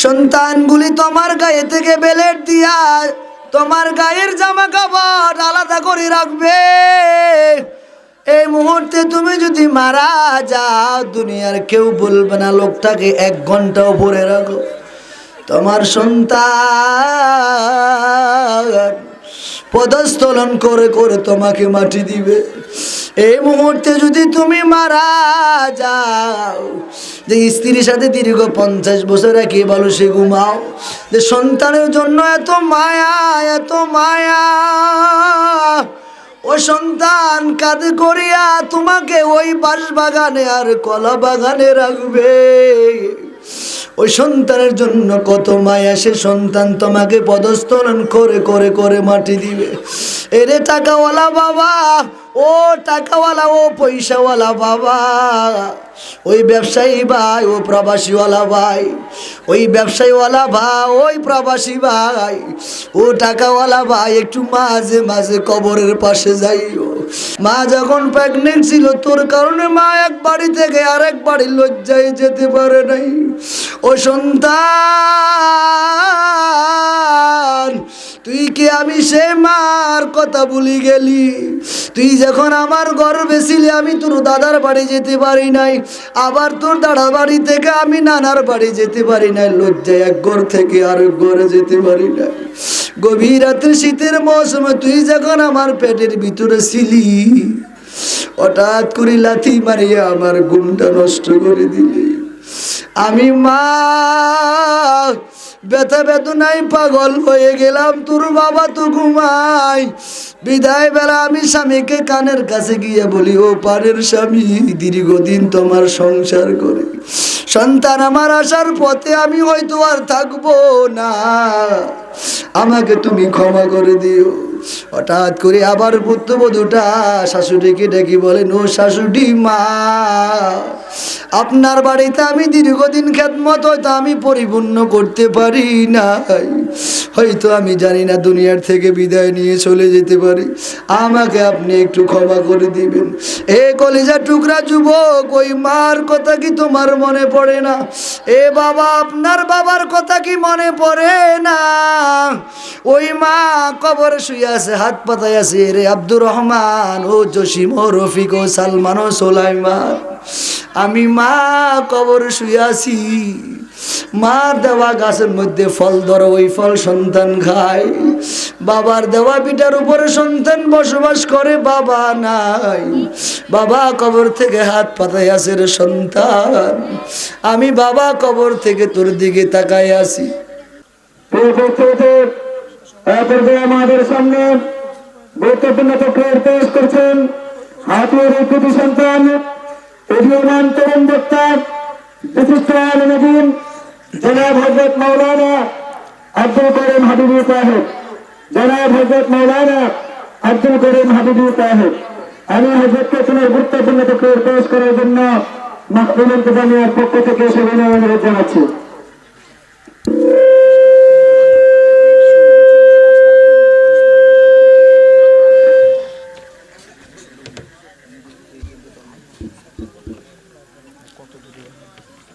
সন্তানগুলি তোমার গায়ে থেকে বেলেট দিয়া তোমার গায়ের জামা কাপড় আলাদা করে রাখবে। এই মুহূর্তে তুমি যদি মারা যাও, দুনিয়ার কেউ বলবে না লোকটাকে 1 ঘন্টা উপরে রাখো। তোমার সন্তান পদস্থলন করে করে তোমাকে মাটি দিবে। এই মুহূর্তে যদি তুমি মারা যাও, যে স্ত্রীর সাথে দীর্ঘ 50 বছর একই বলো সে ঘুমাও, যে সন্তানের জন্য এত মায়া, এত মায়া, ও সন্তান কাঁধে করিয়া তোমাকে ওই বাঁশ বাগানে আর কলা বাগানে রাখবে। ওই সন্তানের জন্য কত মায়া, সে সন্তান তোমাকে পদস্থলন করে করে করে মাটি দিবে। এরে টাকাওয়ালা বাবা, ও টাকাওয়ালা, ও পয়সাওয়ালা বাবা, ওই ব্যবসায়ী ভাই, ও প্রবাসীওয়ালা ভাই, ওই ব্যবসায়ীওয়ালা ভাই, ওই প্রবাসী ভাই, ও টাকাওয়ালা ভাই, একটু মাঝে মাঝে কবরের পাশে যাইও। মা যখন প্রেগনেন্ট ছিল, তোর কারণে মা এক বাড়ি থেকে আরেক বাড়ি লজ্জায় যেতে পারে নাই। ও সন্তান, তুই কি আমি সে মার কথা ভুলি গেলি? তুই যখন আমার গর্ভে ছিলি, আমি তোর দাদার বাড়ি যেতে পারি নাই, আবার তোর দাদার বাড়ি থেকে আমি নানার বাড়ি যেতে পারি নাই, লজ্জায় এক ঘর থেকে আরেক ঘরে যেতে পারি নাই। গভীর রাতে শীতের মৌসুমে তুই যখন আমার পেটের ভিতরে ছিলি, হঠাৎ করে লাথি মারিয়া আমার ঘুমটা নষ্ট করে দিলি। আমি মা ব্যথা বেদনায় পাগল হয়ে গেলাম, তোর বাবা তো ঘুমাই। বিদায় বেলা আমি স্বামীকে কানের কাছে গিয়ে বলি, ও পারের স্বামী, দীর্ঘদিন তোমার সংসার করে সন্তান আমার আসার পথে আমি হয়তো আর থাকবো না, আমাকে তুমি ক্ষমা করে দিও। হঠাৎ করে আবার পুত্রবধূটা শাশুড়িকে ডেকে বলেন, ও শাশুড়ি মা, আপনার বাড়িতে আমি দীর্ঘদিন খেদমত হয়তো আমি পরিপূর্ণ করতে পারি নাই, হয়তো আমি জানি না দুনিয়ার থেকে বিদায় নিয়ে চলে যেতে পারি, আমাকে আপনি একটু ক্ষমা করে দিবেন। এ কলিজা টুকরা যুবক, ওই মার কথা কি তোমার মনে পড়ে না? এ বাবা, আপনার বাবার কথা কি মনে পড়ে না? ওই মা কবরে শুয়ে আছে, হাত পাতায় আছে। রে আব্দুর রহমান, ও জসিম, ও রফিক, ও সালমান, ও সোলাইমান, আমি মা কবরে শুয়ে আছি। মার দেওয়া গাছের মধ্যে ফল ধরো, ওই ফল সন্তান খায়। বাবার দেওয়া পিঠার উপরে সন্তান বসবাস করে, বাবা নাই। বাবা কবর থেকে হাত পাতায় আছে। রে সন্তান, আমি বাবা কবর থেকে তোর দিকে তাকায় আছি। আমাদের সামনে গুরুত্বপূর্ণ তথ্য পেশ করছেন হাতিয়ার কৃতি সন্তান, উদীয়মান তরুণ বক্তা, বিশিষ্ট আলেম জনাব হযরত মাওলানা আব্দুল করিম হাবিবি সাহেব। জনাব হযরত মাওলানা আব্দুল করিম হাবিবি সাহেব, আমি হযরতকে কোনো গুরুত্বপূর্ণ তথ্য পেশ করার জন্য মাহফিল ইন্তেজামিয়ার পক্ষ থেকে সেখানে অনুরোধ জানাচ্ছি।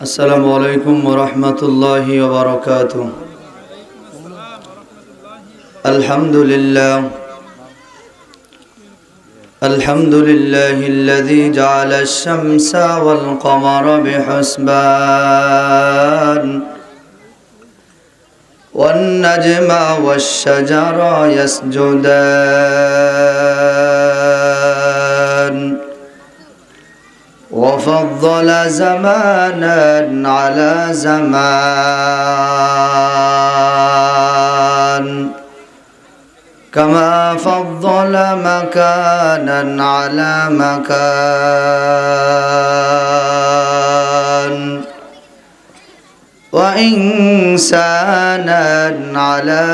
আসসালামু আলাইকুম ওয়া রাহমাতুল্লাহি ওয়া বারাকাতুহু। আলহামদুলিল্লাহ, আলহামদুলিল্লাহিল্লাযী জাআলা আশ-শামসা ওয়াল কমারা বিহুসবান ওয়ান নাজমা ওয়াশ-শাজারা ইয়াসজুদান وفضل زمانا على زمان كما فضل مكانا على مكان وإنسانا على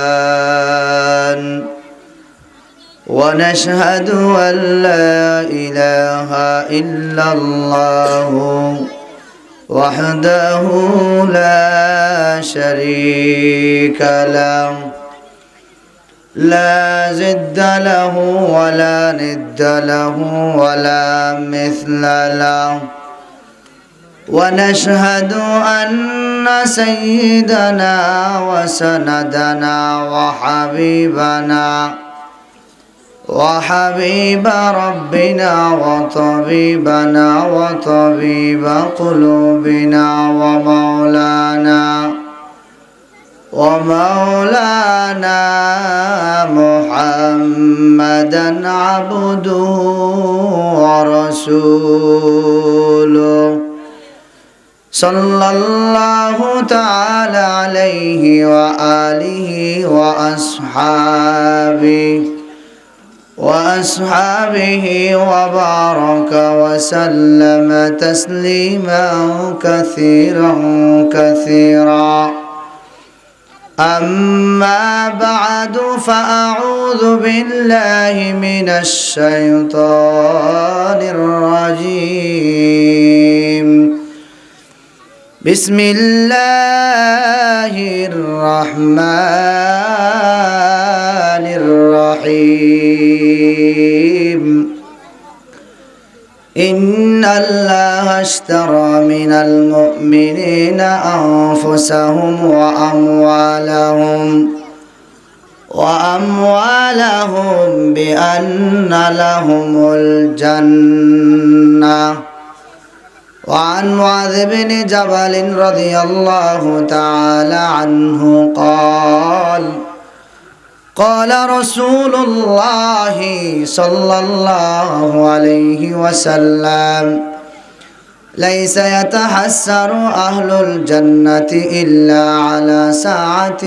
إنسان ونشهد أن لا إله إلا الله وحده لا شريك له لا ضد له ولا ند له ولا مثل له ونشهد أن سيدنا وسندنا وحبيب ربنا وطبيب قلوبنا ومولانا محمدا عبده ورسوله صلى الله تعالى عليه وآله وأصحابه وبارك وسلم تسليما كثيرا أما بعد فأعوذ بالله من الشيطان الرجيم بسم الله الرحمن الرحيم إن الله اشترى من المؤمنين أنفسهم وأموالهم بأن لهم الجنة وعن معاذ بن جبل رضي الله تعالى عنه قال رسول الله صلى الله عليه وسلم ليس يتحسر أهل الجنة إلا على ساعة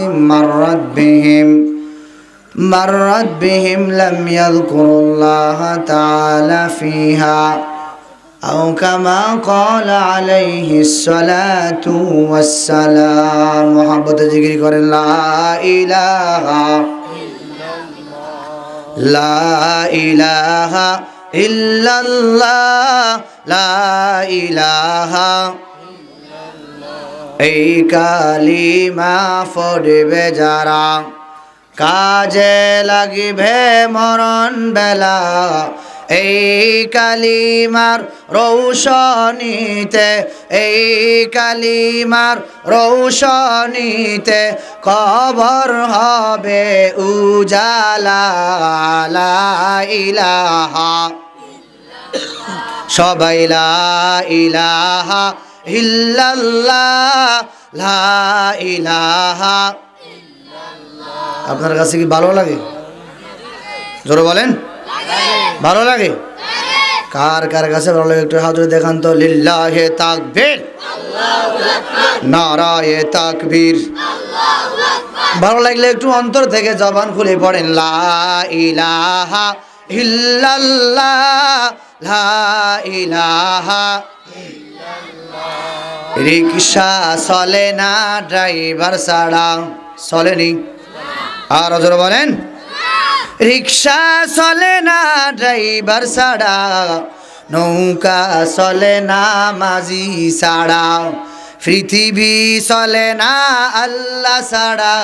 مرت بهم لم يذكروا الله تعالى فيها أو كما قال عليه الصلاة والسلام محبت ذكر করেন لا إله إلا الله لا إله এই কালিমা পড়বে যারা কাজে লাগিবে মরণ বেলা এই কালিমার রৌশনীতে কবর হবে উজালা লা ইলাহা সবাই লা ইলাহা ইল্লাল্লাহ লা ইলাহা। আপনার কাছে কি ভালো লাগে? জোরে বলেন, ভালো লাগে? কার কার কাছে ভালো লাগে একটু হাত ধরে দেখান তো। লিল্লাহে তাকবীর, নারায়ে তাকবীর। ভালো লাগলে একটু অন্তর থেকে জবান খুলে পড়েন লা ইলাহা ইল্লাল্লাহ লা ইলাহা। রিকশা চলে না ড্রাইভার ছাড়া, চলেনি? আর জোরে বলেন। রিকশা চলে না ড্রাইভার ছাড়া, নৌকা চলে না মাঝি ছাড়া, পৃথিবী চলে না আল্লাহ ছাড়া,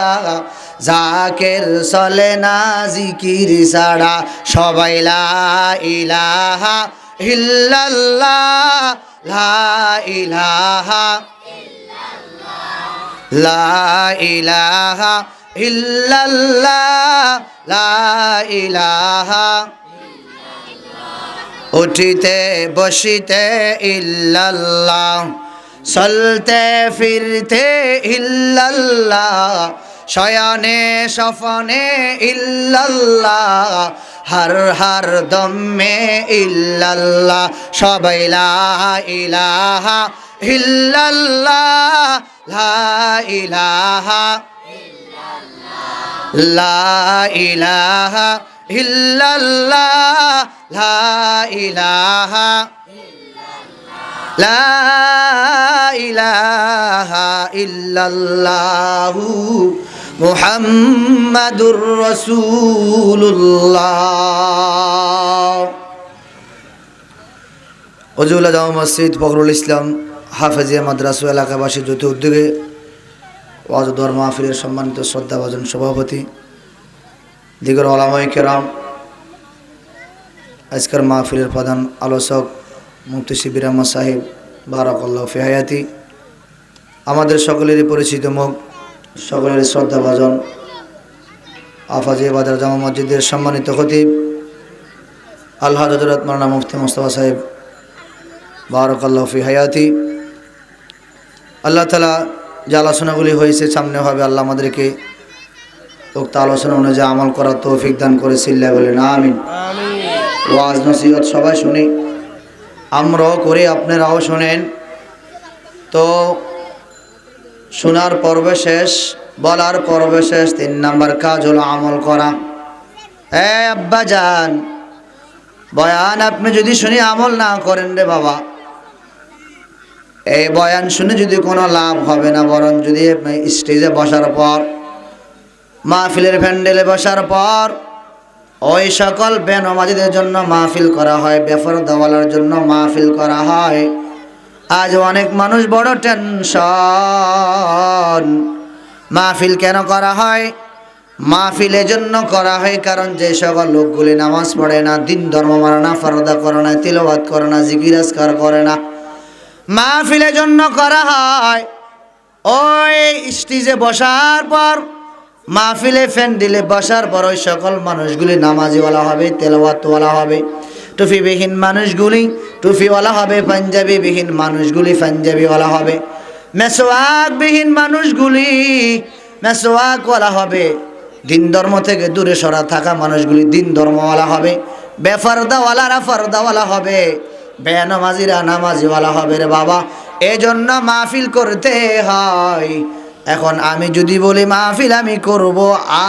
জাকের চলে না জিকির ছাড়া। সবাই লা ইলাহা ইল্লাল্লাহ লা ইলাহা লা ইলাহা ইল্লাল্লাহ লা ইলাহা। উঠিতে বসিতে ইল্লাল্লাহ, চলতে ফিরতে ইল্লাল্লাহ, শয়নে স্বপনে ইল্লাল্লাহ, হর দমে ইল্লাল্লাহ। সবাই লা ইলাহা ইল্লাল্লাহ লা ইলাহা লা ইলাহা ইল্লাল্লাহ লা ইলাহা লা ইলাহা ইল্লাল্লাহু মুহাম্মাদুর রাসূলুল্লাহ। ওজুল্লাহ জামা মসজিদ ফখরুল ইসলাম হাফেজিয়া মাদ্রাসা এলাকাবাসী যৌথ উদ্যোগে ওয়াজ দোয়ার মাহফিলের সম্মানিত শ্রদ্ধাভাজন সভাপতি দিগর ওলামায়ে কেরাম, আজকের মাহফিলের প্রধান আলোচক মুফতি শিবির আহমদ সাহেব বারাকাল্লাহু ফি হায়াতি। আমাদের সকলেরই পরিচিত মুখ, সকলেরই শ্রদ্ধাভাজন আফাজি বাজার জামা মসজিদের সম্মানিত খতিব আলহাজ হযরত মাওলানা মুফতি মুস্তাফা সাহেব, বারাকাল্লাহু ফি হায়াতি। আল্লাহ তাআলা যে আলোচনাগুলি হয়েছে, সামনে হবে, আল্লাহ আমাদেরকে উক্ত আলোচনা অনুযায়ী আমল করার তৌফিক দান করে সিল্লা বলেন আমিন। ওয়াজ নসিহত সবাই শুনি, আমরাও করি, আপনারাও শোনেন। তো শোনার পর্ব শেষ, বলার পর্ব শেষ। 3 নাম্বার কাজ হলো আমল করা। আব্বা যান, বয়ান আপনি যদি শুনি আমল না করেন রে বাবা, এই বয়ান শুনে যদি কোনো লাভ হবে না, বরং যদি আপনি স্টেজে বসার পর, মাহফিলের প্যান্ডেলে বসার পর ওই সকল বেনামাজিদের জন্য মাহফিল করা হয়, বেপরদাওয়ালার জন্য মাহফিল করা হয়। আজ অনেক মানুষ বড় টেনশন। মাহফিল কেন করা হয়? মাহফিল এজন্য করা হয় কারণ যে সকল লোকগুলি নামাজ পড়ে না, দিন ধর্ম মানে না, ফরদা করে না, তিলাওয়াত করে না, জিকির আজকার করে না, মাহফিলের জন্য করা হয়। ওই স্টেজে বসার পর, মাহফিলে ফ্যান্ডিলে বসার পর ওই সকল মানুষগুলি নামাজিওয়ালা হবে, তেলাওয়াতওয়ালা হবে। টুপিবিহীন মানুষগুলি টুপিওয়ালা হবে, পাঞ্জাবিবিহীন মানুষগুলি পাঞ্জাবিওয়ালা হবে, মেসওয়াকবিহীন মানুষগুলি মেসওয়াকওয়ালা হবে, দিন ধর্ম থেকে দূরে সরা থাকা মানুষগুলি দিন ধর্মওয়ালা হবে, বেফরদাওয়ালারা ফরদাওয়ালা হবে, বেনামাজিরা নামাজিওয়ালা হবে রে বাবা। এজন্য মাহফিল করতে হয়। এখন আমি যদি বলি মাহফিল আমি করব,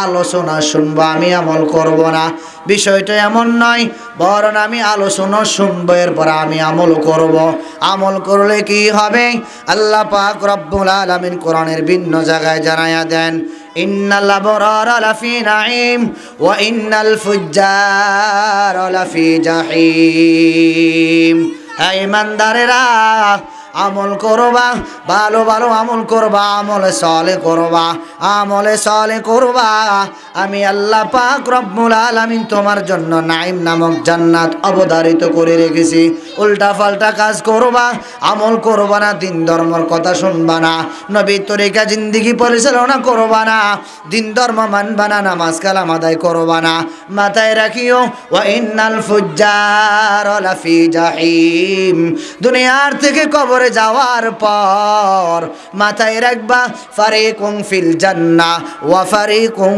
আলোচনা শুনবো, আমি আমল করব না, বিষয়টা এমন নয়। বরং আমি আলোচনা শুনবো, এরপর আমি আমল করব। আমল করলে কি হবে? আল্লাহ পাক রব্বুল আলামিন কোরআনের ভিন্ন জায়গায় জানায়া দেন, ইন্নাল আবরারা লাফি নাঈম ওয়া ইন্নাল ফুজ্জারা লাফি জাহিম। হে ঈমানদারেরা, আমল করবা, ভালো ভালো আমল করবা, আমলে সালেহ করবা, আমলে সালেহ করবা। আমি আল্লাহ পাক রব্বুল আলামিন তোমার জন্য নাঈম নামক জান্নাত অবধারিত করে রেখেছি। উল্টা পাল্টা কাজ করবা, আমল করবা না, দিন ধর্মের কথা শুনবা না, নবীর তরিকা জিন্দেগি পরিচালনা করবা না, দিন ধর্ম মানবা না, নামাজ কালাম আদায় করবা না। মাথায় রাখিও, ওয়া ইন্নাল ফুজ্জারা লাফি জাহিম। দুনিয়ার থেকে কবর যাওয়ার পর মাথায় রাখবা, ফারিকুম ফিল জান্নাহ ওয়া ফারিকুম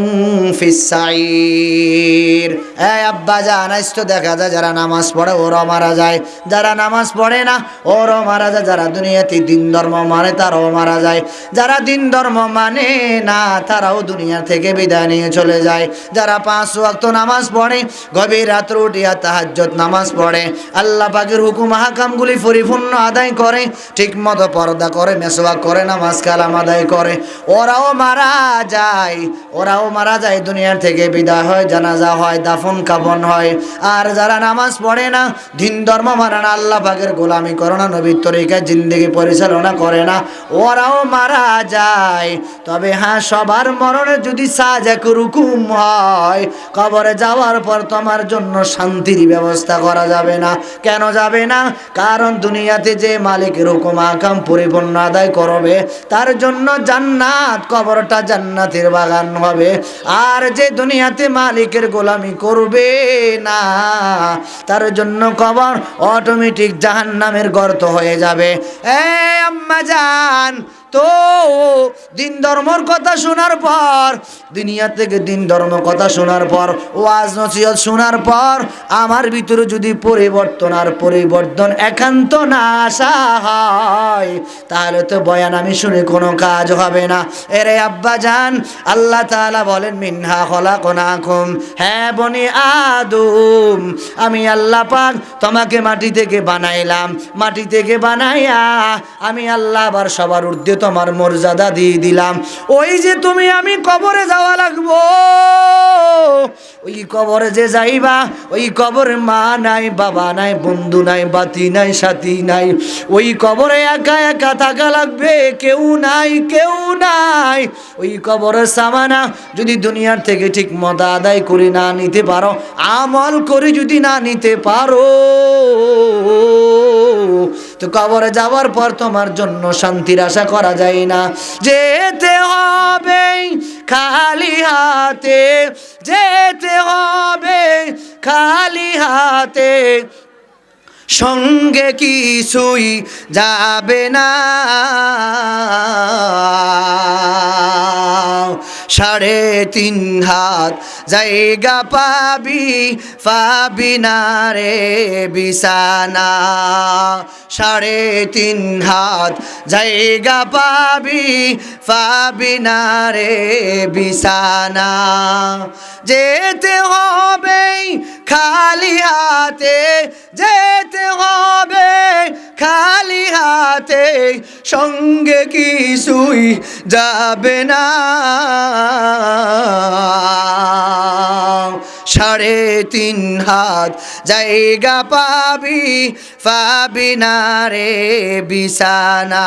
ফিস সাঈর। এই আব্বা জান, আজ তো দেখা যায় যারা নামাজ পড়ে ওরা মারা যায়, যারা নামাজ পড়ে না ওরাও মারা যায়, যারা দুনিয়াতে দিন ধর্ম মানে তারাও মারা যায়, যারা দিন ধর্ম মানে না তারাও দুনিয়া থেকে বিদায় নিয়ে চলে যায়। যারা 5 ওয়াক্ত নামাজ পড়ে, গভীর রাত্রে উঠিয়া তাহাজ্জুদ নামাজ পড়ে, আল্লাহ পাকের হুকুম হাকামগুলি পরিপূর্ণ আদায় করে, ঠিক মতো পর্দা করে, মেসওয়াক করে, নামাজ কালাম আদায় করে, ওরাও মারা যায়, ওরাও মারা যায়, দুনিয়ার থেকে বিদায় হয়, জানাজা হয়, দাফন কাফন হয়। আর যারা নামাজ পড়ে না, দিন ধর্ম মানে না, আল্লাহ পাকের গোলামি করে না, নবীর তরিকায় জিন্দেগি পরিচালনা করে না, ওরাও মারা যায়। তবে হ্যাঁ, সবার মরণে যদি সাজাকুর হুকুম হয়, কবরে যাওয়ার পর তোমার জন্য শান্তির ব্যবস্থা করা যাবে না। কেন যাবে না? কারণ দুনিয়াতে যে মালিকের হুকুম আকাম পরিপূর্ণ আদায় করবে তার জন্য জান্নাত, কবরটা জান্নাতের বাগান হবে। আর যে দুনিয়াতে মালিকের গোলামি করবে না, তার জন্য কবর অটোমেটিক জাহান্নামের গর্ত হয়ে যাবে। আম্মা জান, তো দিন ধর্মর কথা শোনার পর, দুনিয়া থেকে দিন ধর্ম কথা শোনার পর, ওয়াজ নসিহত শোনার পর আমার ভিতরে যদি পরিবর্তন একান্ত না আসা হয়, তাহলে তো বয়ান আমি শুনে কোনো কাজ হবে না। এরে আব্বা জান, আল্লাহ তাআলা বলেন, মিনহা খলাকনাকুম, হ্যাঁ বনি আদম, আমি আল্লাহ পাক তোমাকে মাটি থেকে বানাইলাম, মাটি থেকে বানাইয়া আমি আল্লাহ আবার সবার ঊর্ধ্বে তোমার মর্যাদা দিয়ে দিলাম। ওই যে তুমি আমি কবরে যাওয়া লাগবো, ওই কবরে যে যাইবা, ওই কবরে মা নাই, বাবা নাই, বন্ধু নাই, বাতি নাই, সাথী নাই। ওই কবরে একা একা থাকা লাগবে, কেউ নাই, কেউ নাই। ওই কবরের সামানা যদি দুনিয়ার থেকে ঠিক মতো আদায় করে না নিতে পারো, আমল করে যদি না নিতে পারো, তো কবরে যাওয়ার পর তোমার জন্য শান্তির আশা করা যায় না। যেতে হবে খালি হাতে, যেতে হবে খালি হাতে, সঙ্গে কিছুই যাবে না। 3.5 হাত জায়গা পাবি, পাবি না রে বিছানা। 3.5 হাত জায়গা পাবি, পাবি না রে বিছানা। যেতে হবে খালি হাতে, যেতে হবে খালি হাতে, সঙ্গে কিছুই যাবে না। 3.5 হাত জায়গা পাবি, পাবি না রে বিছানা।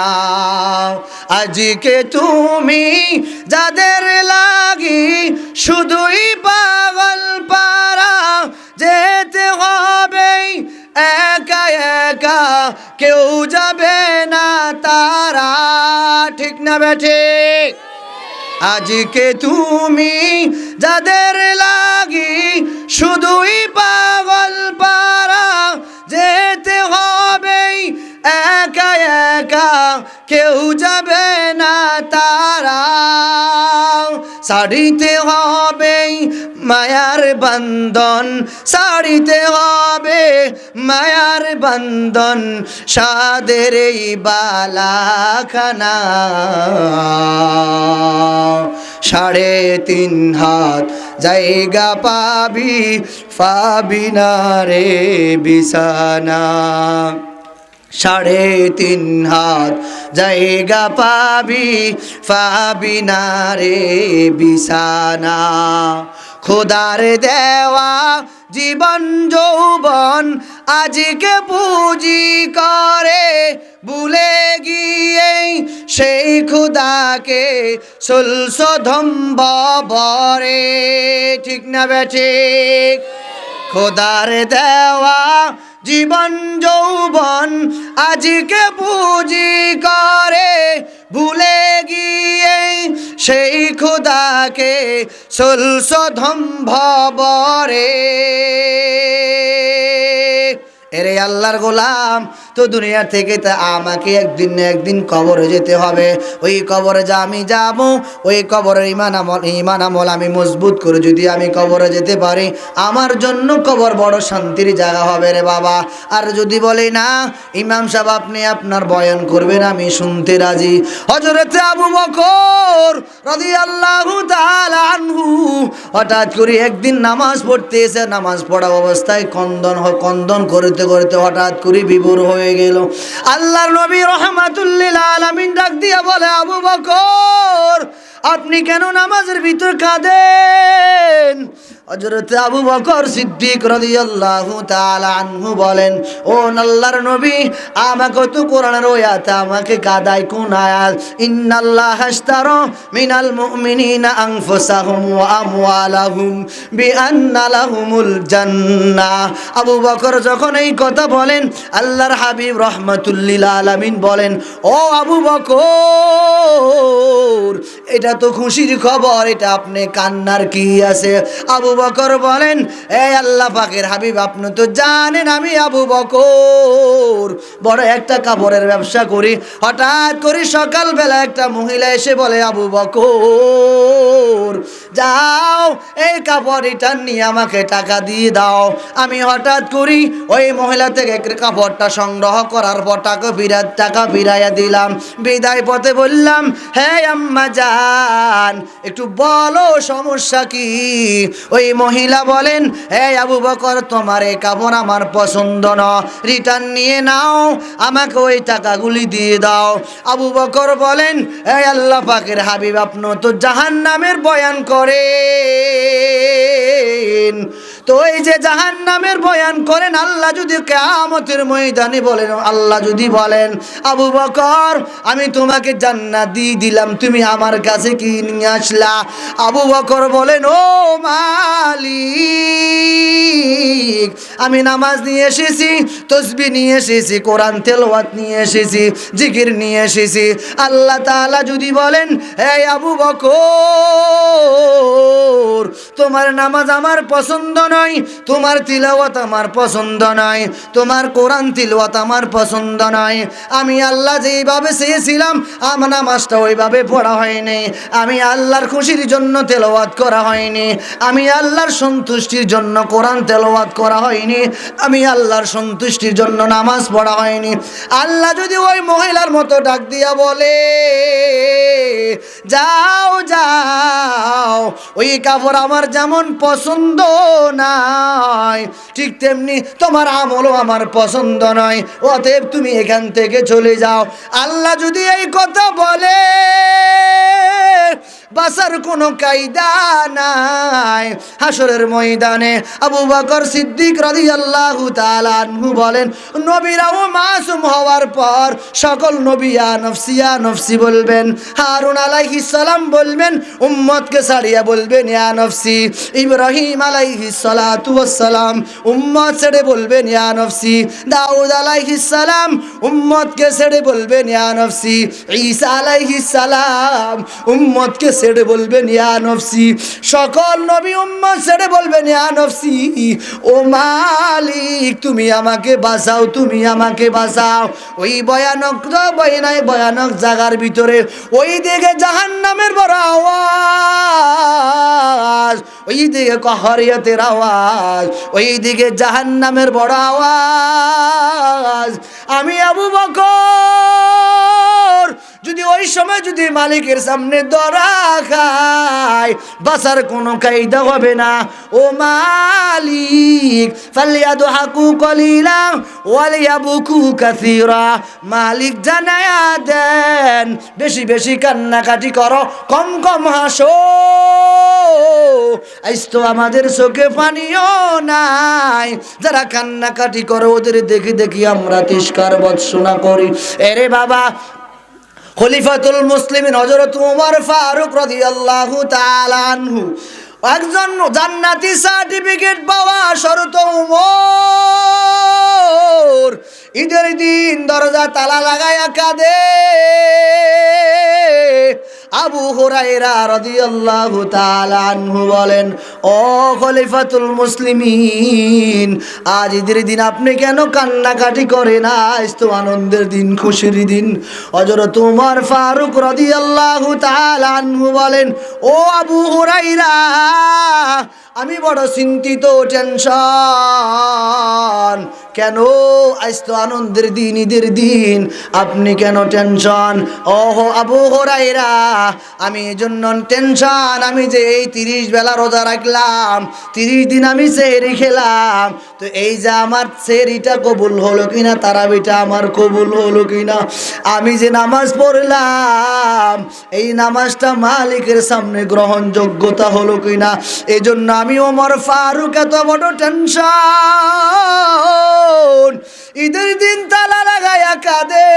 আজকে তুমি যাদের লাগি শুধুই পাগল পারা, যেতে হবে একা একা, কেউ যাবে না তারা। ঠিক না বেঠে? আজকে তুমি যাদের লাগি শুধুই পাগল পারা, যেতে হবে একা একা, কেউ যাবে না তারা। ছাড়িতে হবে মায়ার বন্ধন, ছাড়িতে হবে মায়ার বন্ধন, সাদের এই বালাখানা। 3.5 হাত জায়গা পাবি, পাবি না রে বিছানা। 3.5 হাত জায়গা পাবি, পাবি না রে বিছানা। খোদার দেওয়া জীবন যৌবন আজকে পুঁজি করে, ভুলে গিয়ে সেই খোদাকে সুলসধম্ব বরে। ঠিক না বেঠিক? খোদার দেওয়া জীবন যৌবন আজকে পুঁজি করে, ভুলে গিয়ে সেই খোদাকে সুলসধম্ব বরে। এরে আল্লাহর গোলাম, তো দুনিয়া থেকে তা আমাকে একদিন না একদিন কবরে যেতে হবে। ওই কবরে যা আমি যাব, ওই কবরের ইমান আমল আমি মজবুত করে যদি আমি কবরে যেতে পারি, আমার জন্য কবর বড় শান্তির জায়গা হবে রে বাবা। আর যদি বলি না ইমাম সাহেব আপনি আপনার বয়ান করবেন, আমি শুনতে রাজি। হযরত আবু বকর রাদিয়াল্লাহু তাআলা আনহু হঠাৎ করে একদিন নামাজ পড়তে এসে, নামাজ পড়া অবস্থায় কন্দন করতে করতে হঠাৎ করে বিভোর হয়ে গেল। আল্লাহর নবী রাহমাতুল্লিল আলামিন ডাক দিয়ে বলে, আবু বকর আপনি কেন নামাজের ভিতর কাঁদেন? হযরত আবু বকর সিদ্দিক রাদিয়াল্লাহু তাআলা আনহু বলেন, ও আল্লাহর নবী, আমাকে তো কোরআনের আয়াত আমাকে কাঁদায়। কোন আয়াত? ইন্নাল্লাহা আশতারা মিনাল মুমিনিনা আনফুসাহুম ওয়া আমওয়ালাহুম বিআন্না লাহুমুল জান্নাহ। আবু বকর যখন এই কথা বলেন, আল্লাহর হাবিব রাহমাতুল্লিল আলামিন বলেন, ও আবু বকর এটা তো খুশির খবর, এটা আপনি কান্নার কি আছে? আবু বকর বলেন, এই আল্লাহ পাকের হাবিব আপনি তো জানেন আমি আবু বকর বড় একটা কাপড়ের ব্যবসা করি। হঠাৎ করে সকালবেলা একটা মহিলা এসে বলে, আবু বকর যাও এই কাপড় রিটার্ন নিয়ে আমাকে টাকা দিয়ে দাও। আমি হঠাৎ করি ওই মহিলা থেকে কাপড়টা সংগ্রহ করার পর টাকা ফিরাইয়া দিলাম। বিদায় পথে বললাম, হ্যাঁ আম্মা জান একটু বলো সমস্যা কি? ওই মহিলা বলেন, এই আবু বকর তোমার এই কাপড় আমার পছন্দ না, রিটার্ন নিয়ে নাও, আমাকে ওই টাকাগুলি দিয়ে দাও। আবু বকর বলেন, এই আল্লাহ পাকের হাবিব আপনি তো জাহান্নামের বয়ান করেন, তো এই যে জাহান্নামের বয়ান করেন, আল্লাহ যদি কিয়ামতের ময়দানে বলেন, আল্লাহ যদি বলেন আবু বকর আমি তোমাকে জান্নাত দিয়ে দিলাম, তুমি আমার কাছে কি নিয়ে আসলা? আবু বকর বলেন, ও মালিক আমি নামাজ নিয়ে এসেছি, তসবিহ নিয়ে এসেছি, কোরআন তেলাওয়াত নিয়ে এসেছি, জিকির নিয়ে এসেছি। আল্লাহ তাআলা যদি বলেন, এই আবু বকর তোমার নামাজ আমার পছন্দ নয়, তোমার তিলাওয়াত আমার পছন্দ নয়, তোমার কোরআন তিলাওয়াত আমার পছন্দ নয়, আমি আল্লাহ যেইভাবে চেয়েছিলাম আমার নামাজটা ওইভাবে পড়া হয়নি, আমি আল্লাহর খুশির জন্য তেলাওয়াত করা হয়নি, আমি আল্লাহর সন্তুষ্টির জন্য কোরআন তেলাওয়াত করা হয়নি, আমি আল্লাহর সন্তুষ্টির জন্য নামাজ পড়া হয়নি। আল্লাহ যদি ওই মহিলার মতো ডাক দিয়া বলে, যাও যাও, ওই কাপড় আমার যেমন পছন্দ নয়, ঠিক তেমনি তোমার আমলও আমার পছন্দ নয়, অতএব তুমি এখান থেকে চলে যাও। আল্লাহ যদি এই কথা বলে, বাসার কোনো কায়দা নাই। হাসরের ময়দানে আবু বকর সিদ্দিক রাদিয়াল্লাহু তাআলা আনহু বলেন, নবীরাও মাসুম হওয়ার পর সকল নবী ইয়া নফসি ইয়া নফসি বলবেন। হারুন আলাইহিস সালাম বলবেন, উম্মতকে ছাড়িয়া বলবেন ইয়া নফসি। ইব্রাহিম আলাইহিস সালাতু ওয়াস সালাম উম্মত ছেড়ে বলবেন ইয়া নফসি। দাউদ আলাইহিস সালাম উম্মতকে ছেড়ে বলবেন ইয়া নফসি। ঈসা আলাইহিস সালাম উম্মতকে ছেড়ে বলবেন ইয়া নফসি। সকল নবী উম্মত ছেড়ে বলবেন ইয়া নফসি। ও মালিক তুমি আমাকে বাঁচাও, তুমি আমাকে বাঁচাও। ওই ভয়ানক জায়গার ভিতরে ওই দিকে জাহান্নামের বড় আওয়াজ, ওই দিকে কহরিয়তের আওয়াজ, ওই দিকে জাহান্নামের বড় আওয়াজ। আমি আবু বকর যদি ওই সময় যদি মালিকের সামনে ধরা খায়, বাঁচার কোনো কায়দা হবে না। ও মালিক ফালিয়াদহাকু কলিলা ওয়ালিয়াবকু কাসীরা, মালিক জানায়া দেন বেশি বেশি কান্নাকাটি করো, কম কম হাসো। আজ তো আমাদের চোখে পানিও নাই, যারা কান্নাকাটি করে ওদের দেখি দেখি আমরা তিরস্কার ভর্ৎসনা করি। এরে বাবা, খলিফাতুল মুসলিমিন হযরত ওমর ফারুক রাদিয়াল্লাহু তাআলা আনহু একজন জান্নাতি সার্টিফিকেট পাওয়া শর্ত ওমর ঈদের দিন দরজা তালা লাগায়া কাঁদে। আবু হুরায়রা রাদিয়াল্লাহু তাআলা আনহু বলেন, ও খলিফাতুল মুসলিমিন আজ ঈদের দিন আপনি কেন কান্নাকাটি করেন? আজ তো আনন্দের দিন, খুশির দিন। হযরত ওমর ফারুক রাদিয়াল্লাহু তাআলা আনহু বলেন, ও আবু হুরায়রা আমি বড় চিন্তিত, টেনশন। কেন? আজ তো আনন্দের দিন, ঈদের দিন, আপনি কেন টেনশন? ওহো আবু হুরায়রা আমি এজন্য টেনশন, আমি যে এই 30 বেলা রোজা রাখলাম, 30 দিন আমি সেহরি খেলাম, তো এই যে আমার সেহরিটা কবুল হলো কিনা, তারাবিটা আমার কবুল হলো কিনা, আমি যে নামাজ পড়লাম এই নামাজটা মালিকের সামনে গ্রহণযোগ্যতা হলো কিনা, এই জন্য আমি ওমর ফারুক এত বড় টেনশন। ঈদের দিন তালা লাগায়া কাঁদে।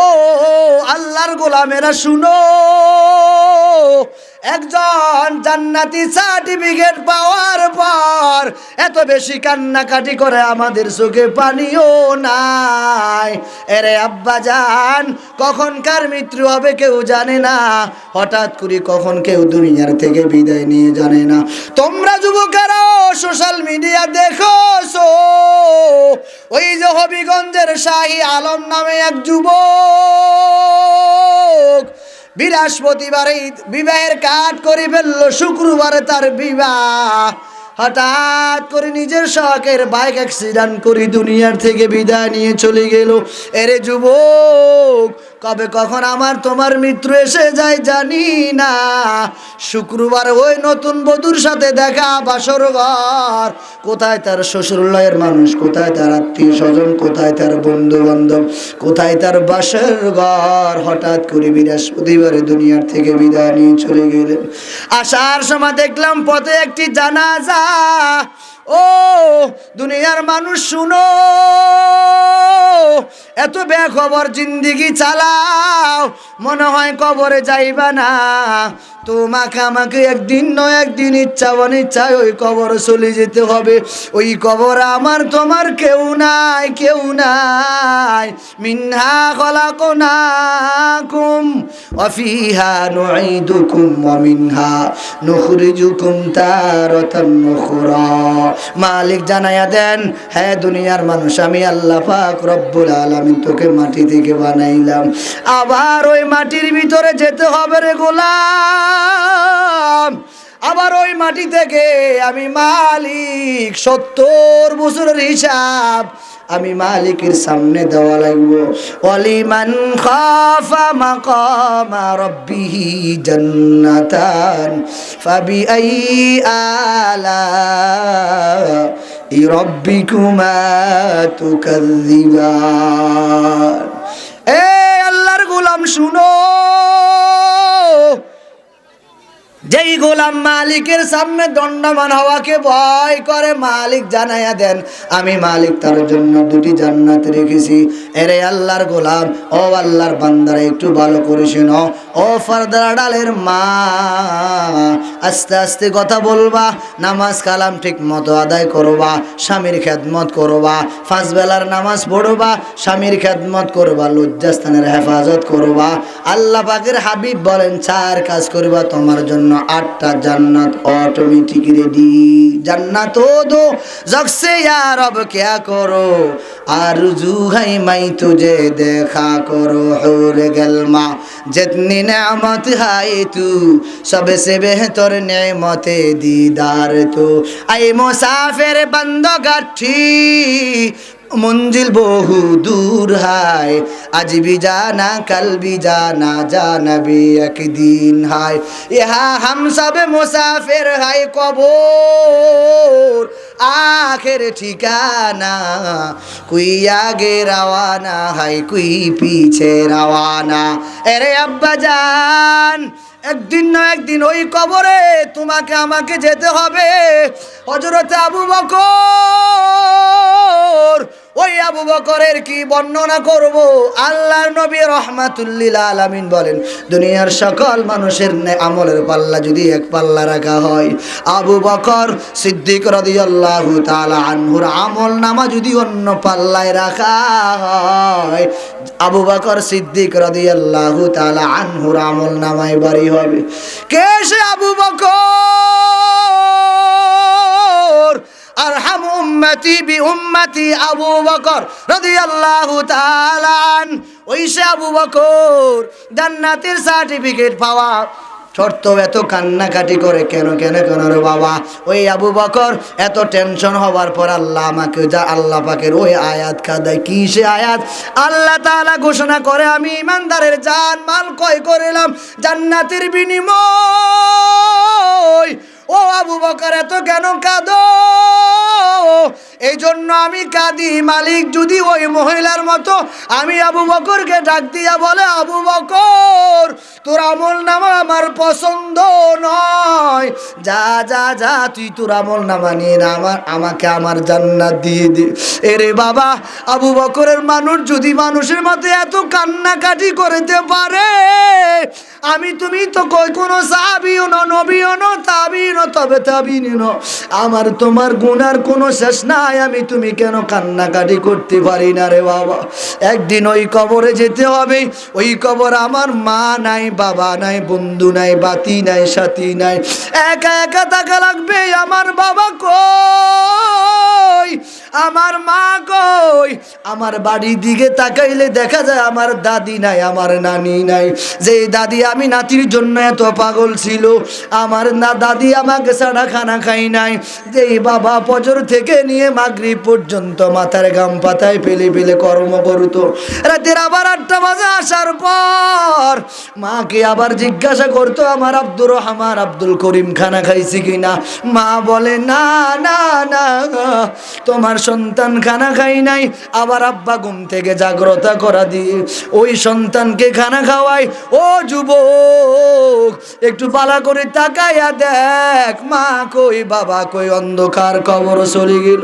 ও আল্লাহর গোলামেরা শুনো, একজন জান্নাতি সার্টিফিকেট পাওয়ার পর এত বেশি কান্নাকাটি করে আমাদের চোখে পানিও নাই। এরে আব্বা জান, কখনকার মৃত্যু হবে কেউ জানে না, হঠাৎ করে কখন কেউ দুনিয়ার থেকে বিদায় নিয়ে জানে না। তোমরা যুবকেরাও সোশ্যাল মিডিয়া দেখোছো, ওই যে হবিগঞ্জের শাহী আলম নামে এক যুবক বৃহস্পতিবারে বিবাহের কার্ড করে ফেললো, শুক্রবারে তার বিবাহ। হঠাৎ করে নিজের শখের বাইক অ্যাক্সিডেন্ট করে দুনিয়ার থেকে বিদায় নিয়ে চলে গেল। এরে যুবক, কবে কখন আমার তোমার মৃত্যু এসে যায় জানি না। শুক্রবার ওই নতুন বধূর সাথে দেখা, বাসর ঘর, কোথায় তার শ্বশুরালয়ের মানুষ, কোথায় তার আত্মীয় স্বজন, কোথায় তার বন্ধু বান্ধব, কোথায় তার বাসর ঘর। হঠাৎ করে বৃহস্পতিবারে দুনিয়ার থেকে বিদায় নিয়ে চলে গেলেন। আসার সময় দেখলাম পথে একটি জানাজা। ও দুনিয়ার মানুষ শুনো, এত বেখবর জিন্দিগি চালাও, মনে হয় কবরে যাইবা না। তোমাকে আমাকে একদিন নয় একদিন ইচ্ছা অনিচ্ছায় ওই কবর চলে যেতে হবে। ওই কবর আমার তোমার কেউ নাই, কেউ নাই। মিনহা খলাকনাকুম ওয়া ফিহা নুঈদুকুম ওয়া মিনহা নুখরিজুকুম তারাতান উখরা। মালিক জানায়া দেন, হ্যাঁ দুনিয়ার মানুষ, আমি আল্লাহ পাক রব্বুল আলামিন তোকে মাটি থেকে বানাইলাম, আবার ওই মাটির ভিতরে যেতে হবে রে গোলাম। আবার ওই মাটি থেকে আমি মালিক 70 বছরের হিসাব আমি মালিকের সামনে দেওয়া লাগবো। ওয়ালিমান খাফা মাকামা রাব্বিহি জান্নাতান ফাবিআইয়ি আলাই রাব্বিকুমা তুকাযযিবান। এ আল্লাহর গোলাম শুনো, যেই গোলাম মালিকের সামনে দণ্ডমান হওয়াকে ভয় করে, মালিক জানাইয়া দেন আমি মালিক তার জন্য 2টি জান্নাত রেখেছি। এরে আল্লাহর গোলাম, ও আল্লাহর বান্দারা একটু ভালো করে শোনো। ও ফারদারা ডালের মা, আস্তে আস্তে কথা বলবা, নামাজ কালাম ঠিক মতো আদায় করবা, স্বামীর খেদমত করবা, 5 বেলার নামাজ পড়বা, স্বামীর খেদমত করবা, লজ্জাস্থানের হেফাজত করবা। আল্লাহ পাকের হাবিব বলেন 4 কাজ করবা, তোমার জন্য 8টা জান্নাত অটোমেটিক রেডি। জান্নাত দো জগসে ইয়া রব क्या करो, आरज़ू है मैं तुझे देखा करो, हुर गलमा जितनी नेमत है तू सबसे बेहतर नेमत दीदार तो। ऐ मुसाफिर बंदो गट्ठी मंजिल बहु दूर है, आज भी जाना कल भी जाना, जाना भी एक दिन है। यहाँ हम सब मुसाफिर है, कबूर आखिर ठिकाना, कोई आगे रवाना है कोई पीछे रवाना। अरे अब्बा जान, একদিন না একদিন ওই কবরে তোমাকে আমাকে যেতে হবে। হযরত আবু বকর, ওই আবু বকরের কি বর্ণনা করব। আল্লাহর নবী রাহমাতুল লিল আলামিন বলেন, দুনিয়ার সকল মানুষের আমলের পাল্লা যদি এক পাল্লা রাখা হয়, আবু বকর সিদ্দিক রাদিয়াল্লাহু তাআলা আনহুর আমল নামা যদি অন্য পাল্লায় রাখা হয়, আবু বকর সিদ্দিক রাদিয়াল্লাহু তাআলা আনহুর আমল নামায় বাড়ি হবে। কে সে আবু বকর? আরহাম উম্মতি বি উম্মতি আবু বকর রাদিয়াল্লাহু তাআলা আন। ওই সে আবু বকর জান্নাতের সার্টিফিকেট পাওয়া শর্ত এত কান্নাকাটি করে কেন কেন কেন রে বাবা? ওই আবু বকর এত টেনশন হওয়ার পর আল্লাহ আমাকে যা আল্লাহ পাকের ওই আয়াত কাদায়, কি সে আয়াত? আল্লাহ তাআলা ঘোষণা করে, আমি ইমানদারের জান মাল ক্রয় করিলাম জান্নাতের বিনিময়। ও আবু বকর এত কেন কাঁদো? এই জন্য আমি কাঁদি, মালিক যদি ওই মহিলার মতো আমি আবু বকরকে ডাক দিয়া বলে, আবু বকর তোর আমল নামা আমার পছন্দ নয়, যা যা যা তুই তোর আমল নামা নিয়ে না, আমাকে আমার জান্নাত দিয়ে দে। এরে বাবা, আবু বকরের মানুষ যদি মানুষের মতো এত কান্নাকাটি করতে পারে, আমি তুমি তো কই কোনো সাহাবীও না, নবীও না, তাবিঈও না, তবে তাবিঈন না, আমার তোমার গুনার কোনো শেষ নাই, আমি তুমি কেন কান্নাকাটি করতে পারি না রে বাবা? একদিন ওই কবরে যেতে হবে। ওই কবর আমার মা নাই, বাবা নাই, বন্ধু নাই, বাতি নাই, সাথী নাই, একা একা থাকা লাগবে। আমার বাবা কই, আমার মা কই? আমার বাড়ির দিকে তাকাইলে দেখা যায় আমার দাদি নাই, আমার নানি নাই। যে দাদি আমি নাতির জন্য এত পাগল ছিল, আমার না দাদি আমাকে ছাড়া খানা খাই নাই। যেই বাবা ফজর থেকে নিয়ে মাগরিব পর্যন্ত মাথার গাম পাতায় ফেলে ফেলে কর্ম করতো, রাতের আবার 8টা বাজে আসার পর মাকে আবার জিজ্ঞাসা করতো আমার আব্দুর রহমান আব্দুল করিম খানা খাইছি কিনা। মা বলে না না না, তোমার সন্তান খানা খাই নাই। আবার আব্বা ঘুম থেকে জাগ্রত করা দিয়ে ওই সন্তানকে খানা খাওয়াই। ও যুবক, একটু পালা করে তাকাইয়া দেখ, মা কই বাবা কই, অন্ধকার কবর চলে গেল।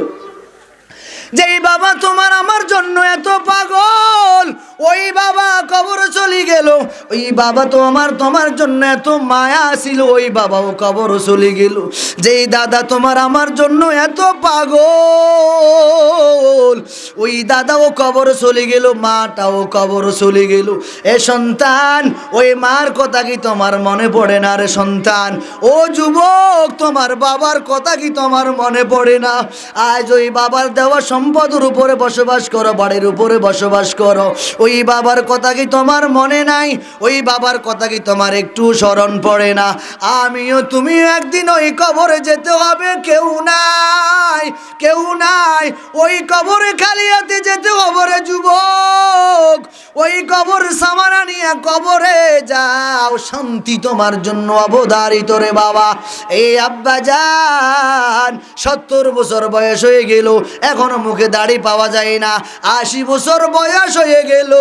যেই বাবা তোমার আমার জন্য এত পাগল, ওই বাবা কবর চলে গেল। ওই বাবা তো তোমার জন্য এত মায়া ছিল, ওই বাবাও কবর চলে গেল। যেই দাদা তোমার আমার জন্য এত পাগল, ওই দাদাও কবর চলে গেল, মাটাও কবর চলে গেল। এ সন্তান, ওই মার কথা কি তোমার মনে পড়ে না রে সন্তান? ও যুবক, তোমার বাবার কথা কি তোমার মনে পড়ে না? আজ ওই বাবার দেওয়া সম্পদের উপরে বসবাস করো, বাড়ির উপরে বসবাস করো, ওই বাবার কথা কি তোমার মনে নাই? ওই বাবার কথা কি তোমার একটু স্মরণ পড়ে না? আমিও তুমিও একদিন ওই কবরে যেতে হবে, কেউ নাই কেউ নাই। ওই কবরে খালি হাতে যেতে হবে রে যুবক, ওই কবর সামানা নিয়ে কবরে যাও, শান্তি তোমার জন্য অবধারিত রে বাবা। এই আব্বা জান 70 বছর বয়স হয়ে গেল, এখনো মুখে দাড়ি পাওয়া যায় না। 80 বছর বয়স হয়ে গেল,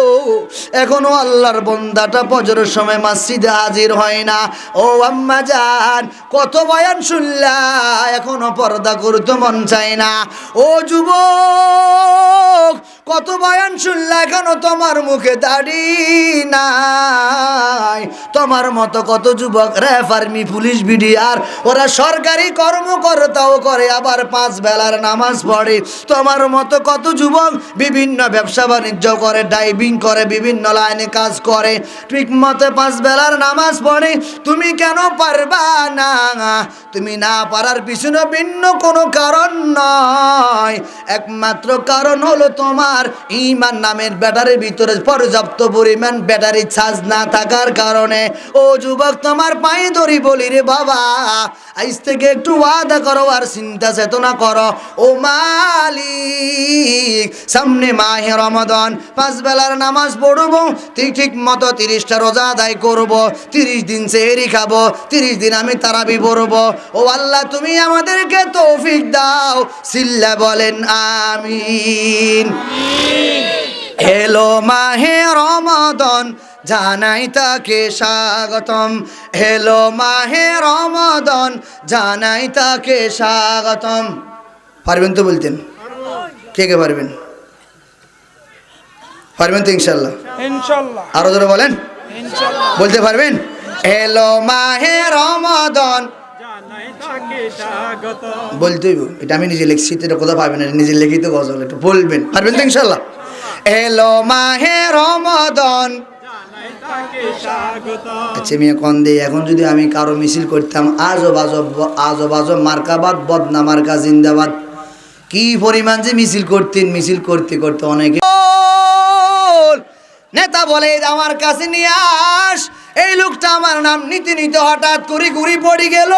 এখনো আল্লাহর বান্দাটা ফজরের সময় মসজিদে হাজির হয় না। ও আম্মা জান, কত বয়ান শুনলা, এখনো পর্দা করতে মন চায় না। ও যুবক, কত বয়ান শুনলা, এখনো তোমার মুখে দাড়ি নাই। তোমার মতো কত যুবক র্যাব, আর্মি, পুলিশ, বিডিআর, ওরা সরকারি কর্মকর্তাও করে, আবার 5 বেলার নামাজ পড়ে। তোমার মতো কত যুবক বিভিন্ন ব্যবসা বাণিজ্য করে, ড্রাইভিং করে, বিভিন্ন লাইনে কাজ করে, ঠিক মতো 5 বেলার নামাজ পড়ে। তুমি কেন পারবা না? তুমি না পারার পিছনে ভিন্ন কোনো কারণ নয়, একমাত্র কারণ হলো তোমার ঈমান নামের ব্যাটারির ভিতরে পর্যাপ্ত পরিমাণ ব্যাটারি চার্জ না থাকার কারণে। ও যুবক, তোমার পায়ে ধরি বলি রে বাবা, আজ থেকে একটু ওয়াদা করো আর চিন্তা চেতনা করো। ও মালিক, সামনে মাহে রমাদান, 5 বেলার নামাজ পড়বো, ঠিক মতো 30টা রোজা আদায় করবো, 30 দিন সেহরি খাবো, 30 দিন আমি তারাবি পড়বো। ও আল্লাহ, তুমি আমাদেরকে তৌফিক দাও, সিল্লা বলেন আমিন। হেলো মাহে রমাদান, জানাই তাকে স্বাগতম। হেলো মাহে রমাদান, জানাই তাকে স্বাগতম। পারবেন তো বলতেন? কে কে পারবেন? পারবেন তো ইনশাল্লাহ? ইনশাআল্লাহ। আরো জোরে বলেন, ইনশাআল্লাহ। বলতে পারবেন? হেলো মাহে রমাদান, জানাই তাকে স্বাগতম। বলতে হইব। এটা আমি নিজে লিখছি, এটা কোথাও পাবেন, এটা নিজে লিখিত গজল, একটু বলবেন। পারবেন তো ইনশাল্লাহ? হেলো মাহে রমাদান, জানাই তাকে স্বাগতম। আচ্ছা মিয়া কন দেই, এখন যদি আমি কারো মিছিল করতাম আজব আজব মার্কাবাদ, বদনা মার্কা জিন্দাবাদ, কি পরিমাণ যে মিছিল করতেন, মিছিল করতে করতে অনেকে নেতা বলে আমার কাছে নিয়ে আস। এই লোকটা আমার নাম নিতে নিতে হঠাৎ করে ঘুরি পড়ে গেল,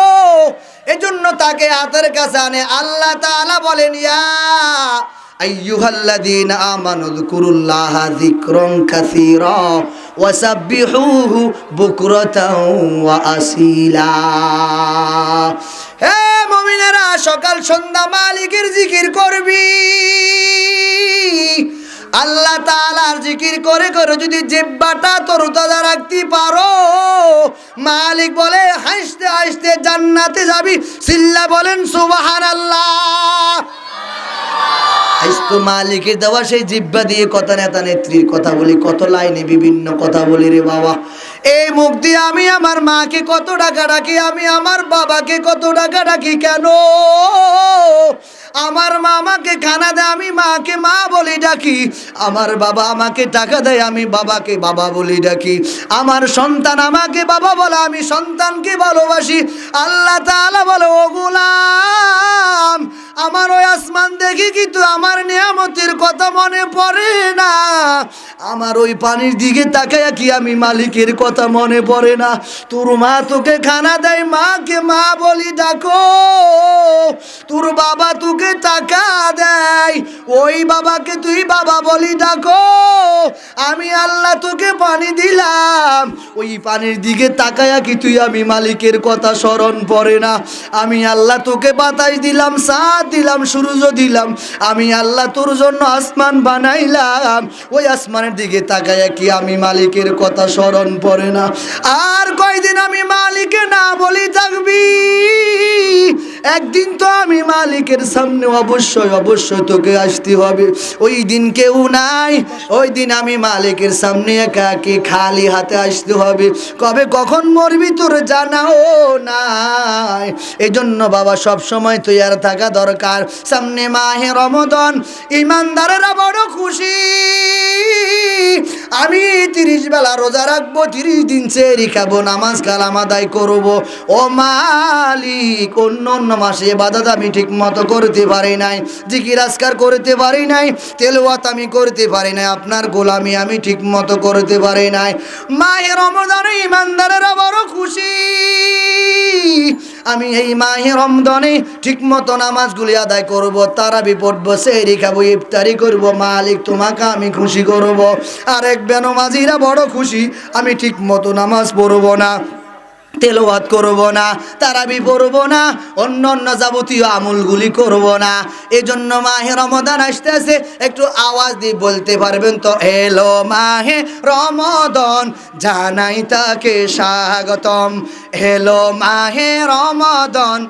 এজন্য তাকে হাতের কাছে আনে। আল্লাহ তাআলা বলেন, ইয়া আইয়ুহাল্লাযীনা আমানু যকুরুল্লাহা যিকরান কাসীরা ওয়াসাব্বিহুহু বুকরাতাও ওয়া আসীলা। হে মুমিনেরা, সকাল সন্ধ্যা মালিকের জিকির করবি। আল্লাহ তাআলার জিকির করে করে যদি জিহ্বাটা তরতাজা রাখতে পারো, মালিক বলে হাসতে হাসতে জান্নাতে যাবি। সিল্লা বলেন সুবহানাল্লাহ। আজকে মালিকের দেওয়া সেই জিহ্বা দিয়ে কত নেতা নেত্রীর কথা বলি, কত লাইনে বিভিন্ন কথা বলি রে বাবা। এই মুখ দিয়ে আমি আমার মাকে কত টাকা ডাকি, আমি আমার বাবাকে কত টাকা ডাকি। কেন? আমার মা আমাকে খানা দেয়, আমি মাকে মা বলি ডাকি। আমার বাবা আমাকে টাকা দেয়, আমি বাবাকে বাবা বলি ডাকি। আমার সন্তান আমাকে বাবা বলে, আমি সন্তানকে ভালোবাসি। আল্লাহ তাআলা বলে, ও গোলাম, আমার ওই আসমান দেখি কিন্তু আমার নিয়ামতের কথা মনে পড়ে না। আমার ওই পানির দিকে তাকায়া কি আমি মালিকের কথা কথা মনে পড়ে না? তোর মা তোকে খানা দেয়, মাকে মা বলি ডাকো। তোর বাবা তোকে টাকা দেয়, ওই বাবাকে তুই বাবা বলি ডাকো। আমি আল্লাহ তোকে পানি দিলাম, ওই পানির দিকে তাকায়া কি তুই আমি মালিকের কথা স্মরণ পড়ে না? আমি আল্লাহ তোকে বাতাস দিলাম, সাথ দিলাম, সূর্য দিলাম, আমি আল্লাহ তোর জন্য আসমান বানাইলাম, ওই আসমানের দিকে তাকায়া কি আমি মালিকের কথা স্মরণ পড়ে না? আর কয়দিন আমি মালিকে না বলি থাকবি? একদিন তো আমি মালিকের সামনে অবশ্যই অবশ্যই তোকে আসতে হবে। ওই দিন কেউ নাই, ওই দিন আমি মালিকের সামনে একাকে খালি হাতে আসতে হবে। কবে কখন মরবি তোর জানাও নাই। এই জন্য বাবা সব সময় তৈয়ার থাকা দরকার। সামনে মাহে রমাদান, ইমানদারেরা বড় খুশি। আমি 30 বেলা রোজা রাখবো, 30 দিন সেহরি খাবো, নামাজ কালাম আদায় করবো। ও মালিক, অন্য অন্য মাসে ইবাদত আমি ঠিক মতো করতে পারি নাই, জিকির আজকার করতে পারি নাই, তেলাওয়াত আমি করতে পারি নাই, আপনার গোলামি আমি ঠিক মতো করতে পারি নাই। মাহে রমজানে ইমানদারেরা বড় খুশি। আমি এই মাহে রমজানে ঠিক মতো নামাজগুলি আদায় করব, তারাবি পড়বো, সেহরি খাবো, ইফতারি করব। মালিক তোমাকে আমি খুশি করব। আর এক বেনমাজিরা বড় খুশি, আমি ঠিক মতো নামাজ পড়বো না, তেলাওয়াত করব না, তারাবি পড়ব না, অন্য অন্য যাবতীয় আমলগুলি করব না। এজন্য মাহে রমাদান আসতেছে, একটু আওয়াজ দিয়ে বলতে পারবেন তো? এলো মাহে রমাদান, জানাই তাকে স্বাগতম। এলো মাহে রমাদান,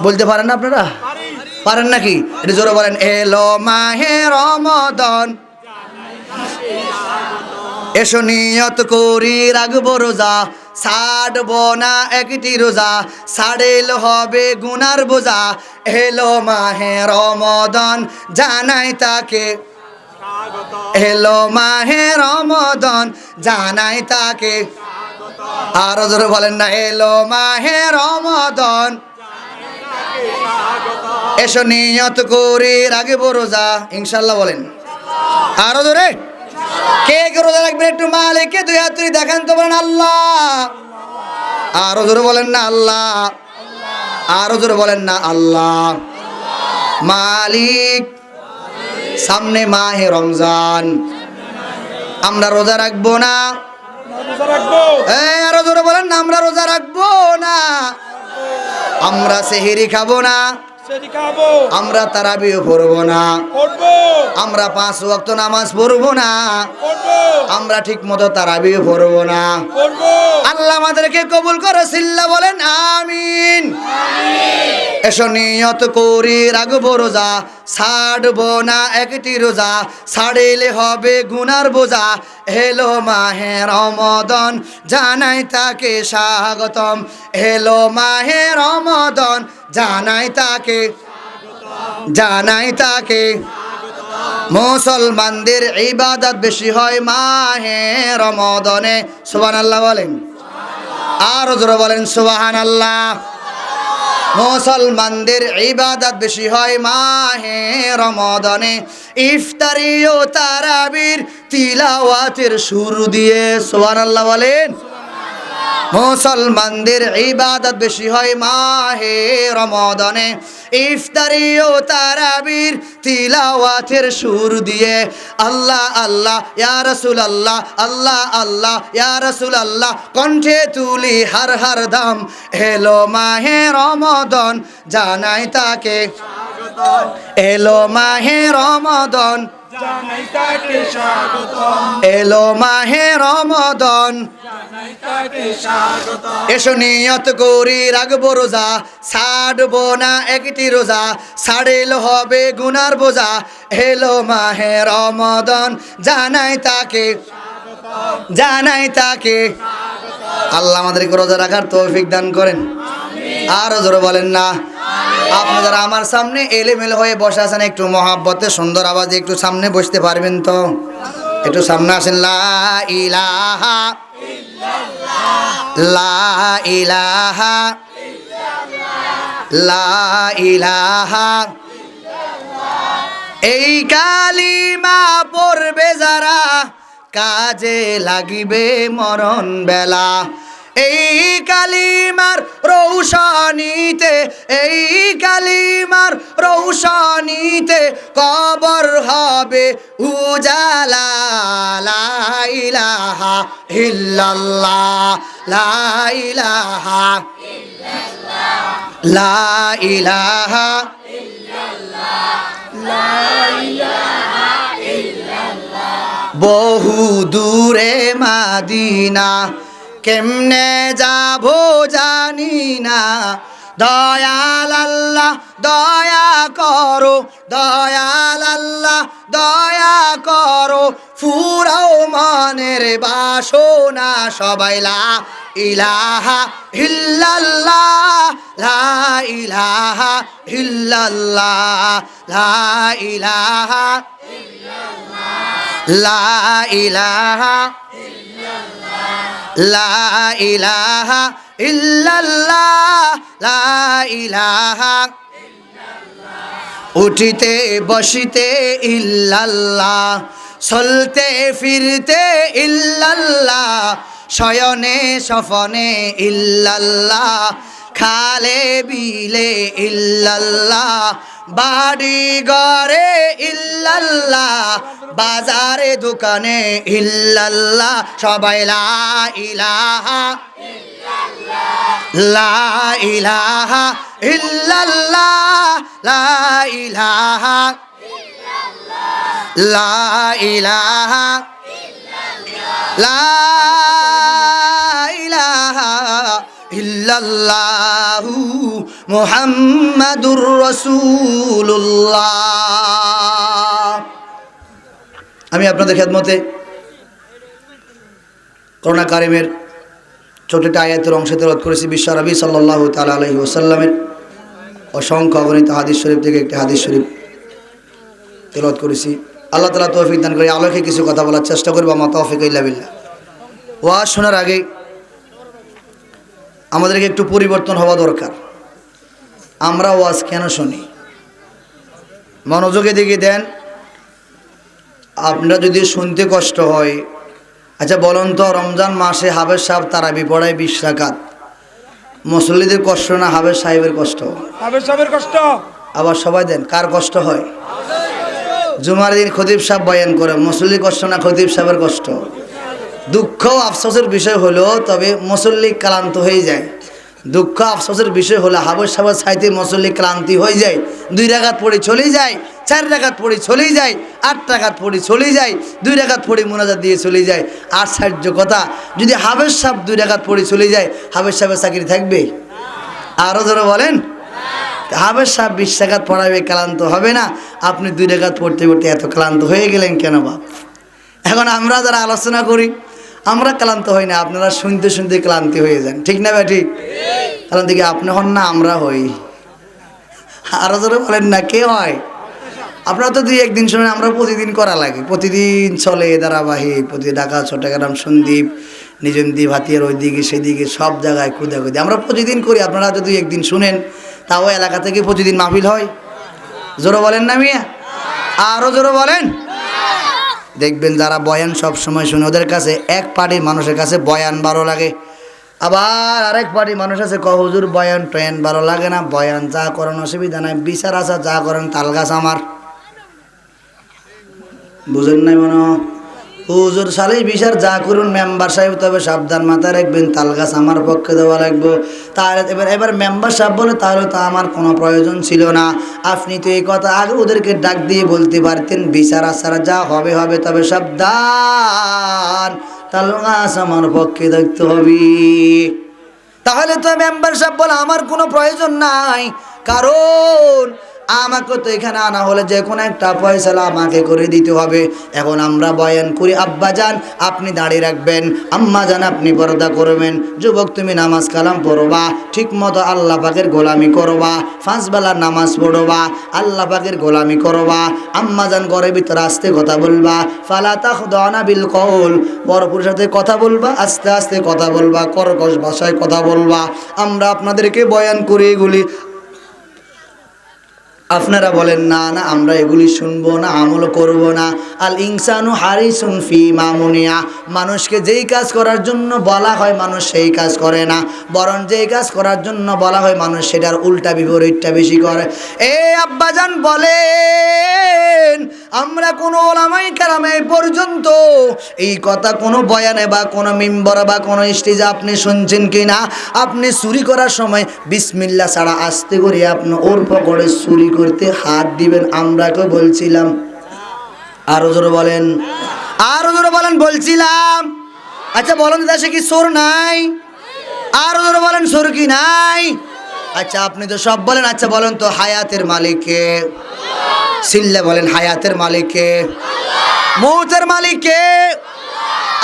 বলতে পারেন না আপনারা? পারেন নাকি? এটা জোরে বলেন, এলো মাহে রমাদান। এসো নিয়ত করি রাখবো রোজা, ছাড়বো না একটি রোজা, ছাড়েল হবে গুনার বোঝা। এলো মাহে রমাদান, জানাই তাকে। এলো মাহে রমাদান, জানাই তাকে। আরো জোরে বলেন না, এলো মাহে রমাদান। এসো নিয়ত করি রাখবো রোজা, ইনশাল্লাহ বলেন। আরো জোরে, কে কে রোজা রাখবেন একটু মালিককে 2 হাত তুলে দেখান তো, বলেন আল্লাহ। আরো জোরে বলেন না আল্লাহ। আরো জোরে বলেন না আল্লাহ। মালিক, সামনে মাহে রমজান, আমরা রোজা রাখবো না? আরো জোরে বলেন না, আমরা রোজা রাখবো না, আমরা সেহরি খাবো না, আমরা তারাবিও পড়বো না, আমরা 5 ওয়াক্ত নামাজ পড়বো না, আমরা ঠিক মতো তারাবিও পড়বো না। আল্লাহ আমাদেরকে কবুল করে, সিল্লা বলেন আমিন। এসো নিয়ত করি রাখবো রোজা, ছাড়বো না একটি রোজা, ছাড়িলে হবে গুনার বোঝা। এলো মাহে রমাদান, জানাই তাকে স্বাগতম। এলো মাহে রমাদান, জানাই তাকে, জানাই তাকে। মুসলমানদের ইবাদত বেশি হয় মাহে রমাদানে, সুবহানাল্লাহ বলেন। আরো জোরে বলেন সুবহানাল্লাহ। মুসলমানদের ইবাদত বেশি হয় মাহে রমাদানে, ইফতারি ও তারাবির তিলাওয়াতের সুর দিয়ে, সুবহানাল্লাহ বলেন। মুসলমানদের ইবাদত বেশি হয় মাহে রমাদানে, ইফতারি ও তারাবির তিলাওয়াতের সুর দিয়ে। আল্লাহ আল্লাহ ইয়া রাসূলুল্লাহ, আল্লাহ আল্লাহ ইয়া রাসূলুল্লাহ, কণ্ঠে তুলি হার হার দাম। এলো মাহে রমাদান, জানাই তাকে। এলো মাহে রমাদান, জানাই তাকে স্বাগতম। এলো মাহে রমাদান, জানাই তাকে স্বাগতম। এসো নিয়ত করি রাখবো রোজা, ছাড়বো না একটি রোজা, ছাড়িল হবে গুনার বোঝা। এলো মাহে রমাদান, জানাই তাকে, জানাই তাকে। আল্লাহ আমাদেরকে রোজা রাখার তৌফিক দান করেন। আরো জোরে বলেন না। আপনি যারা আমার সামনে এলেমেলে হয়ে বসে আছেন, একটু মহাব্বতে সুন্দর আওয়াজে একটু সামনে বসতে পারবেন তো? একটু সামনে আসেন। লা ইলাহা লা ইলাহা লা ইলাহা। এই কালিমা পড়বে যারা, কাজে লাগিবে মরণ বেলা। এই কালিমার রৌশনীতে, এই কালিমার রৌশনীতে কবর হবে উজালা। লা ইলাহা ইল্লাল্লাহ, লা ইলাহা ইল্লাল্লাহ, লা ইলাহা বহু দূরে মাদিনা, কেমনে যাবো জানি না। দয়াল আল্লাহ দয়া করো, দয়াল আল্লাহ দয়া করো, ফুরাও মনের বাসনা সবাই। লা ইলাহা ইল্লাল্লাহ, লা ইলাহা ইল্লাল্লাহ, লা ইলাহা লা ইলাহা লা ইলাহা ইল্লাল্লাহ, লা ইলাহা উঠিতে বসিতে ইল্লাল্লাহ, চলতে ফিরতে ইল্লাল্লাহ, শয়নে স্বপনে ইল্লাল্লাহ, খালে বিলে ইল্লাল্লাহ, বাড়ি ঘরে ইল্লাল্লাহ, বাজারে দোকানে ইল্লাল্লাহ সবাই। লা ইলাহা লা ইলাহা ইল্লাল্লাহ, লা ইলাহা লা ইলাহা লা ইলাহা ইল্লাল্লাহু মুহাম্মাদুর রাসূলুল্লাহ। আমি আপনাদের খেদমতে কোরআন কারিমের ছোট একটা আয়াতের অংশ তেলাওয়াত করেছি। বিশ্বনবী সাল্লাল্লাহু তাআলা আলাইহি ওয়াসাল্লামের অসংখ্য অগণিত হাদিস শরীফ থেকে একটি হাদিস শরীফ তেলাওয়াত করেছি। আল্লাহ তাআলা তৌফিক দান করে আলোকে কিছু কথা বলার চেষ্টা করব। মা তৌফিক ইল্লা বিল্লাহ। ওয়াজ শোনার আগে আমাদেরকে একটু পরিবর্তন হওয়া দরকার। আমরা ওয়াজ কেন শুনি? মনোযোগে দিকে দেন। আপনারা যদি শুনতে কষ্ট হয়, আচ্ছা বলুন তো, রমজান মাসে হাফেজ সাহেব তারাবি পড়ায় 20 রাকাত, মুসল্লিদের কষ্ট না হাফেজ সাহেবের কষ্ট? হাফেজ সাহেবের কষ্ট। আবার সবাই দেন, কার কষ্ট হয়? জুমার দিন খতিব সাহেব বয়ান করে, মুসল্লির কষ্ট না খতিব সাহেবের কষ্ট? দুঃখ আফসোসের বিষয় হলো, তবে মুসল্লি ক্লান্ত হয়ে যায়। দুঃখ আফসোসের বিষয় হলো হাফেজ সাহেবের চাইতে মুসল্লি ক্লান্তি হয়ে যায়। 2 রাকাত পড়ে চলেই যায়, 4 রাকাত পড়ে চলেই যায়, 8 রাকাত পড়ে চলেই যায়, 2 রাকাত পড়ে মোনাজাত দিয়ে চলে যায়। আশ্চর্য কথা, যদি হাফেজ সাহেব 2 রাকাত পড়ে চলে যায়, হাফেজ সাহেবের চাকরি থাকবে? আরও ধরে বলেন, হাফেজ সাহেব 20 রাকাত পড়াবে, ক্লান্ত হবে না? আপনি 2 রাকাত পড়তে পড়তে এত ক্লান্ত হয়ে গেলেন কেন বাপ? এখন আমরা যারা আলোচনা করি আমরা ক্লান্ত হই না, আপনারা শুনতে শুনতে ক্লান্তি হয়ে যান, ঠিক না ভাই? ঠিক। কারণ দেখি আপনি হন না, আমরা হই। আরো ধরে বলেন না, কে হয়? আপনারা তো 2-1 দিন শুনেন, আমরা প্রতিদিন করা লাগে, প্রতিদিন চলে ধারাবাহিক। প্রতি ঢাকা, চট্টগ্রাম, সন্দ্বীপ, নিজমদ্বীপ, হাতিয়ার, ওইদিকে সেদিকে সব জায়গায় খুদাখুদি আমরা প্রতিদিন করি। আপনারা যদি 1 দিন শুনেন, তাও এলাকা থেকে প্রতিদিন মাহফিল হয়। জোরে বলেন না মিয়া? আরো জোরে বলেন। দেখবেন যারা বয়ান সব সময় শুনে, ওদের কাছে এক পার্টির মানুষের কাছে বয়ান ভালো লাগে, আবার আরেক পার্টির মানুষ আছে হুজুর বয়ান ট্রেন ভালো লাগে না, বয়ান যা করেন অসুবিধা নাই, বিচার আসা যা করেন তাল গাছ আমার। বুঝেন নাই মনে হুজুর সালিশ বিচার যা করুন মেম্বার সাহেব, তবে সাবধান, মাথায় রাখবেন তাল গাছ আমার পক্ষে দেওয়া লাগবে। তাহলে এবার মেম্বার সাহেব বলে, তাহলে তো আমার কোনো প্রয়োজন ছিল না, আপনি তো এই কথা আগে ওদেরকে ডাক দিয়ে বলতে পারতেন, বিচার আসার যা হবে হবে, তবে সাবধান তাল গাছ আমার পক্ষে দেখতে হবে। তাহলে তো মেম্বার সাহেব বলে আমার কোনো প্রয়োজন নাই, কারণ আমাকে তো এখানে আনা হলে যে কোনো একটা ফয়সালা আমাকে করে দিতে হবে। এখন আমরা বয়ান করি, আব্বা যান আপনি দাঁড়িয়ে রাখবেন, আম্মা যান আপনি পর্দা করবেন, যুবক তুমি নামাজ কালাম পড়বা, ঠিক মতো আল্লাহ পাকের গোলামি করবা, 5 বেলার নামাজ পড়বা, আল্লাহ পাকের গোলামি করবা, আম্মা যান ঘরের ভিতরে আস্তে কথা বলবা, ফালা তাখদানা বিল কওল, বড় পুরুষের সাথে কথা বলবা, আস্তে আস্তে কথা বলবা, কর্কশ ভাষায় কথা বলবা। আমরা আপনাদেরকে বয়ান করে এগুলি আপনারা বলেন না না আমরা এগুলি শুনবো না, আমল করব না। আল ইনসানু হারিসুন ফি মামুনিয়া, মানুষকে যেই কাজ করার জন্য বলা হয় মানুষ সেই কাজ করে না, বরং যেই কাজ করার জন্য বলা হয় মানুষ সেটার উল্টা বিপরীতটা বেশি করে। আব্বাজান বলেন আমরা কোনো ওলামায়ে কেরাম এই পর্যন্ত এই কথা কোনো বয়ানে বা কোনো মিম্বর বা কোনো স্টেজে আপনি শুনছেন কি না? আপনি চুরি করার সময় বিসমিল্লাহ ছাড়া আস্তে করে আপনি ওর পকেটে চুরি করতে হাত দিবেন, আমরা কেউ বলছিলাম? আরো জোরে বলেন, আরো জোরে বলেন বলছিলাম। আচ্ছা বলেন দেশে কি চোর নাই? আরো জোরে বলেন চোর কি নাই? আচ্ছা আপনি তো সব বলেন, আচ্ছা বলেন তো হায়াতের মালিক কে? সিল্লে বলেন হায়াতের মালিক কে? মৌতের মালিক কে?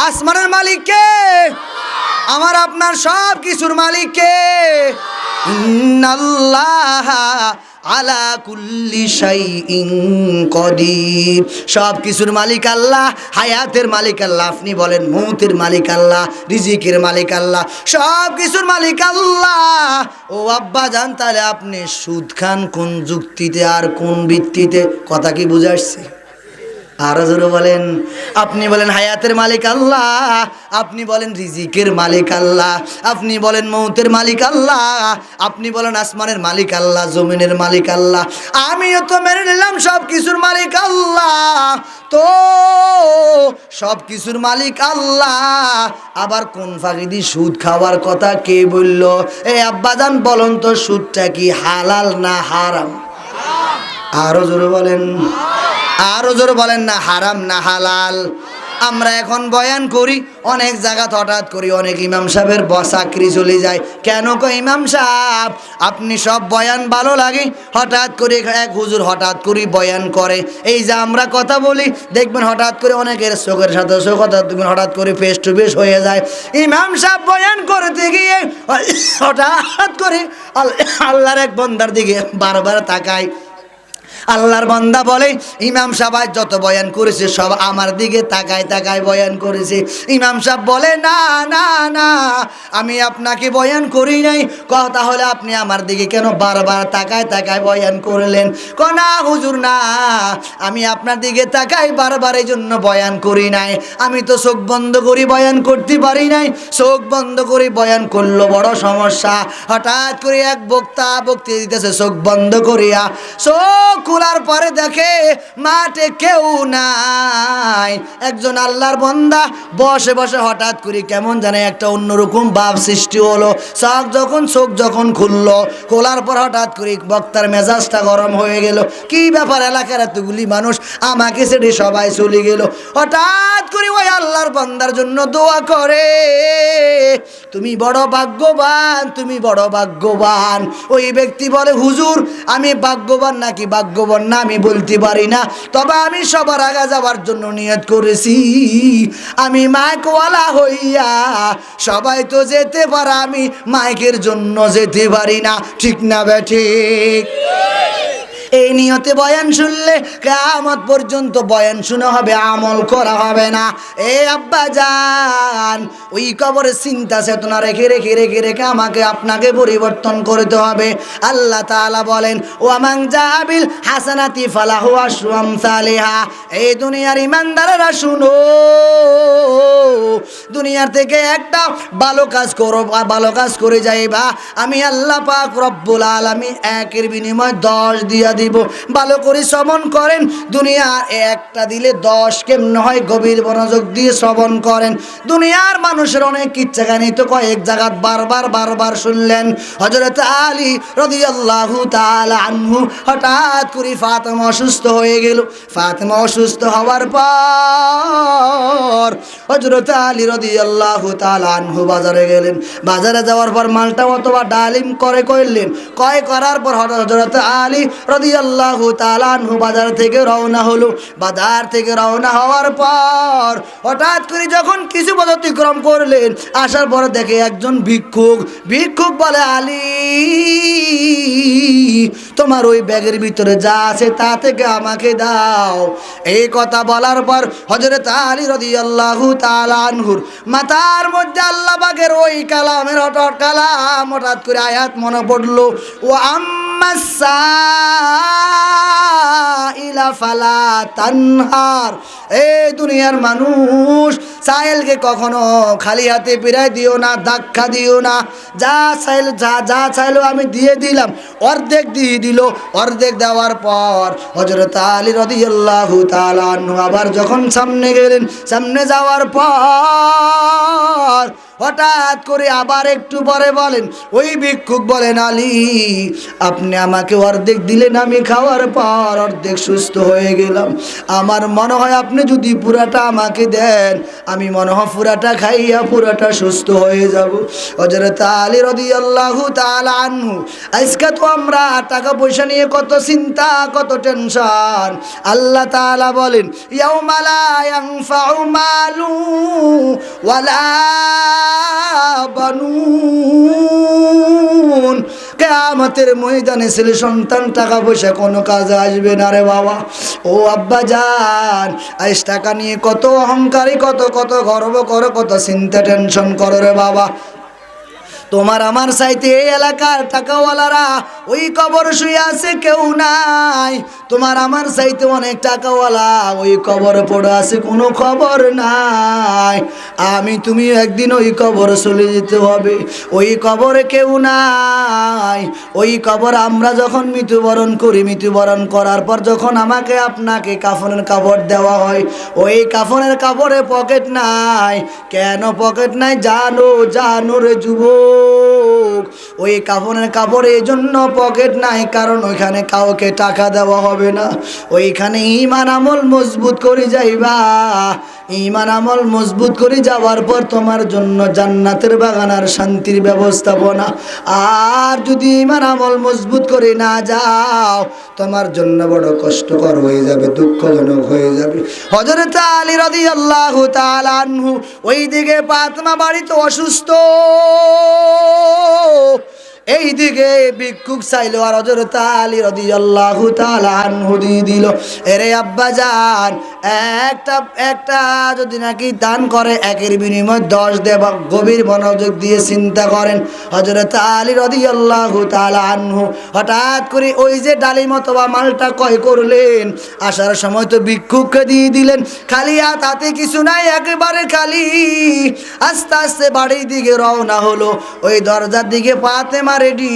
আসমানের মালিক কে? আমার আপনার সব কিছুর মালিক কে? ইন্নাল্লাহা আলা কুল্লি শাইইন কদির, সব কিছুর মালিক আল্লাহ, হায়াতের মালিক আল্লাহ। আপনি বলেন মৌতের মালিক আল্লাহ, রিজিকের মালিক আল্লাহ, সব কিছুর মালিক আল্লাহ। ও আব্বা জান, তাহলে আপনি সুদ খান কোন যুক্তিতে আর কোন ভিত্তিতে? কথা কি বুঝে আসছে? আরো জোরে বলেন। আপনি বলেন হায়াতের মালিক আল্লাহ, আপনি বলেন রিজিকের মালিক আল্লাহ, আপনি বলেন মৌতের মালিক আল্লাহ, আপনি বলেন আসমানের মালিক আল্লাহ, জমিনের মালিক আল্লাহ। আমিও তো মেনে নিলাম সব কিছুর মালিক আল্লাহ, তো সব কিছুর মালিক আল্লাহ, আবার কোন ফাঁকি সুদ খাওয়ার কথা কে বলল? আব্বাজান বলুন তো সুদটা কি হালাল না হারাম? আরো জোরে বলেন, আরো জোরে বলেন না হারাম না হালাল? আমরা এখন বয়ান করি অনেক জায়গাতে, হঠাৎ করি অনেক ইমাম সাহেবের চাকরি চলে যায়। কেন কো ইমাম সাহেব আপনি সব বয়ান ভালো লাগে, হঠাৎ করে এক হুজুর হঠাৎ করে বয়ান করে, এই যে আমরা কথা বলি দেখবেন হঠাৎ করে অনেকের চোখের সাথে চোখ হঠাৎ করে ফেস টু ফেস হয়ে যায়। ইমাম সাহেব বয়ান করতে গিয়ে হঠাৎ করে আল্লাহর এক বান্দার দিকে বারবার তাকায়। আল্লাহর বান্দা বলে ইমাম সাহেব যত বয়ান করেছে সব আমার দিকে তাকায় তাকায় বয়ান করেছে। ইমাম সাহেব বলে না না না, আমি আপনাকে বয়ান করি নাই। তাহলে আপনি আমার দিকে কেন বারবার তাকায় তাকায় বয়ান করলেন? না হুজুর না, আমি আপনার দিকে তাকাই বারবার এই জন্য বয়ান করি নাই, আমি তো চোখ বন্ধ করি বয়ান করতে পারি নাই, চোখ বন্ধ করে বয়ান করলো বড় সমস্যা। হঠাৎ করে এক বক্তৃতা দিতেছে চোখ বন্ধ করিয়া, চোখ খোলার পরে দেখে মাঠে কেউ নাই। একজন আল্লাহর বান্দা বসে বসে হঠাৎ করে কেমন জানে একটা অন্যরকম ভাব সৃষ্টি হলো। চোখ যখন খুললো, খোলার পর হঠাৎ করে বক্তার মেজাজটা গরম হয়ে গেল। কি ব্যাপার, এলাকার এতগুলি মানুষ আমাকে ছেড়ে সবাই চলে গেল। হঠাৎ করে ওই আল্লাহর বান্দার জন্য দোয়া করে, তুমি বড় ভাগ্যবান, তুমি বড় ভাগ্যবান। ওই ব্যক্তি বলে হুজুর আমি ভাগ্যবান নাকি ভাগ্যবান না আমি বলতে পারি না, তবে আমি সবার আগে যাবার জন্য নিয়ত করেছি। আমি মাইকওয়ালা হইয়া সবাই তো যেতে পারে, আমি মাইকের জন্য যেতে পারি না। ঠিক না বেঠিক? এই নিয়তে বয়ান শুনলে কিয়ামত পর্যন্ত বয়ান শুনে হবে, আমল করা হবে না। আব্বা জান, ওই কবরের চিন্তা চেতনা রেখে রেখে রেখে রেখে আমাকে আপনাকে পরিবর্তন করতে হবে। আল্লাহ তাআলা বলেন ওয়ামান জাবিল হাসানাতি ফালাহু আশরু আমসালিহা। এই দুনিয়ার ইমানদাররা শুনো, দুনিয়ার থেকে একটা ভালো কাজ করো, ভালো কাজ করে যাইবা, আমি আল্লাহ পাক রব্বুল আলামিন একের বিনিময়ে 10 দিয়া দিব। ভালো করে শ্রবণ করেন, দুনিয়ার একটা দিলে 10 কেমনে হয় গভীর মনোযোগ দিয়ে শ্রবণ করেন। দুনিয়ার মানুষের অনেক ইচ্ছা কাহিনী তো কয়েক জায়গা বারবার শুনলেন। হযরত আলী রাদিয়াল্লাহু তাআলা আনহু হঠাৎ করে ফাতেমা অসুস্থ হয়ে গেল। ফাতেমা অসুস্থ হওয়ার পর হযরত আলী রাদিয়াল্লাহু তাআলা আনহু বাজারে গেলেন। বাজারে যাওয়ার পর মালটা অথবা ডালিম করলেন। করার পর হযরত আলী রাদিয়াল্লাহু তাআলা আনহু বাজার থেকে রওনা হলো। বাজার থেকে রওনা হওয়ার পর হঠাৎ করে যখন কিছু পথ অতিক্রম করলেন, আসার পর দেখে একজন ভিক্ষুক বলে আলী তোমার ওই ব্যাগের ভিতরে যা আছে তা থেকে আমাকে দাও। এই কথা বলার পর হযরত আলী রাদিয়াল্লাহু তাআলা আনহুর মাথার মধ্যে আল্লাহ পাকের ওই কালামের হঠাৎ করে আয়াত মনে পড়লো, ও আম্মাস সাইলা ফালা তানহার। এই দুনিয়ার মানুষ, সাইলকে কখনো খালি হাতে ফিরাই দিও না, ধাক্কা দিও না। যা চাইলো আমি দিয়ে দিলাম। অর্ধেক দিয়ে দিল। অর্ধেক দেওয়ার পর হযরত আলী রাদিয়াল্লাহু তাআলা আনহু আবার যখন সামনে গেলেন, সামনে যাওয়ার পর হঠাৎ করে আবার একটু পরে বলেন, ওই ভিক্ষুক বলেন, আলী আপনি আমাকে অর্ধেক দিলেন, আমি খাওয়ার পর অর্ধেক সুস্থ হয়ে গেলাম। আমার মনে হয় আপনি যদি পুরাটা আমাকে দেন, আমি মনে হয় পুরাটা খাইয়া পুরাটা সুস্থ হয়ে যাব। হযরত আলী রাদিয়াল্লাহু তাআলা আনহু, আজকে তো আমরা টাকা পয়সা নিয়ে কত চিন্তা, কত টেনশন। আল্লাহ তাআলা বলেন, ইয়াউমা লা ইয়ানফাউ মালু ওয়ালা বানুন। কিয়ামতের ময়দানে ছেলে সন্তান টাকা পয়সা কোনো কাজে আসবে না রে বাবা। ও আব্বা জান, আজ টাকা নিয়ে কত অহংকারী, কত গর্ব করো, কত চিন্তা টেনশন করো রে বাবা। তোমার আমার চাইতে এই এলাকার টাকাওয়ালারা ওই কবর শুয়ে আছে, কেউ নাই। তোমার আমার চাইতে অনেক টাকাওয়ালা ওই কবরে পড়ে আছে, কোনো খবর নাই। আমি তুমি একদিন ওই কবর চলে যেতে হবে। ওই কবরে কেউ নাই। ওই কবর আমরা যখন মৃত্যুবরণ করি, মৃত্যুবরণ করার পর যখন আমাকে আপনাকে কাফনের কাপড় দেওয়া হয়, ওই কাফনের কাপড়ে পকেট নাই। কেন পকেট নাই জানো রে যুবক? ওই কাফনের কাপড়ে এই জন্য পকেট নাই, কারণ ওইখানে কাউকে টাকা দেওয়া হবে না। ওইখানে ঈমান আমল মজবুত করে যাইবা। ঈমান আমল মজবুত করে যাওয়ার পর তোমার জন্য জান্নাতের বাগান আর শান্তির ব্যবস্থাপনা। আর যদি ঈমান আমল মজবুত করে না যাও, তোমার জন্য বড় কষ্টকর হয়ে যাবে, দুঃখজনক হয়ে যাবে। হযরত আলী রাদিয়াল্লাহু তাআলা আনহু ওইদিকে ফাতেমা বাড়িতে অসুস্থ, এইদিকে ভিক্ষুক চাইলো, আর হযরত আলী রাদিয়াল্লাহু তাআলা আনহু দিয়ে দিল। এরে আব্বা জান, একটা যদি নাকি দান করে, একের বিনিময়ে 10 দেব। গভীর মনোযোগ দিয়ে চিন্তা করেন। হযরত আলী রাদিয়াল্লাহু তাআলা আনহু হঠাৎ করে ওই যে ডালিম অথবা মালটা ক্রয় করলেন, আসার সময় তো ভিক্ষুককে দিয়ে দিলেন। খালি হাতে কিছু নাই, একেবারে খালি। আস্তে আস্তে বাড়ির দিকে রওনা হলো। ওই দরজার দিকে ফাতেমা রেডি।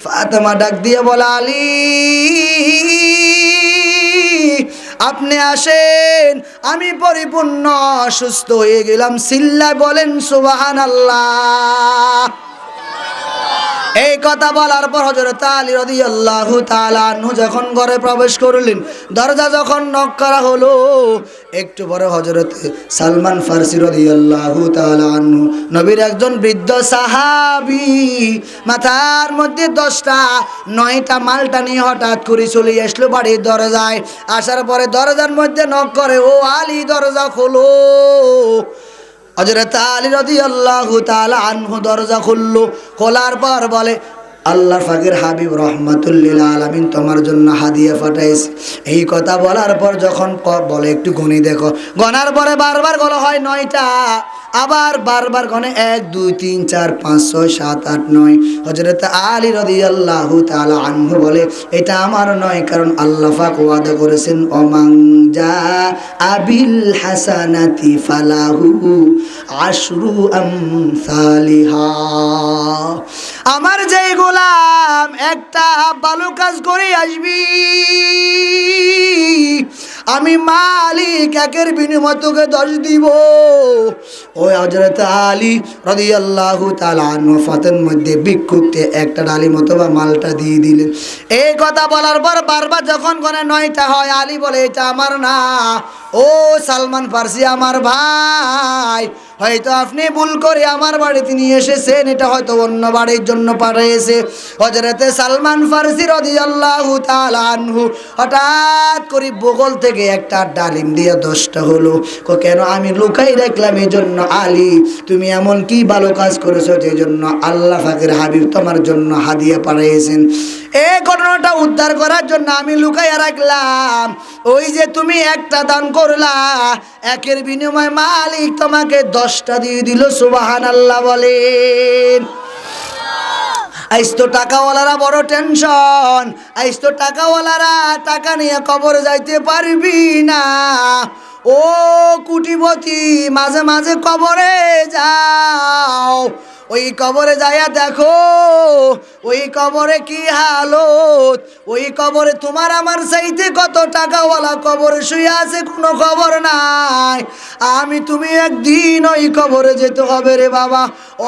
ফাতেমা ডাক দিয়ে বলে, আলী আপনি আসেন, আমি পরিপূর্ণ সুস্থ হয়ে গেলাম। চিল্লায় বলেন সুবহানাল্লাহ। এই কথা বলার পর হযরত আলী রাদিয়াল্লাহু তাআলা আনহু যখন ঘরে প্রবেশ করলেন, দরজা যখন নক করা হলো, একটু পরে হযরত সালমান ফারসি রাদিয়াল্লাহু তাআলা আনহু, নবীর একজন বৃদ্ধ সাহাবী, মাথার মধ্যে 9টা মালটা নিয়ে হঠাৎ করে চলে আসলো বাড়ির দরজায়। আসার পরে দরজার মধ্যে নক করে, ও আলী দরজা খোলো। হযরত আলী রাদিয়াল্লাহু তাআলা আনহু দরজা খুললো। খোলার পর বলে, আল্লাহর পাকের হাবিব রাহমাতুল লিল আলামিন তোমার জন্য হাদিয়া পাঠাইছে। এই কথা বলার পর যখন বলে একটু গুনি দেখো, গনার পরে বারবার বলা হয় 9টা। আবার বারবার গনে 1 2 3 4 5 6 7 8 9। হযরত আলী রাদিয়াল্লাহু তাআলা আনহু বলে, এটা আমার নয়, কারণ আল্লাহ পাক ওয়াদা করেছেন, ওমান জা আবিল হাসানাতি ফালাহু আশরু আমসালিহা। আমার যে গোলাম একটা ভালো কাজ করে আসবি, আমি মালিক একের বিনিময়ে তোকে 10 দিব। ওই হযরত আলী রাদিয়াল্লাহু তাআলা আনহু ফাতের মধ্যে ভিক্ষুককে একটা ডালিম অথবা মালটা দিয়ে দিলেন। এই কথা বলার পর বারবার যখন গনে 9টা হয়, আলী বলে, এটা আমার না, ও সালমান ফারসি আমার ভাই, হয়তো আপনি ভুল করে আমার বাড়িতে নিয়ে এসেছেন, এটা হয়তো অন্য বাড়ির জন্য পাঠিয়েছে। হযরতে সালমান ফারসি রাদিয়াল্লাহু তাআলা আনহু হঠাৎ করে বগল থেকে একটা ডালিম দিয়ে 10টা হলো। কেন? আমি লুকাই রাখলাম, এই জন্য আলী তুমি এমন কি ভালো কাজ করেছো যে জন্য আল্লাহ পাকের হাবিব তোমার জন্য হাদিয়া পাঠিয়েছেন। এই ঘটনাটা উদ্ধার করার জন্য আমি লুকাইয়া রাখলাম। ওই যে তুমি একটা দান করলা, একের বিনিময়ে মালিক তোমাকে 10টা দিয়ে দিল। সুবহানাল্লাহ বলেন। আইস তো টাকাওয়ালারা বড় টেনশন, আইস তো টাকাওয়ালারা টাকা নিয়ে কবর যাইতে পারবি না। ও কুটিপতি, মাঝে মাঝে কবরে যাও, ওই কবরে যাইয়া দেখো ওই কবরে কি হালত। ওই কবরে তোমার আমার চাইতে কত টাকাওয়ালা কবরে শুয়ে আছে, কোনো খবর নাই। আমি তুমি একদিন ওই কবরে যেতে হবে রে বাবা।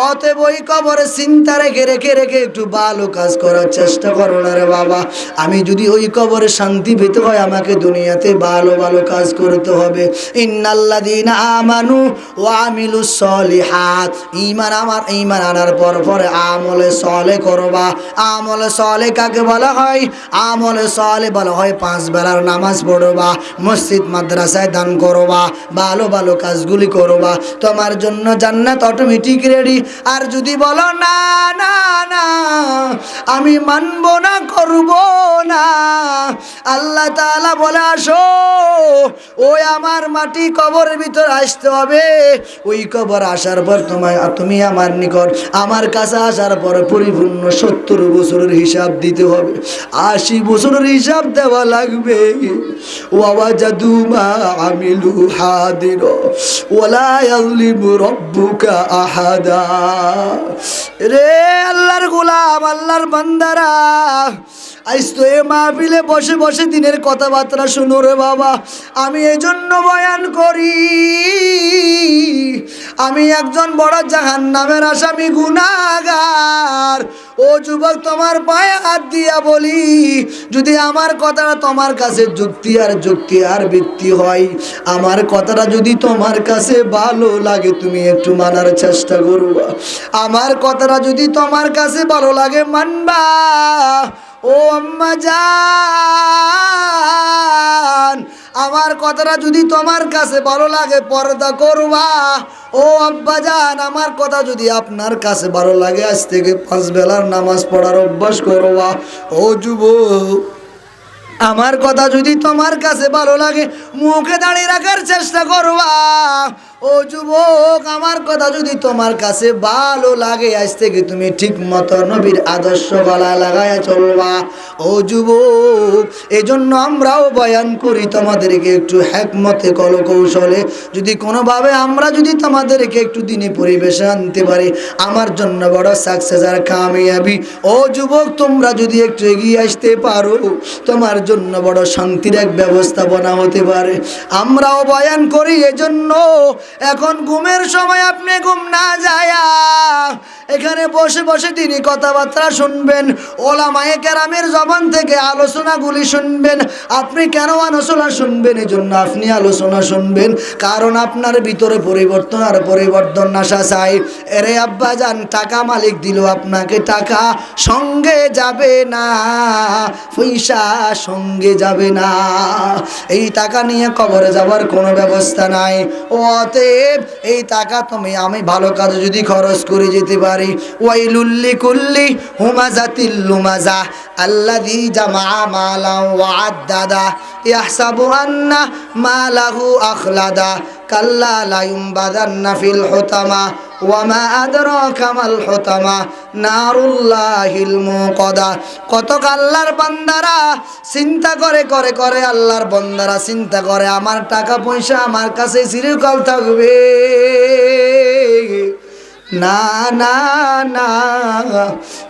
অতএব ওই কবরে চিন্তা রেখে রেখে রেখে একটু ভালো কাজ করার চেষ্টা করো না রে বাবা। আমি যদি ওই কবরে শান্তি পেতে হয়, আমাকে দুনিয়াতে ভালো ভালো কাজ করতে হবে। ইন্নাল্লাযীনা আমানু ওয়া আমিলুস সলিহাত, ঈমান আমার ঈমান আনার পর পরে আমলে সলে করবা। আমলে সলে কাকে বলা হয়? আমলে সলে বলা হয় 5 বেলার নামাজ পড়বা, মসজিদ মাদ্রাসায় দান করবা, ভালো ভালো কাজগুলি করবা, তোমার জন্য জান্নাত অটোমেটিক রেডি। আর যদি বলো না না না আমি মানবো না, করব না, আল্লাহ তাআলা বলে আসো ওই আমার মাটি কবরের ভিতর আসতে হবে। ওই কবর আসার পর তুমি আমার নিকট আমার কাছে আসার পর পরিপূর্ণ 70 বছরের হিসাব দিতে হবে, 80 বছরের হিসাব দেওয়া লাগবে। ওয়াজাদু মা আমিলু হাদির ওয়ালা ইয়াযলিমু রাব্বুকা আহাদা। রে আল্লাহর গোলাম, আল্লাহর বান্দারা, আইস তো এ মাহফিলে বসে বসে দিনের কথাবার্তা শুনো রে বাবা। আমি এই জন্য বয়ান করি, আমি একজন বড় জাহান্নামের আসামি, গুনাহগার। ও যুবক, তোমার পায়ে হাত দিয়া বলি, যদি আমার কথাটা তোমার কাছে যুক্তি আর ভিত্তি হয়, আমার কথাটা যদি তোমার কাছে ভালো লাগে, তুমি একটু মানার চেষ্টা করবা। আমার কথাটা যদি তোমার কাছে ভালো লাগে, মানবা। ও আম্মা জান, আমার কথাটা যদি তোমার কাছে ভালো লাগে, পর্দা করবা। ও আব্বা জান, আমার কথা যদি আপনার কাছে ভালো লাগে, আজ থেকে 5 বেলার নামাজ পড়ার অভ্যাস করবা। ও যুবক, আমার কথা যদি তোমার কাছে ভালো লাগে, মুখে দাঁড়িয়ে রাখার চেষ্টা করবা। ও যুবক, আমার কথা যদি তোমার কাছে ভালো লাগে, আজ থেকে তুমি ঠিক মতো নবীর আদর্শ গলায় লাগায়া চলবা। ও যুবক, এজন্য আমরাও বয়ান করি তোমাদেরকে একটু হিকমতে কৌশলে, যদি কোনোভাবে আমরা যদি তোমাদেরকে একটু দিনে পরিবেশে আনতে পারি, আমার জন্য বড় সাকসেস আর কামিয়াবি। ও যুবক, তোমরা যদি একটু এগিয়ে আসতে পারো, তোমার জন্য বড় শান্তির এক ব্যবস্থাপনা হতে পারে। আমরাও বয়ান করি এজন্য। এখন ঘুমের সময় আপনি ঘুম না যায়া এখানে বসে বসে তিনি কথাবার্তা শুনবেন, ওলামায়ে কেরামের জবান থেকে আলোচনাগুলি শুনবেন। আপনি কেন আলোচনা শুনবেন? এজন্য আপনি আলোচনা শুনবেন কারণ আপনার ভিতরে পরিবর্তন আর পরিবর্তন আসা চাই। এরে আব্বা জান, টাকা মালিক দিল আপনাকে, টাকা সঙ্গে যাবে না, পয়সা সঙ্গে যাবে না। এই টাকা নিয়ে কবরে যাবার কোনো ব্যবস্থা নাই। অতএব এই টাকা আমি ভালো কাজে যদি খরচ করে যেতে পারি, ওয়াইলুল লিকুল্লি হুমাযাতিল লুমাযা আল্লাযী জামা মালান ওয়া আদ্দাদা ইয়াহসাবু আন্না মালাহু আখলাদা কাল্লা লা ইউনবাযান্না ফিল হুতামা ওয়া মা আদরাকা মাল হুতামা নারুল্লাহিল মুকাদা। কত আল্লাহর বান্দারা চিন্তা করে করে করে আল্লাহর বান্দারা চিন্তা করে আমার টাকা পয়সা আমার কাছে চিরকাল থাকবে। না না না,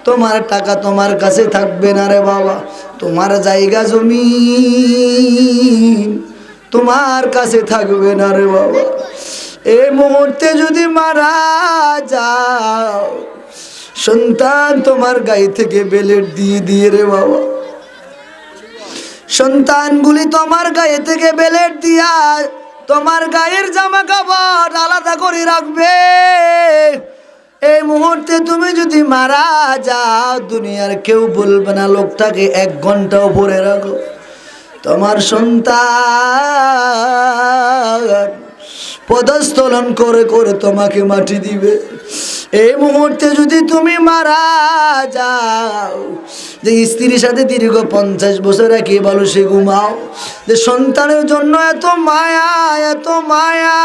তোমার টাকা তোমার কাছে থাকবে না রে বাবা। তোমার জায়গা জমি তোমার কাছে থাকবে না রে বাবা। এই মুহূর্তে যদি মারা যাও, সন্তান তোমার গায়ে থেকে বেলেট দিয়ে দিয়ে রে বাবা, সন্তানগুলি তোমার গায়ে থেকে বেলেট দিয়া তোমার গায়ের জামা কাপড় আলাদা করে রাখবে। এই মুহূর্তে তুমি যদি মারা যাও, দুনিয়ার কেউ বলবে না লোকটাকে 1 ঘন্টা উপরে রাখো। তোমার সন্তান পদস্থলন করে করে তোমাকে মাটি দিবে। এই মুহূর্তে যদি তুমি মারা যাও, যে স্ত্রীর সাথে দীর্ঘ 50 বছর একে বলো সে ঘুমাও, যে সন্তানের জন্য এত মায়া, এত মায়া,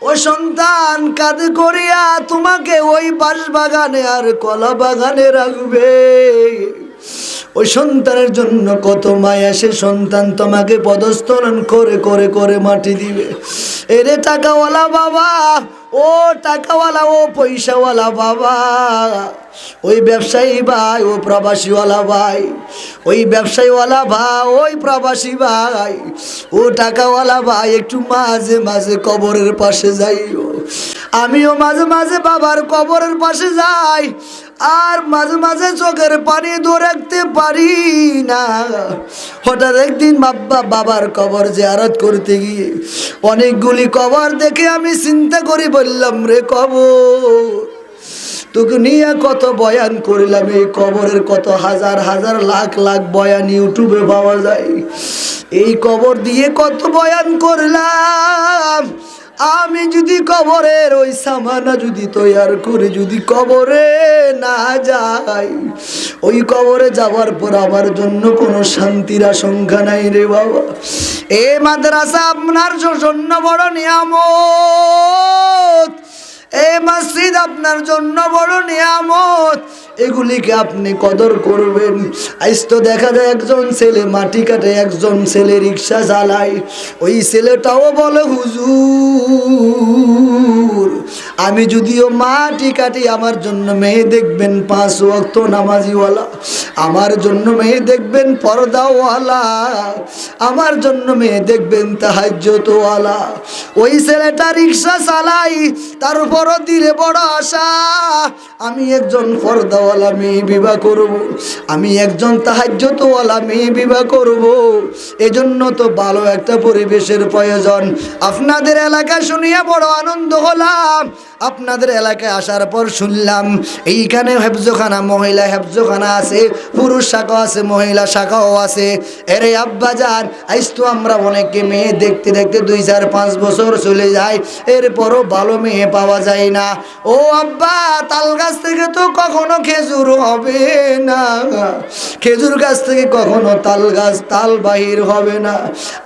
ও সন্তান কাঁধে করিয়া তোমাকে ওই বাঁশ বাগানে আর কলা বাগানে রাখবে। ওই সন্তানের জন্য কত মায়া, সে সন্তান তোমাকে পদস্থলন করে করে করে মাটি দিবে। এরে টাকাওয়ালা বাবা, ও টাকাওয়ালা, ও পয়সাওয়ালা বাবা, ওই ব্যবসায়ী ভাই, ও প্রবাসীওয়ালা ভাই, ওই ব্যবসায়ীওয়ালা ভাই, ওই প্রবাসী ভাই, ও টাকাওয়ালা ভাই, একটু মাঝে মাঝে কবরের পাশে যাইও। আমিও মাঝে মাঝে বাবার কবরের পাশে যাই, আর মাঝে মাঝে চোখের পানি ধরে রাখতে পারি না। হঠাৎ একদিন বাবার কবর জিয়ারত করতে গিয়ে অনেকগুলি কবর দেখে আমি চিন্তা করি, বললাম রে কবর, তোকে নিয়ে কত বয়ান করলাম, এই কবরের কত হাজার হাজার লাখ লাখ বয়ান ইউটিউবে পাওয়া যায়, এই কবর দিয়ে কত বয়ান করলাম। আমি যদি কবরের ওই সামানা যদি তৈয়ার করে যদি কবরে না যাই, ওই কবরে যাওয়ার পর আমার জন্য কোনো শান্তির আশঙ্কা নাই রে বাবা। এ মাদ্রাসা আপনার জন্য বড় নিয়ামত, এই মসজিদ আপনার জন্য বড় নিয়ামত, এগুলিকে আপনি কদর করবেন। আজ তো দেখা যায় একজন ছেলে মাটি কাটে, একজন ছেলে রিক্সা চালায়, ওই ছেলেটাও বলে হুজুর আমি যদিও মাটি কাটি, আমার জন্য মেয়ে দেখবেন 5 ওয়াক্ত নামাজিওয়ালা, আমার জন্য মেয়ে দেখবেন পর্দাওয়ালা, আমার জন্য মেয়ে দেখবেন তাহাজ্জুদওয়ালা। ওই ছেলেটা রিক্সা চালাই, তার উপরও দিলে বড় আশা, আমি একজন পর্দাওয়ালা মেয়ে বিবাহ করব, আমি একজন তাহাজ্জুদওয়ালা মেয়ে বিবাহ করব। এজন্য তো ভালো একটা পরিবেশের প্রয়োজন। আপনাদের এলাকা শুনিয়া বড় আনন্দ হলাম। আপনাদের এলাকায় আসার পর শুনলাম এইখানে হেফজখানা, মহিলা হেফজখানা আছে, পুরুষ শাখা আছে, মহিলা শাখাও আছে। এরে আব্বাজান, আজ তো আমরা অনেকে মেয়ে দেখতে দেখতে 2, 4, 5 বছর চলে যায়, এরপরও ভালো মেয়ে পাওয়া যায় না। ও আব্বা, তাল গাছ থেকে তো কখনো খেজুর হবে না, খেজুর গাছ থেকে কখনো তাল বাহির হবে না,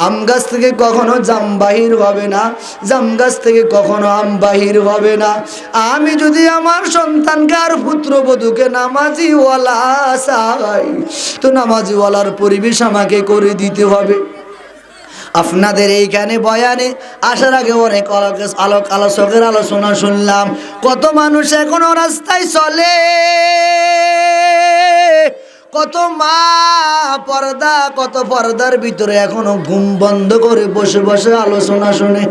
আম গাছ থেকে কখনো জাম বাহির হবে না, জাম গাছ থেকে কখনো আম বাহির হবে না। আমি যদি আমার সন্তানকে আর পুত্রবধূকে নামাজিওয়ালা চাই, তো নামাজিওয়ালার পরিবেশ আমাকে করে দিতে হবে। আপনাদের এইখানে বয়ানে আসার আগে অনেক আলোচকের আলোচনা শুনলাম, কত মানুষ এখনো রাস্তায় চলে, কত মা পর্দা, কত পর্দার ভিতরে এখনো ঘুম বন্ধ করে বসে বসে আলোচনা শুনে।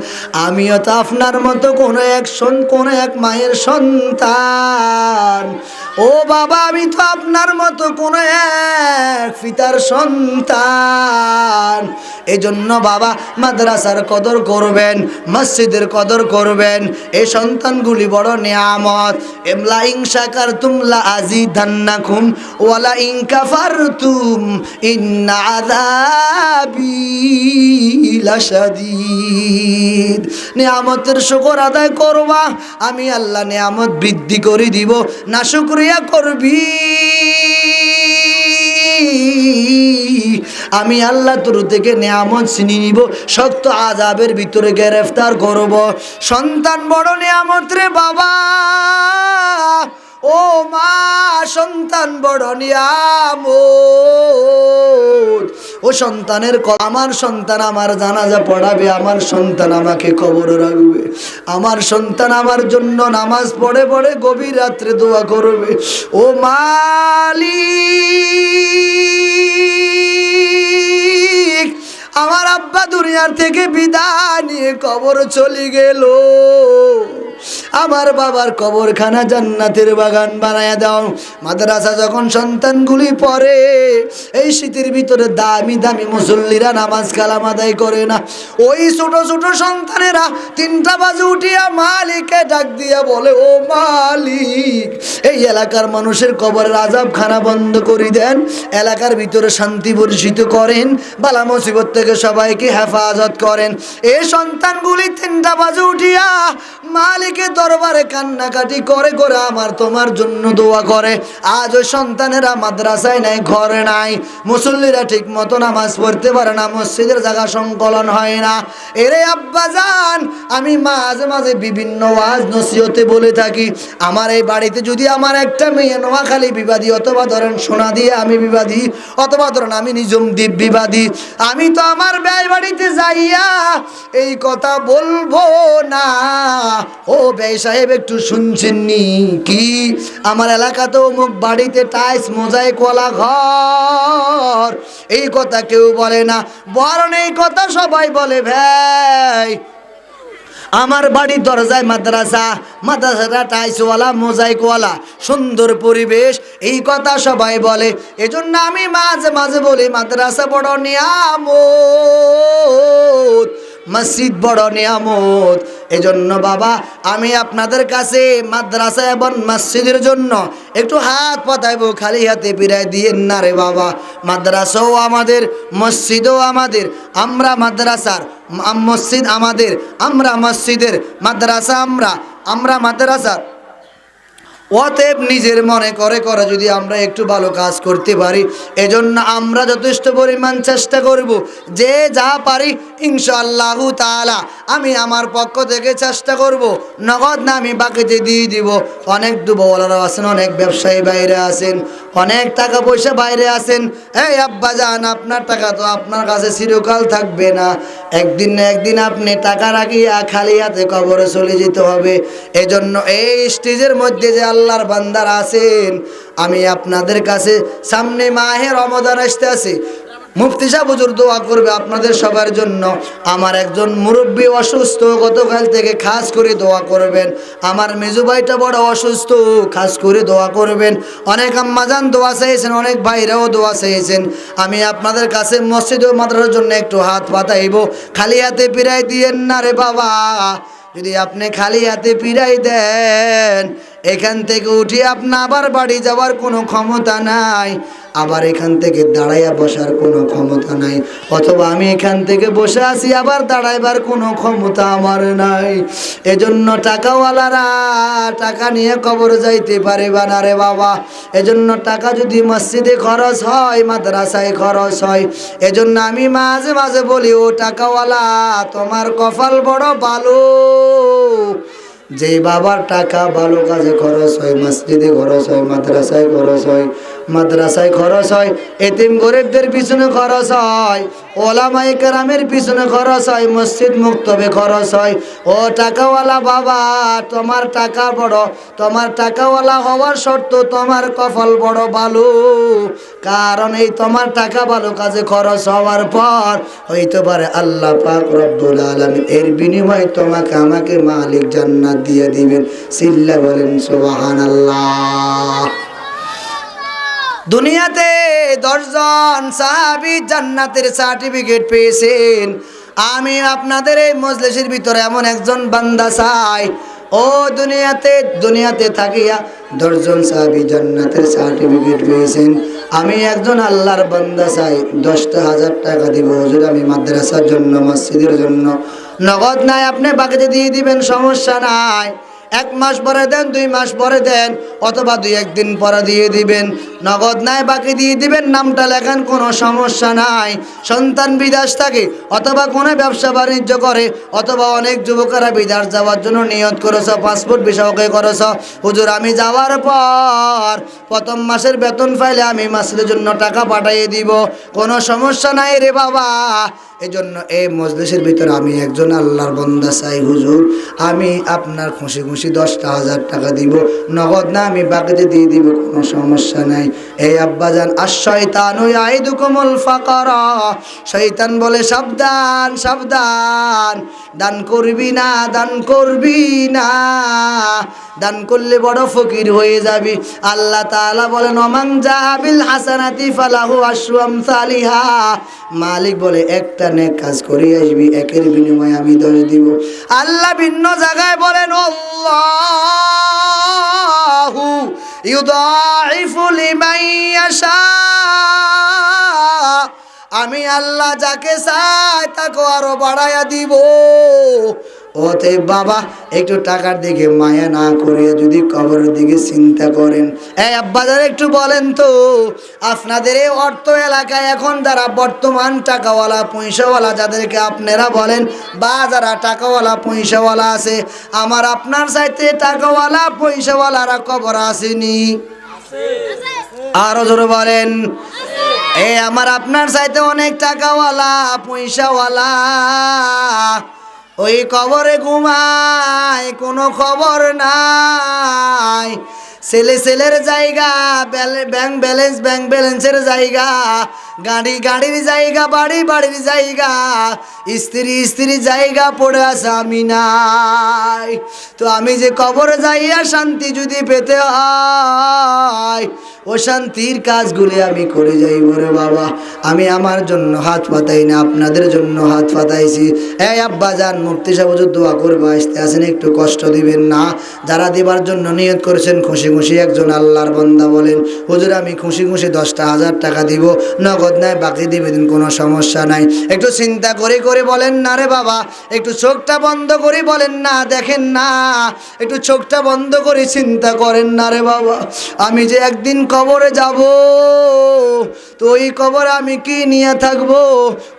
আমিও তো আপনার মতো কোনো এক মায়ের সন্তান। ও বাবা, আমি তো আপনার মতো কোনো এক পিতার সন্তান। এজন্য বাবা মাদ্রাসার কদর করবেন, মসজিদের কদর করবেন। এই সন্তানগুলি বড় নিয়ামত। এমলা ইন শাকারতুম লা আযীদান্নাকুম ওয়ালা ইন কাফারতুম ইন্না আযাবি লাশাদীদ। নিয়ামতের শুকর আদায় করবা, আমি আল্লাহ নিয়ামত বৃদ্ধি করে দিব। না শুকরিয়া করবি, আমি আল্লাহ তোর থেকে নিয়ামত ছিনিয়ে নিব, শক্ত আযাবের ভিতরে গ্রেফতার করব। সন্তান বড় নিয়ামত রে বাবা। ও মা, সন্তান বড় নিয়ামত। ও সন্তানের আমার সন্তান আমার জানাজা পড়াবে, আমার সন্তান আমাকে কবরে রাখবে, আমার সন্তান আমার জন্য নামাজ পড়ে পড়ে গভীর রাত্রে দোয়া করবে। ও মালিক, আমার আব্বা দুনিয়ার থেকে বিদায় নিয়ে কবর চলে গেল, আমার বাবার কবরখানা জান্নাতের বাগান বানায়া দাও। মাদ্রাসা যখন সন্তানগুলি পড়ে, এই শীতের ভিতরে দামি দামি মুসল্লিরা নামাজ কালাম আদায় করে না, ওই ছোট ছোট সন্তানেরা 3টা বাজে উঠিয়া মালিককে ডাক দিয়া বলে, ও মালিক, এই এলাকার মানুষের কবরের আযাবখানা বন্ধ করে দেন, এলাকার ভিতরে শান্তি বর্ষিত করেন, বালা মুসিবত থেকে সবাইকে হেফাজত করেন। এই সন্তানগুলি 3টা বাজে উঠিয়া মালিকের দরবারে কান্নাকাটি করে করে আমার তোমার জন্য দোয়া করে। আজ ওই সন্তানেরা মাদ্রাসায় নাই, ঘরে নাই, মুসল্লিরা ঠিক মতো নামাজ পড়তে পারে না, মসজিদের জায়গা সংকলন হয় না। এরে আব্বাজান, আমি মাঝে মাঝে বিভিন্ন ওয়াজ নসিহতে বলে থাকি, আমার এই বাড়িতে যদি আমার একটা মেয়ে নোয়াখালী বিবাদী, অথবা ধরেন সোনা দিয়ে আমি বিবাদী, অথবা ধরেন আমি নিজম দ্বীপ বিবাদী, আমি তো আমার ব্যয় বাড়িতে যাইয়া এই কথা বলবো না। ও ব্যয় সাহেব একটু শুনছেননি কি, আমার এলাকাতে অমুক বাড়িতে টাইস মোজাইক ওয়ালা ঘর, এই কথা কেউ বলে না, বরং এই কথা সবাই বলে ভাই আমার বাড়ির দরজায় মাদ্রাসা, মাদ্রাসাটা টাইসওয়ালা মোজাইকওয়ালা, সুন্দর পরিবেশ, এই কথা সবাই বলে। এজন্য আমি মাঝে মাঝে বলি মাদ্রাসা বড় নিয়ামত, মসজিদ বড় নিয়ামত। এজন্য বাবা আমি আপনাদের কাছে মাদ্রাসা এবং মসজিদের জন্য একটু হাত পাতাইবো, খালি হাতে পিরাই দিয়েন না রে বাবা। মাদ্রাসাও আমাদের, মসজিদও আমাদের, আমরা মাদ্রাসার, মসজিদ আমাদের, আমরা মসজিদের, মাদ্রাসা আমরা মাদ্রাসার। অতএব নিজের মনে করে করে যদি আমরা একটু ভালো কাজ করতে পারি, এজন্য আমরা যথেষ্ট পরিমাণ চেষ্টা করব, যে যা পারি ইনশাআল্লাহু তাআলা আমি আমার পক্ষ থেকে চেষ্টা করব, নগদ না আমি বাকিতে দিয়ে দিব। অনেক দুবওয়ালারা আছেন, অনেক ব্যবসায়ী বাইরে আছেন, অনেক টাকা পয়সা বাইরে আছেন। এই আব্বাজান, আপনার টাকা তো আপনার কাছে চিরকাল থাকবে না, একদিন না একদিন আপনি টাকা রাখিয়া খালি হাতে কবরে চলে যেতে হবে। এজন্য এই স্টেজের মধ্যে যে আল্লাহর বান্দারা আছেন, আমি আপনাদের কাছে সামনে মাহে রমজান আসতে আছে, মুফতি সাহেব হুজুর দোয়া করবে আপনাদের সবার জন্য। আমার একজন মুরব্বী অসুস্থ, গতকাল থেকে খাস করে দোয়া করবেন। আমার মেজু ভাইটা বড় অসুস্থ, খাস করে দোয়া করবেন। অনেক আম্মাজান দোয়া চাইছেন, অনেক ভাইরাও দোয়া চাইছেন। আমি আপনাদের কাছে মসজিদ ও মাদ্রাসার জন্য একটু হাত পাতাইব, খালি হাতে পিরাই দিয়েন না রে বাবা। যদি আপনি খালি হাতে পিরাই দেন, এখান থেকে উঠে আপনার আবার বাড়ি যাওয়ার কোনো ক্ষমতা নাই, আবার এখান থেকে দাঁড়াইয়া বসার কোনো ক্ষমতা নাই, অথবা আমি এখান থেকে বসে আছি আবার দাঁড়াইবার কোনো ক্ষমতা আমার নাই। এজন্য টাকাওয়ালারা টাকা নিয়ে কবর যাইতে পারে না রে বাবা। এজন্য টাকা যদি মসজিদে খরচ হয়, মাদ্রাসায় খরচ হয়, এজন্য আমি মাঝে মাঝে বলি, ও টাকাওয়ালা তোমার কপাল বড় ভালো, যে বাবার টাকা ভালো কাজে খরচ হয়, মসজিদে খরচ হয়, মাদ্রাসায় খরচ হয়, মাদ্রাসায় খরচ হয়, এতিম গরিবদের পিছনে খরচ হয়, ওলামায়ে কেরামের পিছনে খরচ হয়, মসজিদ মুক্তবে খরচ হয়। ও টাকাওয়ালা বাবা, তোমার টাকা বড়, তোমার টাকাওয়ালা হওয়ার শর্ত তোমার কপাল বড় ভালো, কারণ এই তোমার টাকা ভালো কাজে খরচ হওয়ার পর হইতে পারে আল্লাহ পাক রব্বুল আলামিন এর বিনিময়ে তোমাকে আমাকে মালিক জান্নাত দিয়ে দিবেন। সিল্লা বলেন সুবহানাল্লাহ। দুনিয়াতে 10 জন সাহাবী জান্নাতের সার্টিফিকেট পেয়েছেন। আমি আপনাদের এই মজলিসের ভিতরে এমন একজন বান্দা চাই, ও দুনিয়াতে থাকিয়া 10 জন সাহাবী জান্নাতের সার্টিফিকেট পেয়েছেন। আমি একজন আল্লাহর বান্দা চাই, 10,000 টাকা দিব হুজুর আমি মাদ্রাসার জন্য, মসজিদের জন্য। নগদ নাই, আপনি বাকিতে দিয়ে দিবেন, সমস্যা নাই। 1 মাস পরে দেন, 2 মাস পরে দেন, অথবা 2-1 দিন পরে দিয়ে দিবেন। নগদ নাই, বাকি দিয়ে দিবেন, নামটা লেখান, কোনো সমস্যা নাই। সন্তান বিদেশ থাকে, অথবা কোনো ব্যবসা বাণিজ্য করে, অথবা অনেক যুবকেরা বিদেশ যাওয়ার জন্য নিয়ত করেছ, পাসপোর্ট ভিসা ওকে করেছ, হুজুর আমি যাওয়ার পর প্রথম মাসের বেতন পাইলে আমি মাসের জন্য টাকা পাঠিয়ে দিব, কোনো সমস্যা নাই রে বাবা। এজন্য এই মজলিসের ভিতরে আমি একজন আল্লাহর বান্দা চাই, হুজুর আমি আপনার খুশি খুশি 10,000 টাকা দিব, নগদ না আমি বাকিতে দিয়ে দিব, কোনো সমস্যা নাই। এই আব্বাজান, আশ-শাইতানু ইয়াইদুকুমুল ফাকরা, শয়তান বলে সাবধান সাবধান, দান করবি না, দান করবি না, দান করলে বড় ফকির হয়ে যাবি। আল্লাহ তাআলা বলেন ওমান জাবিল হাসানাতি ফালাহু আশরু আমসালিহা, মালিক বলে একটা নেক কাজ করে আসবি, একের বিনিময়ে আমি 10 দিব। আল্লাহ ভিন্ন জায়গায় বলেন আল্লাহু ইউদাইফু লিমান ইয়াশা, আমি আল্লাহ যাকে চাই তাকে আরো বাড়াইয়া দিব। অতএব বাবা একটু টাকার দিকে মায়া না করে যদি কবরের দিকে চিন্তা করেন। এই আব্বাজান একটু বলেন তো, আপনাদের এই অর্থ এলাকায় এখন যারা বর্তমান টাকাওয়ালা পয়সাওয়ালা যাদেরকে আপনারা বলেন, বা যারা টাকাওয়ালা পয়সাওয়ালা আছে, আমার আপনার চাইতে টাকাওয়ালা পয়সাওয়ালারা কবর আসেনি? আরো জোরে বলেন। এই আমার আপনার চাইতে অনেক টাকাওয়ালা পয়সাওয়ালা ওই কবরে ঘুমায়, কোনো খবর নাই। ছেলের জায়গা, ব্যাংক ব্যালেন্সের জায়গা, গাড়ির জায়গা, বাড়ির জায়গা, স্ত্রীর জায়গা পড়ে আছে, আমি নাই। তো আমি যে কবরে যাইয়া শান্তি যদি পেতে হয়, ও শান্তির কাজগুলি আমি করে যাইব রে বাবা। আমি আমার জন্য হাত পাতাই না, আপনাদের জন্য হাত পাতাইছি। এই আব্বা যান, মুফতি সাহেব হুজুর দোয়া করবে, আসতে আসেন, একটু কষ্ট দিবেন না। যারা দেবার জন্য নিয়ত করেছেন খুশি খুশি একজন আল্লাহর বান্দা বলেন, হুজুর আমি খুশি খুশি 10,000 টাকা দিব, নগদ নাই, বাকি দিবেন, কোনো সমস্যা নাই। একটু চিন্তা করে বলেন না রে বাবা, একটু চোখটা বন্ধ করে বলেন না, দেখেন না, একটু চোখটা বন্ধ করে চিন্তা করেন না রে বাবা। আমি যে একদিন কবরে যাব, তো ওই কবর আমি কি নিয়ে থাকবো?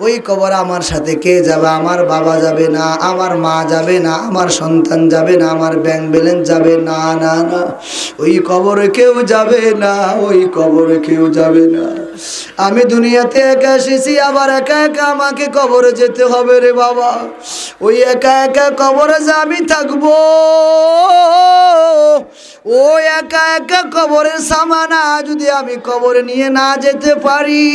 ওই কবর আমার সাথে কে যাবে? আমার বাবা যাবে না, আমার মা যাবে না, আমার সন্তান যাবে না, আমার ব্যাংক ব্যালেন্স যাবে না, না না, ওই কবরে কেউ যাবে না, ওই কবরে কেউ যাবে না। আমি দুনিয়াতে একা এসেছি, আবার একা একা আমাকে কবরে যেতে হবে রে বাবা। ওই একা একা কবরে যে আমি থাকবো, ও একা একা কবরের সামানা যদি আমি কবরে নিয়ে না যেতে পারি,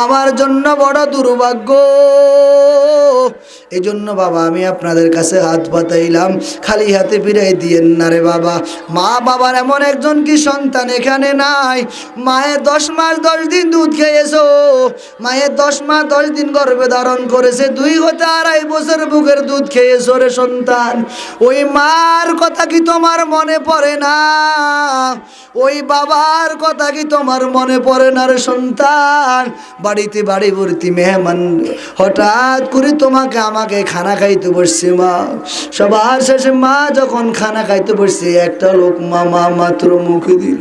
আমার জন্য বড় দুর্ভাগ্য। এই জন্য বাবা আমি আপনাদের কাছে হাত পাতাইলাম, খালি হাতে ফিরাই দিয়েন না রে বাবা। মা বাবার এমন একজন কি সন্তান এখানে নাই? মায়ের 10 মাস 10 দিন দুধ খেয়েছো, মায়ের 10 মাস 10 দিন গর্ভে ধারণ করেছে, 2 হতে 2.5 বছর বুকের দুধ খেয়েছো রে সন্তান। ওই মার কথা কি তোমার মনে পড়ে না? ওই বাবার কথা কি তোমার মনে পড়ে না রে সন্তান? বাড়িতে বাড়ি ভর্তি মেহমান, হঠাৎ করে তোমাকে আমাকে খানা খাইতে বসছে মা। সবার শেষে মা যখন খানা খাইতে বসছে, একটা লোকমা মা মাত্র মুখে দিল।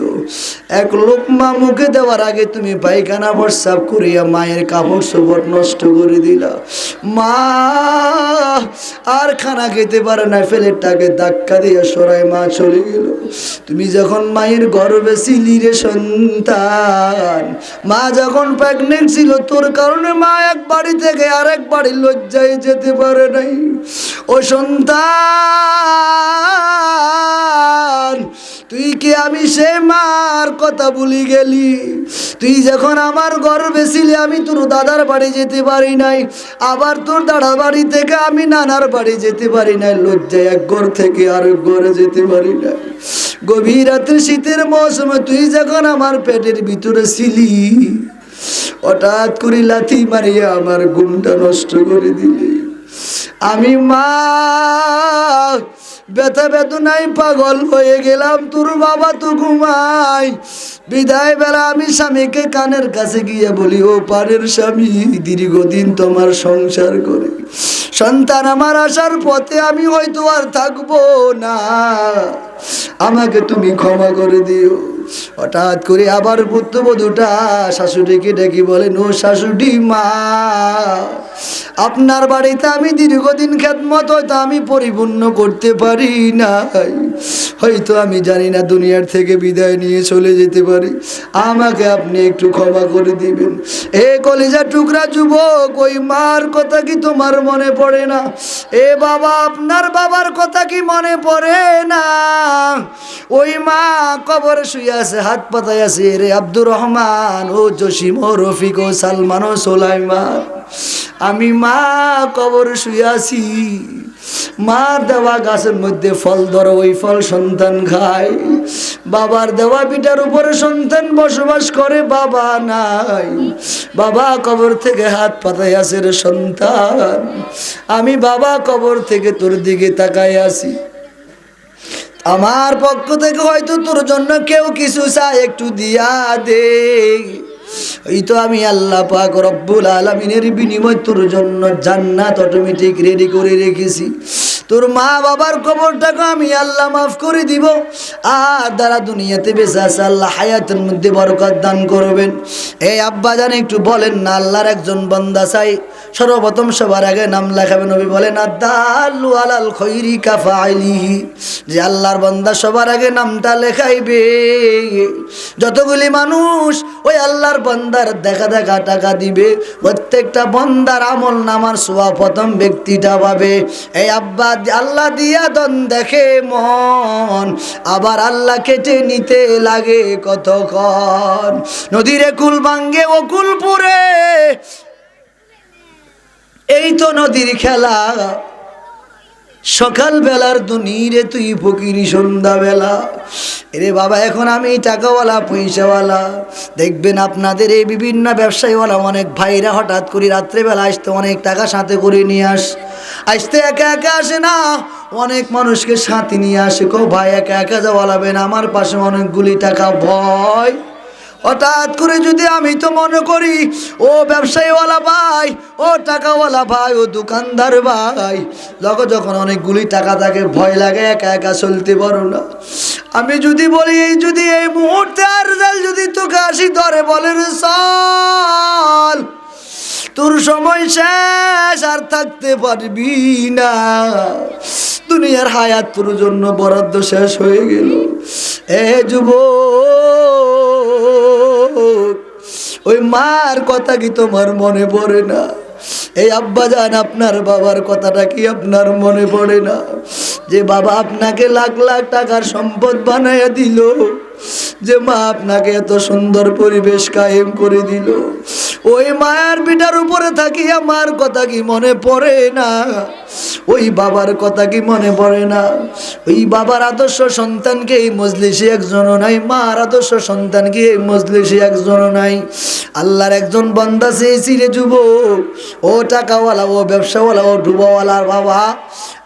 এক লোকমা মুখে দেওয়ার আগে তুমি পায়খানা প্রস্রাব করিয়া মায়ের কাপড় চোপড় নষ্ট করে দিলা। মা আর খানা খেতে পারে না, প্লেটটাকে ধাক্কা দিয়ে সরাই মা চলে গেল। তুমি যখন মায়ের গর্ভে ছিলি রে সন্তান, মা যখন প্রেগনেন্ট ছিল, তোর কারণে মা এক বাড়ি থেকে আরেক বাড়ি লজ্জায় যেতে পারে নাই। ও সন্তান, তুই কি আমি সে মার কথা ভুলি গেলি? তুই যখন আমার গর্ভে ছিলি, আমি তোর দাদার বাড়ি যেতে পারি নাই, আবার তোর দাদার বাড়ি থেকে আমি নানার বাড়ি যেতে পারি নাই, লজ্জায় এক ঘর থেকে আরেক ঘরে যেতে পারি নাই। গভীর রাত্রে শীতের মৌসুমে তুই যখন আমার পেটের ভিতরে ছিলি, হঠাৎ করে লাথি মারিয়া আমার ঘুমটা নষ্ট করে দিলি। আমি মা ব্যথা বেদনায় পাগল হয়ে গেলাম, তোর বাবা তো ঘুমাই। বিদায় বেলা আমি স্বামীকে কানের কাছে গিয়ে বলি, ও পারের স্বামী, দীর্ঘদিন তোমার সংসার করে সন্তান আমার আসার পথে আমি হয়তো আর থাকবো না, আমাকে তুমি ক্ষমা করে দিও। হঠাৎ করে আবার পুত্রবধূটা শাশুড়িকে ডেকে বলেন, ও শাশুড়ি মা, আপনার বাড়িতে আমি দীর্ঘদিন খেদমত হয়তো আমি পরিপূর্ণ করতে পারি নাই, হয়তো আমি জানি না দুনিয়ার থেকে বিদায় নিয়ে চলে যেতে পারি, আমাকে আপনি একটু ক্ষমা করে দিবেন। এ কলিজা টুকরা যুবক, ওই মার কথা কি তোমার মনে পড়ে না? এ বাবা, আপনার বাবার কথা কি মনে পড়ে না? ওই মা কবরে শুয়ে আছে, হাত পাতায় আছে রে আব্দুর রহমান, ও জসিম, ও রফিক, ও সালমান, ও সোলাইমান। আমি মা কবরে শুয়ে আছি, মার দেওয়া গাছের মধ্যে ফল ধরো, ওই ফল সন্তান খায়। বাবার দেওয়া পিঠার উপরে সন্তান বসবাস করে, বাবা নাই। বাবা কবর থেকে হাত পাতায় আছে রে সন্তান, আমি বাবা কবর থেকে তোর দিকে তাকায় আছি। আমার পক্ষ থেকে হয়তো তোর জন্য কেউ কিছু চায়, একটু দিয়া দে। এই তো আমি আল্লাহ পাক রব্বুল আলামিনের বিনিময় তোর জন্য জান্নাত অটোমেটিক রেডি করে রেখেছি। তোর মা বাবার কবরটাকে আমি আল্লাহ মাফ করে দিব। আর যারা দুনিয়াতে বেঁচে আছে আল্লাহ হায়াতের মধ্যে বরকত দান করবেন। এই আব্বা জান একটু বলেন না, আল্লাহর একজন বান্দা চাই সর্বপ্রথম সবার আগে নাম লেখাবে। নবী বলেন আদাল্লু আলাল খৈরি কাফাইলিহি, যে আল্লাহর বান্দা সবার আগে নামটা লেখাইবে। যতগুলি মানুষ ওই আল্লাহর বান্দার দেখা দেখা টাকা দিবে, প্রত্যেকটা বান্দার আমল নামার সোয়া প্রথম ব্যক্তিটা পাবে। এই আব্বা আল্লাহ দিয়া দন দেখে মন, আবার আল্লাহ কেটে নিতে লাগে কতক্ষণ। নদীরে কুল ভাঙ্গে ও কুল পুরে, এই তো নদীর খেলা। সকাল বেলার দুনিরে তুই ফকিরি সন্ধ্যা বেলা। এরে বাবা এখন আমি টাকাওয়ালা পয়সাওয়ালা, দেখবেন আপনাদের এই বিভিন্ন ব্যবসায়ীওয়ালা অনেক ভাইরা হঠাৎ করে রাত্রেবেলা আসতে অনেক টাকা সাথে করে নিয়ে আসতে একা একা আসে না, অনেক মানুষকে সাথে নিয়ে আসে। কো ভাই একা একা যাওয়া লাগবে না, আমার পাশে অনেকগুলি টাকা ভয়। হঠাৎ করে যদি আমি তো মনে করি ও ব্যবসায়ীওয়ালা ভাই, ও টাকাওয়ালা ভাই, ও দোকানদার ভাই, যখন অনেকগুলি টাকা থাকে ভয় লাগে, একা একা চলতে পারো না। আমি যদি বলি এই মুহূর্তে আর যদি তোকে আসি ধরে বলে রে চল, তোর সময় শেষ, আর থাকতে পারবি না, দুনিয়ার হায়াত তোর জন্য বরাদ্দ শেষ হয়ে গেল। এ যুবক, ওই মার কথা কি তোমার মনে পড়ে না? এই আব্বা জান আপনার বাবার কথাটা কি আপনার মনে পড়ে না? যে বাবা আপনাকে লাখ লাখ টাকার সম্পদ বানাইয়া দিল, যে মা আপনাকে এত সুন্দর পরিবেশ কায়েম করে দিল, ওই মায়ের পিঠার উপরে থাকিয়া মার কথা কি মনে পড়ে না? ওই বাবার কথা কি মনে পড়ে না? ওই বাবার আদর্শ সন্তানকে এই মজলিসে একজনও নাই, মার আদর্শ সন্তানকে এই মজলিসে একজনও নাই। আল্লাহর একজন বান্দা চেয়েছি রে যুবক, ও টাকাওয়ালা, ও ব্যবসাওয়ালা, ও ডুবাওয়ালার বাবা,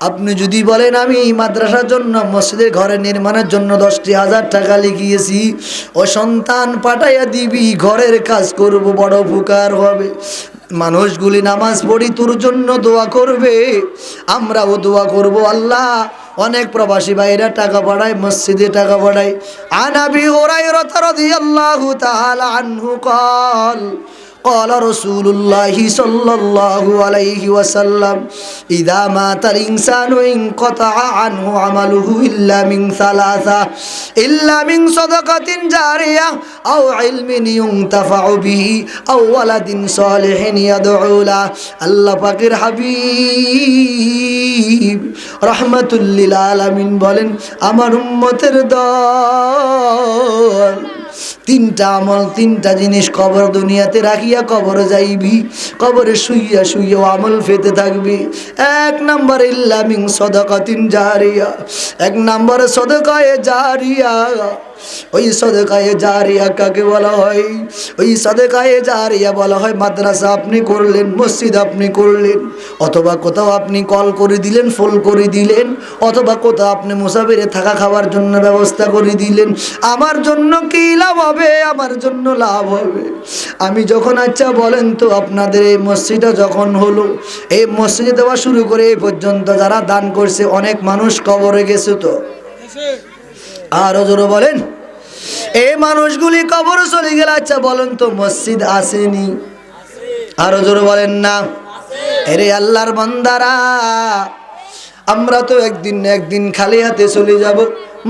আপনি যদি বলেন আমি মাদ্রাসার জন্য মসজিদের ঘরে নির্মাণের জন্য 10,000 টাকা লিখিয়েছি, ও সন্তান পাঠাইয়া দিবি, ঘরের কাজ করব, বড় উপকার হবে। মানুষগুলি নামাজ পড়ি তোর জন্য দোয়া করবে, আমরাও দোয়া করব। আল্লাহ অনেক প্রবাসী ভাইরা টাকা পাঠায়, মসজিদে টাকা পাঠায়। আন আবি হুরায়রা রাদিয়াল্লাহু তাআলা আনহু قال قال رسول الله صلى الله عليه وسلم إذا مات الإنسان انقطع عنه عمله إلا من ثلاثة إلا من صدقة جارية أو علم ينتفع به أو ولد صالح يدعو له। আল্লাহ পাকের হাবিব রাহমাতুল লিল আলামিন বলেন, আমার উম্মতের দল তিনটা আমল, তিনটা জিনিস কবর দুনিয়াতে রাখিয়া কবরে যাইবি, কবরে শুইয়া শুইয়া আমল পেতে থাকবি। এক নম্বর ইল্লা মিন সাদাকাতিন জারিয়া, এক নম্বরে সাদাকায়ে জারিয়া। ওই সাদাকায়ে জারিয়া কাকে বলা হয়? ওই সাদাকায়ে জারিয়া বলা হয় মাদ্রাসা আপনি করলেন, মসজিদ আপনি করলেন, অথবা কোথাও আপনি কল করে দিলেন, ফুল করে দিলেন, অথবা কোথাও আপনি মুসাফিরে থাকা খাওয়ার জন্য ব্যবস্থা করে দিলেন। আমার জন্য কি লাভ হবে? আমার জন্য লাভ হবে। আমি যখন, আচ্ছা বলেন তো, আপনাদের এই মসজিদটা যখন হলো, এই মসজিদে দেওয়া শুরু করে এই পর্যন্ত যারা দান করছে অনেক মানুষ কবরে গেছে তো? আরো জোরে বলেন, এই মানুষগুলি কবরে চলে গেল, আচ্ছা বলেন তো মসজিদ আসেনি? আরো জোরে বলেন না। এরে আল্লাহর বান্দারা, আমরা তো একদিন না একদিন খালি হাতে চলে যাব।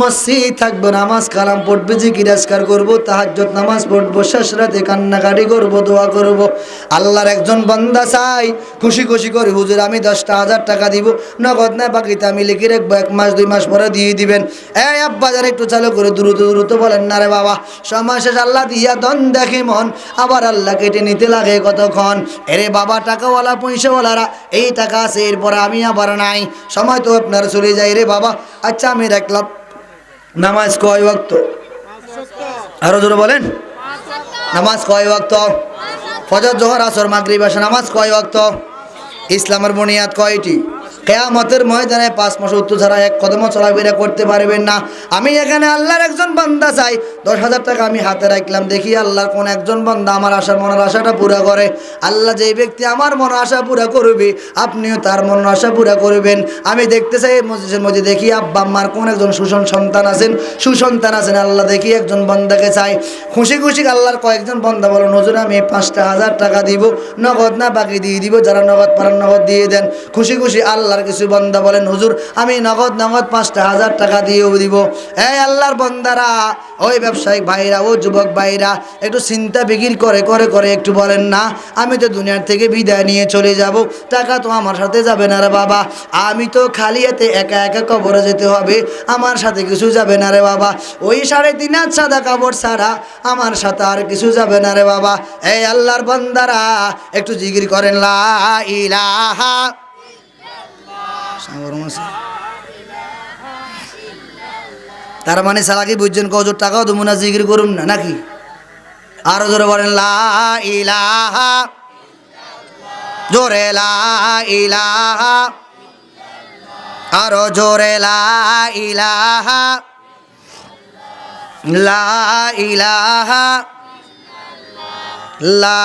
মসজিদ থাকবো, নামাজ কালাম পড়বে, জিকির আজকার করবো, তাহাজ্জুদ নামাজ পড়বো, শেষ রাতে কান্নাকাটি করবো, দোয়া করবো। আল্লাহর একজন বান্দা চাই খুশি খুশি করে, হুজুর আমি 10,000 টাকা দিব, নগদ না বাকিতে আমি লিখে রাখবো, 1 মাস 2 মাস পরে দিয়ে দিবেন। এই আব্বা যারা একটু চালু করে দ্রুত দ্রুত বলেন না রে বাবা, সময় শেষ আল্লাহ দিয়া দন দেখে মন, আবার আল্লাহ কেটে নিতে লাগে কতক্ষণ। এরে বাবা টাকাওয়ালা পয়সাওয়ালারা, এই টাকা আছে এরপরে আমি আবার নাই, সময় তো আপনার চলে যায় রে বাবা। আচ্ছা আমি রাখলাম, নামাজ কয় ওয়াক্ত? আরো জোরে বলেন, নামাজ কয় ওয়াক্ত? ফজর, জোহর, আসর, মাগরিব, এশা নামাজ কয় ওয়াক্ত? ইসলামের বুনিয়াদ কয়টি? কিয়ামতের ময়দানে 5 মাস উত্তর ছাড়া এক কদমও চলাফেরা করতে পারবেন না। আমি এখানে আল্লাহর একজন বান্দা চাই, 10,000 টাকা আমি হাতে রাখলাম, দেখি আল্লাহর কোন একজন বান্দা আমার মনের আশাটা পুরা করে। আল্লাহ যেই ব্যক্তি আমার মনের আশা পুরা করবে, আপনিও তার মনের আশা পুরা করবেন। আমি দেখতে চাই মসজিদের মধ্যে দেখি আব্বা আম্মার কোন একজন সুসন্তান আছেন। আল্লাহ দেখি একজন বান্দাকে চাই, খুশি খুশি আল্লাহর কয়েকজন বান্দা বলেন, হুজুর আমি 5,000 টাকা দিব, নগদ না বাকি দিয়ে দিব, যারা নগদ পারেন নগদ দিয়ে দেন। খুশি খুশি আল্লাহর কিছু বান্দা বলেন, হুজুর আমি নগদ 5,000 টাকা দিয়েও দিব। এই আল্লাহর বান্দারা, ওই ব্যবসায়িক ভাইরা, ও যুবক ভাইরা, একটু চিন্তা বিক্রি করে একটু বলেন না, আমি তো দুনিয়ার থেকে বিদায় নিয়ে চলে যাব, টাকা তো আমার সাথে যাবে না রে বাবা, আমি তো খালি হাতে একা একা কবরে যেতে হবে, আমার সাথে কিছু যাবে না রে বাবা, ওই 3.5 হাত সাদা কাপড় ছাড়া আমার সাথে আর কিছু যাবে না রে বাবা। এই আল্লাহর বান্দারা একটু জিকির করেন লা ইলাহা তার মানে সালাকি বুঝছেন, কজোর টাকাও তো মুনা জিকির করুন না নাকি? আরো জোরে বলেন লা ইলাহা, জোরে লা ইলাহা, আরো জোরে লা ইলাহা, লা ইলাহা, লা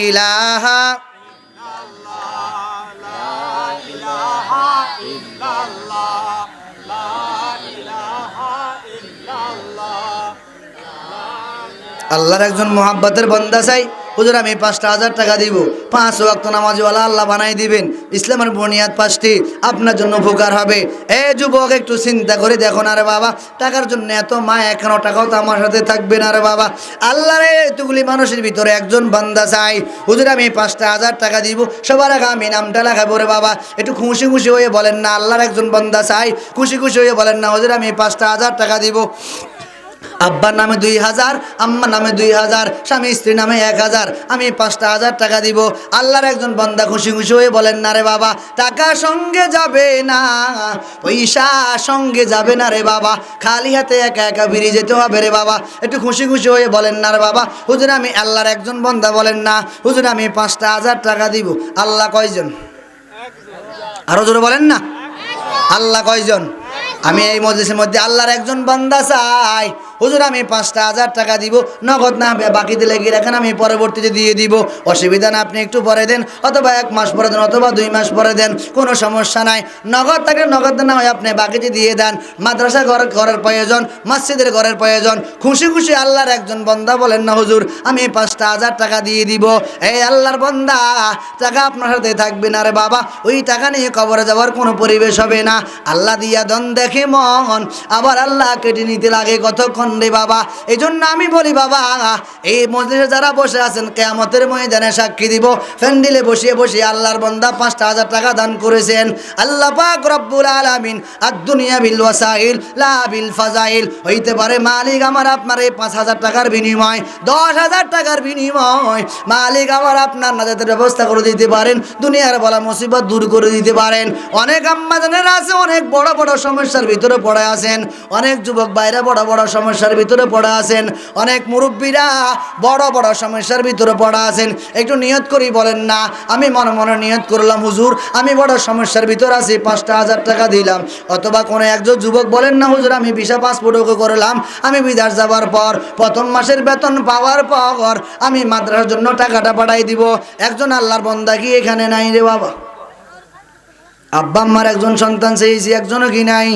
ইলাহা, আল্লাহর একজন মোহাব্বতের বান্দা চাই, হুজুর আমি 5,000 টাকা দিব, 5 ওয়াক্ত নামাজওয়ালা আল্লাহ বানাই দিবেন, ইসলামের বুনিয়াদ 5টি, আপনার জন্য উপকার হবে। এ যুবক একটু চিন্তা করে দেখো না রে বাবা, টাকার জন্য এত মায়া, এখনো টাকাও তো আমার সাথে থাকবে না রে বাবা। আল্লাহর এতগুলি মানুষের ভিতরে একজন বান্দা চাই, হুজুর আমি 5,000 টাকা দিব, সবার আগে আমি নামটা লাগাবো রে বাবা। একটু খুশি খুশি হয়ে বলেন না, আল্লাহর একজন বান্দা চাই, খুশি খুশি হয়ে বলেন না, হুজুর আমি 5,000 টাকা দিব। আব্বার নামে 2,000, আম্মার নামে 2,000, স্বামী স্ত্রী নামে 1,000, আমি 5,000 টাকা দিব। আল্লাহর একজন বান্দা খুশি খুশি হয়ে বলেন না রে বাবা, টাকা সঙ্গে যাবে না, পয়সা সঙ্গে যাবে না রে বাবা, খালি হাতে একা একা বেরিয়ে যেতে হবে রে বাবা। একটু খুশি খুশি হয়ে বলেন না রে বাবা, হুজুর আমি আল্লাহর একজন বান্দা বলেন না, হুজুর আমি 5,000 টাকা দিব। আল্লাহ কয়জন? আরো জোরে বলেন না, আল্লাহ কয়জন? আমি এই মজলিসের মধ্যে আল্লাহর একজন বান্দা চাই, হুজুর আমি 5,000 টাকা দিব, নগদ না বাকি দিলে গিয়ে রাখেন, আমি পরবর্তীতে দিয়ে দিব, অসুবিধা না, আপনি একটু পরে দেন, অথবা 1 মাস পরে দেন, অথবা 2 মাস পরে দেন, কোনো সমস্যা নাই। নগদ থাকে নগদ না হয় আপনি বাকিতে দিয়ে দেন। মাদ্রাসা ঘরের প্রয়োজন, মসজিদের ঘরের প্রয়োজন, খুশি খুশি আল্লাহর একজন বান্দা বলেন না, হুজুর আমি 5,000 টাকা দিয়ে দিব। এই আল্লাহর বান্দা, টাকা আপনার সাথে থাকবে না রে বাবা, ওই টাকা নিয়ে কবরে যাওয়ার কোনো পরিবেশ হবে না। আল্লাহ দিয়া দন দেখে মন, আবার আল্লাহ কেটে নিতে লাগে কতক্ষণ রে বাবা। এই জন্য আমি বলি বাবা, এই মজলিসে যারা বসে আছেন, কিয়ামতের ময়দানে সাক্ষী দিব, ফ্যান্ডিলে বসিয়ে বসিয়ে আল্লাহর বান্দা 5,000 টাকা দান করেছেন। আল্লাহ পাক রব্বুল আলামিন আদ-দুনিয়া বিল ওয়াসাইল লা বিল ফাজাইল, হইতে পারে মালিক আমার আপনার এই 5,000 টাকার বিনিময়, 10,000 টাকার বিনিময় মালিক আমার আপনার নাজাতের ব্যবস্থা করে দিতে পারেন, দুনিয়ার বলা মুসিবত দূর করে দিতে পারেন। অনেক আম্মাজানেরা আছে, অনেক বড় বড় সমস্যার ভিতরে পড়ে আছেন, অনেক যুবক ভাইরা বড় বড় সমস্যার ভিতরে পড়ে আছেন, অনেক মুরব্বীরা বড় বড় সমস্যার ভিতরে পড়ে আছেন। একটু নিয়ত করি বলেন না, আমি মনে মনে নিয়ত করলাম, হুজুর আমি বড় সমস্যার ভিতরে আছি, 5,000 টাকা দিলাম। অথবা কোনো একজন যুবক বলেন না, হুজুর আমি ভিসা পাসপোর্ট ওকে করলাম, আমি বিদেশ যাওয়ার পর প্রথম মাসের বেতন পাওয়ার পর আমি মাদ্রাসার জন্য টাকাটা পাঠাই দিব। একজন আল্লাহর বান্দা কি এখানে নাই রে বাবা? আব্বা আম্মার একজন সন্তান চেয়েছি, একজনও কি নাই?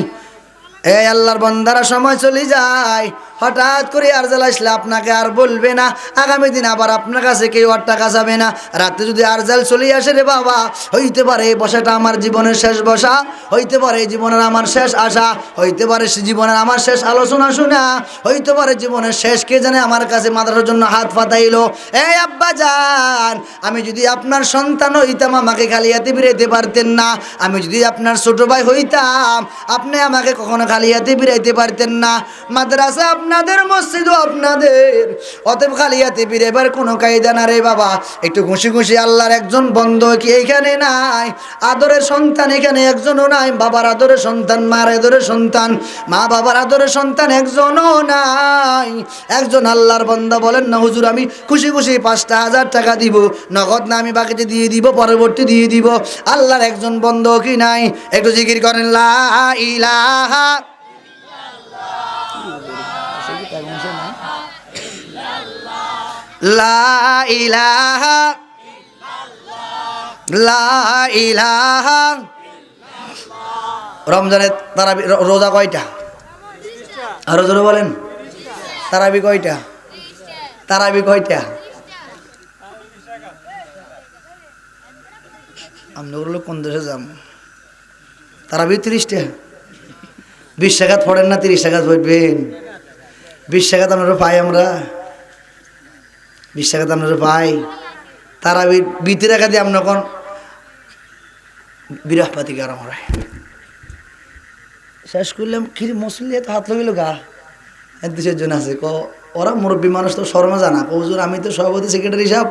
এই আল্লাহর বান্দারা সময় চলে যায়, হঠাৎ করে আরজাল আসলে আপনাকে আর বলবে না, আগামী দিন আবার আপনার কাছে কেউ আর টাকা যাবে না। রাতে যদি আরজাল চলে আসে রে বাবা, হইতে পারে এই বসাটা আমার জীবনের শেষ বসা, হইতে পারে এই জীবনের আমার শেষ আশা, হইতে পারে জীবনের আমার শেষ আলোচনা শোনা, হইতে পারে জীবনের শেষ কে জানে আমার কাছে মাদ্রাসার জন্য হাত পাতাইলো। এই আব্বা জান, আমি যদি আপনার সন্তান হইতাম আমাকে খালি হাতে ফিরাইতে পারতেন না, আমি যদি আপনার ছোট ভাই হইতাম আপনি আমাকে কখনো খালি হাতে ফিরাইতে পারতেন না। মাদ্রাসা আপনার আপনাদের মসজিদও আপনাদের। অতএব খালিয়াতে ফিরে এবার কোনো কায়দা না রে বাবা, একটু খুশি খুশি আল্লাহর একজন বন্ধু কি এইখানে নাই? আদরের সন্তান এখানে একজনও নাই। বাবার আদরের সন্তান, মার আদরের সন্তান, মা বাবার আদরের সন্তান একজনও নাই। একজন আল্লাহর বান্দা বলেন না হুজুর আমি খুশি খুশি 5,000 টাকা দিব, নগদ না আমি বাকিতে দিয়ে দিব, পরবর্তী দিয়ে দিব। আল্লাহর একজন বন্ধু কি নাই? একটু জিকির করেন লা ইলাহা লা ইলাহা লা ইলাহা। রমজানের তারাবি রোজা কয়টা? আরো জোরে বলেন। তারাবি কয়টা? তারাবি কয়টা? আমরা ওগুলো কোন দেশে যাব? তারাবি 30টা। 20 টাকা পড়েন না, 30 টাকা পড়বেন। 20 টাকা আপনারা পাই, আমরা 20 টাকা আপনারা পাই। তারাবি 20 টাকা দিয়ে আমরা কোন বিরাহপাতি গরম হয় শেষ করলাম। কি মুসলিম তো হাত লাগিল গা দেশের জন্য আছে ক ওরা মুরব্বী মানুষ তো শর্মা জানা হুজুর আমি তো সভাপতি সেক্রেটারি সাহেব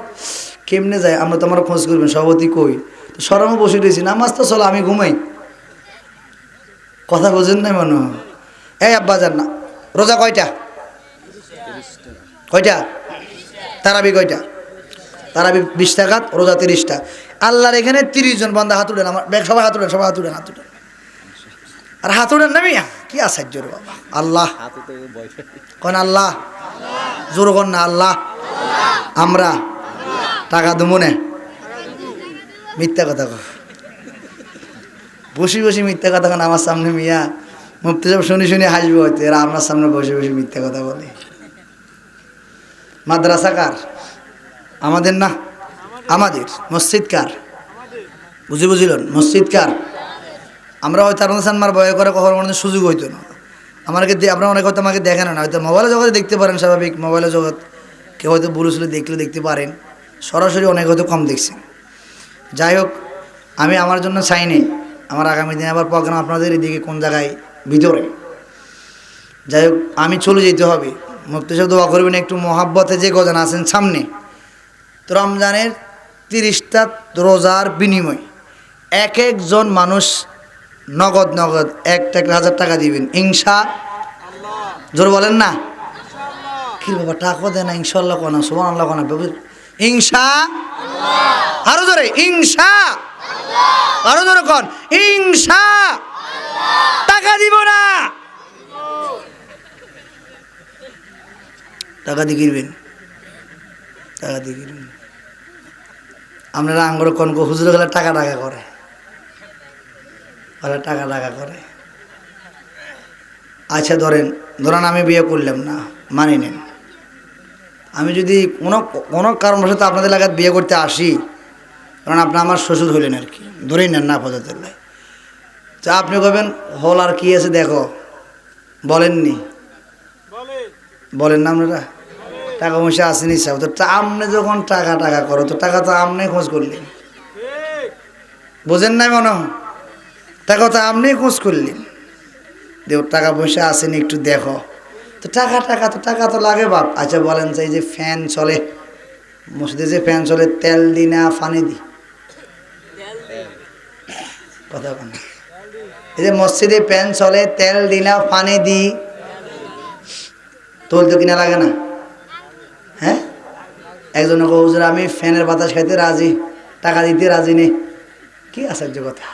কেমনে যায়? আমরা তো আমার খোঁজ করবেন সভাপতি কই? তো শর্মা বসে রয়েছি, নামাজ তো চলো আমি ঘুমাই। কথা বোঝেন নাই মনে? এই আব্বা যান না। রোজা কয়টা? কয়টা? তারাবি কয়টা? তারাবি 20 টাকা, রোজা 30টা। আল্লাহর এখানে 30 জন বান্দা হাত উঠেন। আমার ব্যাগ সবাই হাত উঠেন, সবাই হাত উঠেন, হাত উঠেন। আর হাত উঠেন না মিয়া, কি আশ্চর্য রে বাবা। আল্লাহ কোন আল্লাহ? জোর কর না আল্লাহ। আমরা টাকা দেবো না, মিথ্যা কথা কর। বসে বসে মিথ্যা কথা কেন আমার সামনে মিয়া? মুফতি সাহেব শুনি শুনি হাসবে হয়তো, এরা আপনার সামনে বসে বসে মিথ্যা কথা বলে। মাদ্রাসা কার? আমাদের না, আমাদের। মসজিদ কার? বুঝলেন? মসজিদ কার? আমরা হয়তো আপনার ভয় করে কখনো কোনো সুযোগ হইতো না আমাকে। আপনারা অনেক হয়তো আমাকে দেখেন না, হয়তো মোবাইলে জগতে দেখতে পারেন, স্বাভাবিক মোবাইলে জগৎ কেউ হয়তো বুলুসলে দেখলে দেখতে পারেন, সরাসরি অনেক হয়তো কম দেখছেন। যাই হোক, আমি আমার জন্য চাইনি আমার আগামী দিনে আবার প্রোগ্রাম আপনাদের এদিকে কোন জায়গায় ভিতরে। যাই হোক, আমি চলে যেতে হবে। মুফতি সাহেব দোয়া করবেন একটু মহাব্বতে যে গজান আছেন সামনে। তো রমজানের 30টা রোজার বিনিময় এক একজন মানুষ নগদ নগদ 1,000 টাকা দিবেন ইনশাআল্লাহ। জোর বলেন না। কি বাবা টাকা দেয় না? ইনশাআল্লাহ কোনা, সুবহানাল্লাহ কোনা, ইনশাআল্লাহ। আরো জোরে ইনশাআল্লাহ। আরো জোরে কোন ইনশাআল্লাহ। টাকা দিব না, টাকা দিয়ে কিনবেন, টাকা দিয়ে কিনবেন। আপনারা আঙ্গুর কনক হুজুর গেলে টাকা টাকা করে, টাকা টাকা করে। আচ্ছা ধরেন আমি বিয়ে করলাম না, মানি নেন। আমি যদি কোনো কারণবশত আপনাদের এলাকায় বিয়ে করতে আসি, কারণ আপনি আমার শ্বশুর হইলেন আর কি, ধরেই নেন না পদার্থের। তো আপনি কবেন হল আর কি আছে দেখো, বলেননি? বলেন না আপনারা? টাকা পয়সা আসেনি সব তো। আপনি যখন টাকা টাকা করো তো টাকা তো আপনি খোঁজ করলেন, বোঝেন নাই মনে হয়? টাকা তো আপনি খোঁজ করলেন, দেখ টাকা পয়সা আসেনি একটু দেখো। তো টাকা তো লাগে বাপ। আচ্ছা বলেন যে এই যে ফ্যান চলে মসজিদে, যে ফ্যান চলে তেল দিই না পানি দিই? কথা বলেন। এই যে মসজিদে ফ্যান চলে তেল দিই না পানি দিই? তোল তো কিনা লাগে না? হ্যাঁ, একজন হুজুর আমি ফ্যানের বাতাস খাইতে রাজি, টাকা দিতে রাজি নেই। কি আশ্চর্য কথা।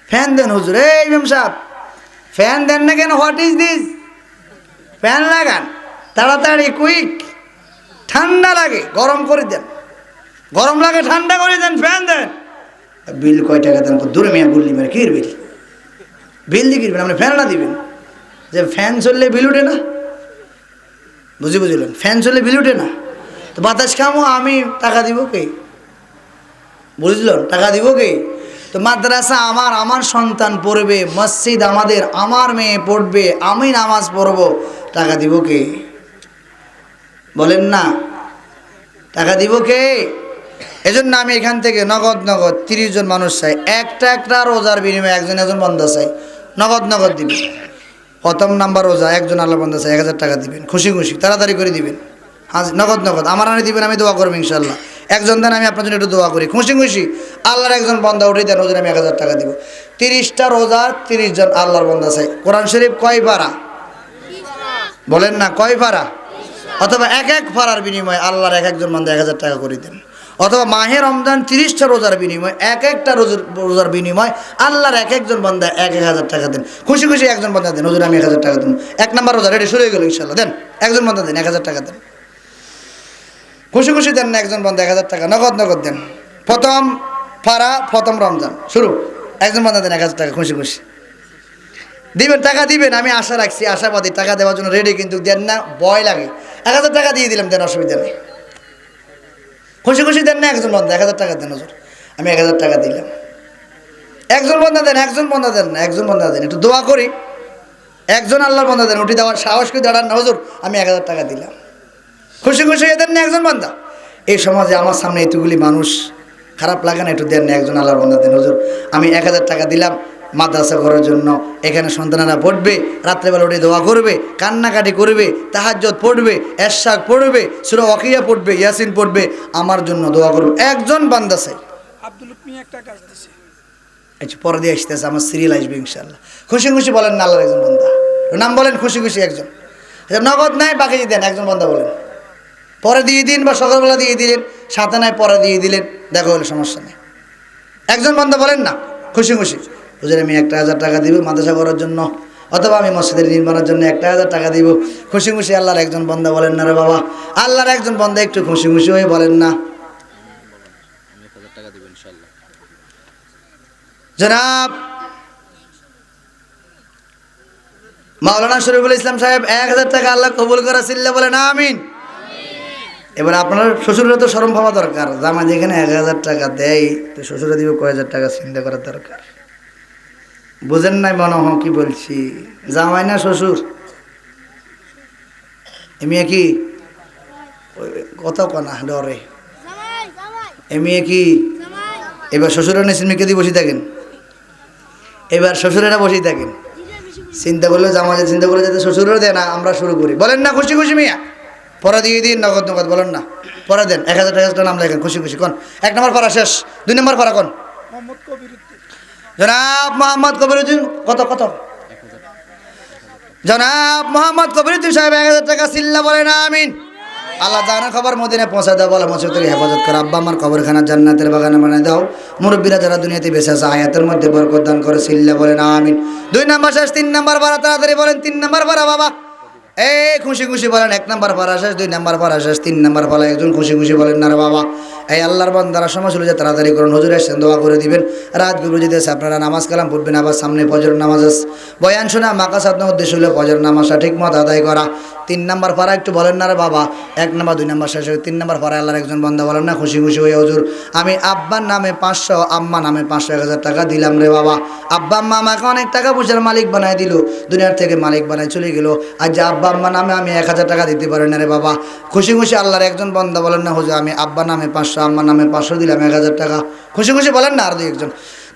ফ্যান দেন হুজুর। এই ইমাম সাহেব ফ্যান দেন না কেন? What is this? ফ্যান লাগান তাড়াতাড়ি, কুইক। ঠান্ডা লাগে গরম করে দেন, গরম লাগে ঠান্ডা করে দেন, ফ্যান দেন। বিল কয় টাকা দেন? দূরে মেয়ে বললি মেরে কি বিল? বিল দিয়ে কিনবেন আপনি, ফ্যান না দিবেন? যে ফ্যান চললে বিল উঠে না? বুঝলেন? ফ্যান চললে বিল উঠে না। তো বাতাস খামো আমি, টাকা দিব কে? বুঝলেন? টাকা দিব কে? তো মাদ্রাসা আমার সন্তান পড়বে, মসজিদ আমাদের, আমার মেয়ে পড়বে, আমি নামাজ পড়বো, টাকা দিব কে? বলেন না, টাকা দিব কে? এজন্য আমি এখান থেকে নগদ 30 জন মানুষ চাই। একটা রোজার বিনিময়ে একজন বান্দা চাই, নগদ দিবে। প্রথম নাম্বার রোজা একজন আল্লাহ বান্দা আছে 1000 টাকা দিবেন, খুশি খুশি তাড়াতাড়ি করে দিবেন। নগদ নগদ আমার আনে দিবেন, আমি দোয়া করবো ইনশাল্লাহ। একজন দেন, আমি আপনার জন্য একটু দোয়া করি, খুশি খুশি। আল্লাহর একজন বান্দা উঠে দেন, হুজুর আমি 1000 টাকা দিব। 30টা রোজা 30 জন আল্লাহর বান্দা আছে। কোরআন শরীফ কয় পারা বলেন না, কয় পারা? অথবা এক এক পারার বিনিময়ে আল্লাহর এক একজন বান্দা 1000 টাকা করে দেন। অথবা মাহে রমজান 30টা রোজার বিনিময়, এক একটা রোজার বিনিময় আল্লাহর এক একজন বান্দা 1000 টাকা দেন। খুশি খুশি একজন বান্দা দেন, হুজুর আমি 1000 টাকা দেন। 1 নাম্বার রোজা রেডি শুরু হয়ে গেল ইনশাল্লাহ, দেন একজন বান্দা দেন 1000 টাকা দেন। খুশি খুশি দেন না একজন বান্দা 1000 টাকা, নগদ নগদ দেন। প্রথম ফারা প্রথম রমজান শুরু, একজন বান্দা দেন 1000 টাকা, খুশি খুশি দিবেন, টাকা দিবেন। আমি আশা রাখছি, আশাবাদী, টাকা দেওয়ার জন্য রেডি, কিন্তু দেন না, ভয় লাগে। 1000 টাকা দিয়ে দিলাম, দেন, অসুবিধা নেই। খুশি খুশি দেন না একজন বান্দা 1000 টাকা দেন, হুজুর আমি 1000 টাকা দিলাম। একজন বান্দা দেন, একজন বান্দা দেন না, একজন বান্দা দেন, একটু দোয়া করি। একজন আল্লাহর বান্দা দেন, উঠে দেওয়ার সাহস করে দাঁড়ান না, হুজুর আমি 1000 টাকা দিলাম। খুশি খুশি দেন না একজন বান্দা। এই সমাজে আমার সামনে এতগুলি মানুষ, খারাপ লাগে না? একটু দেন না একজন আল্লাহর বান্দা দেন, হুজুর আমি 1000 টাকা দিলাম মাদ্রাসা করার জন্য। এখানে সন্তানেরা পড়বে, রাত্রেবেলা উঠে দোয়া করবে, কান্নাকাটি করবে, তাহাজ্জুদ পড়বে, এরশাদ পড়বে, সূরা ওয়াকিয়া পড়বে, ইয়াসিন পড়বে, আমার জন্য দোয়া করবে। একজন বান্দা চাই। আব্দুল মিয়া একটা কাজ দিছে, আচ্ছা পরে দিয়ে আসতেছে, আমার সিরিয়াল আসবে ইনশাল্লাহ। খুশি খুশি বলেন না আল্লাহর একজন বান্দা, নাম বলেন খুশি খুশি একজন। আচ্ছা নগদ নাই, বাকি দেন, একজন বান্দা বলেন। পরে দিয়ে দিন বা সকালবেলা দিয়ে দিলেন, সাথে নাই পরে দিয়ে দিলেন, দেখা হলে সমস্যা নেই। একজন বান্দা বলেন না খুশি খুশি, হুজুর আমি 1000 টাকা দিব মাদ্রাসা করার জন্য, অথবা আমি মসজিদের নির্মাণের জন্য 1000 টাকা দিব। খুশি খুশি আল্লাহর একজন বান্দা বলেন না রে বাবা, আল্লাহর একজন বান্দা একটু খুশি খুশি হয়ে বলেন না। জনাব মাওলানা শরীফুল ইসলাম সাহেব 1000 টাকা আল্লাহ কবুল করা সিল্লা বলেন আমিন। এবার আপনার শ্বশুরের তো শরম পাওয়া দরকার, জামাই যেখানে 1000 টাকা দেয় তো শ্বশুরে দিব কয় হাজার টাকা চিন্তা করার দরকার। বুঝেন নাই মনে হয় কি বলছি? জামাই না শ্বশুর? এমিয়া কি কত কনা ডরে এমিয়া কি? এবার শ্বশুরের নিয়ে মেয়েকে দিয়ে বসে থাকেন, এবার শ্বশুরেরা বসেই থাকেন। চিন্তা করলে জামাই চিন্তা করলে যাতে শ্বশুরেরও দেয় না, আমরা শুরু করি। বলেন না খুশি খুশি মিয়া, পরে দিয়ে দিন নগদ নগদ, বলেন না পরে দেন। 1000 টাকা নাম লেখেন, খুশি খুশি কোন 1 নম্বর পারা শেষ, 2 নম্বর পারা কোন মোহাম্মদ কবিরউদ্দিন, জনাব মোহাম্মদ কবিরউদ্দিন। কত কত? জনাব মোহাম্মদ কবিরউদ্দিন সাহেব 1000 টাকা সিল্লা বলেন আমিন। আল্লাহ জানার খবর মদিনে পৌঁছা দাও, বলে মসজিদ থেকে হেফাজত করো। আব্বা আমার কবরখানা জান্নাতের বাগানে বানিয়ে দাও। মুরব্বীরা যারা দুনিয়াতে বেঁচে আছে হায়াতের মধ্যে বরকত দান করে, সিল্লা বলেন আমিন। 2 নম্বর শেষ, 3 নম্বর পারা তাড়াতাড়ি বলেন, 3 নম্বর পারা বাবা। এই খুশি খুশি বলেন, 1 নম্বর পারা শেষ, 2 নম্বর পারা শেষ, 3 নম্বর পালা একজন খুশি খুশি বলেন না রে বাবা। এই আল্লাহর বান্দারা সময় চলে যায়, তাড়াতাড়ি করুন। হুজুর এসেছেন, দোয়া করে দিবেন। রাত গুলো যেতেছে, আপনারা নামাজ কালাম পড়বেন, আবার সামনে ফজর নামাজ আছে। বয়ান শোনা মাকাসাদ উদ্দেশ্য হলো ফজর নামাজটা ঠিক মতো আদায় করা। 3 নম্বর পারা একটু বলেন না রে বাবা। 1 নম্বর 2 নম্বর শেষ, 3 নম্বর পারা আল্লাহর একজন বান্দা বলেন না খুশি খুশি হয়ে, হুজুর আমি আব্বার নামে 500, আম্মা নামে 500, 1000 টাকা দিলাম রে বাবা। আব্বা আম্মা আমাকে অনেক টাকা পয়সার মালিক বানায় দিল, দুনিয়ার থেকে মালিক বানায় চলে গেল। আর যে আব্বা আম্মা নামে আমি 1000 টাকা দিতে পারি না রে বাবা। খুশি খুশি আল্লাহর একজন বান্দা বলেন না, হুজুর আমি আব্বা নামে 500, আম্মা নামে 500 দিলাম 1000 টাকা। খুশি খুশি বলেন না আর 2-1 জন।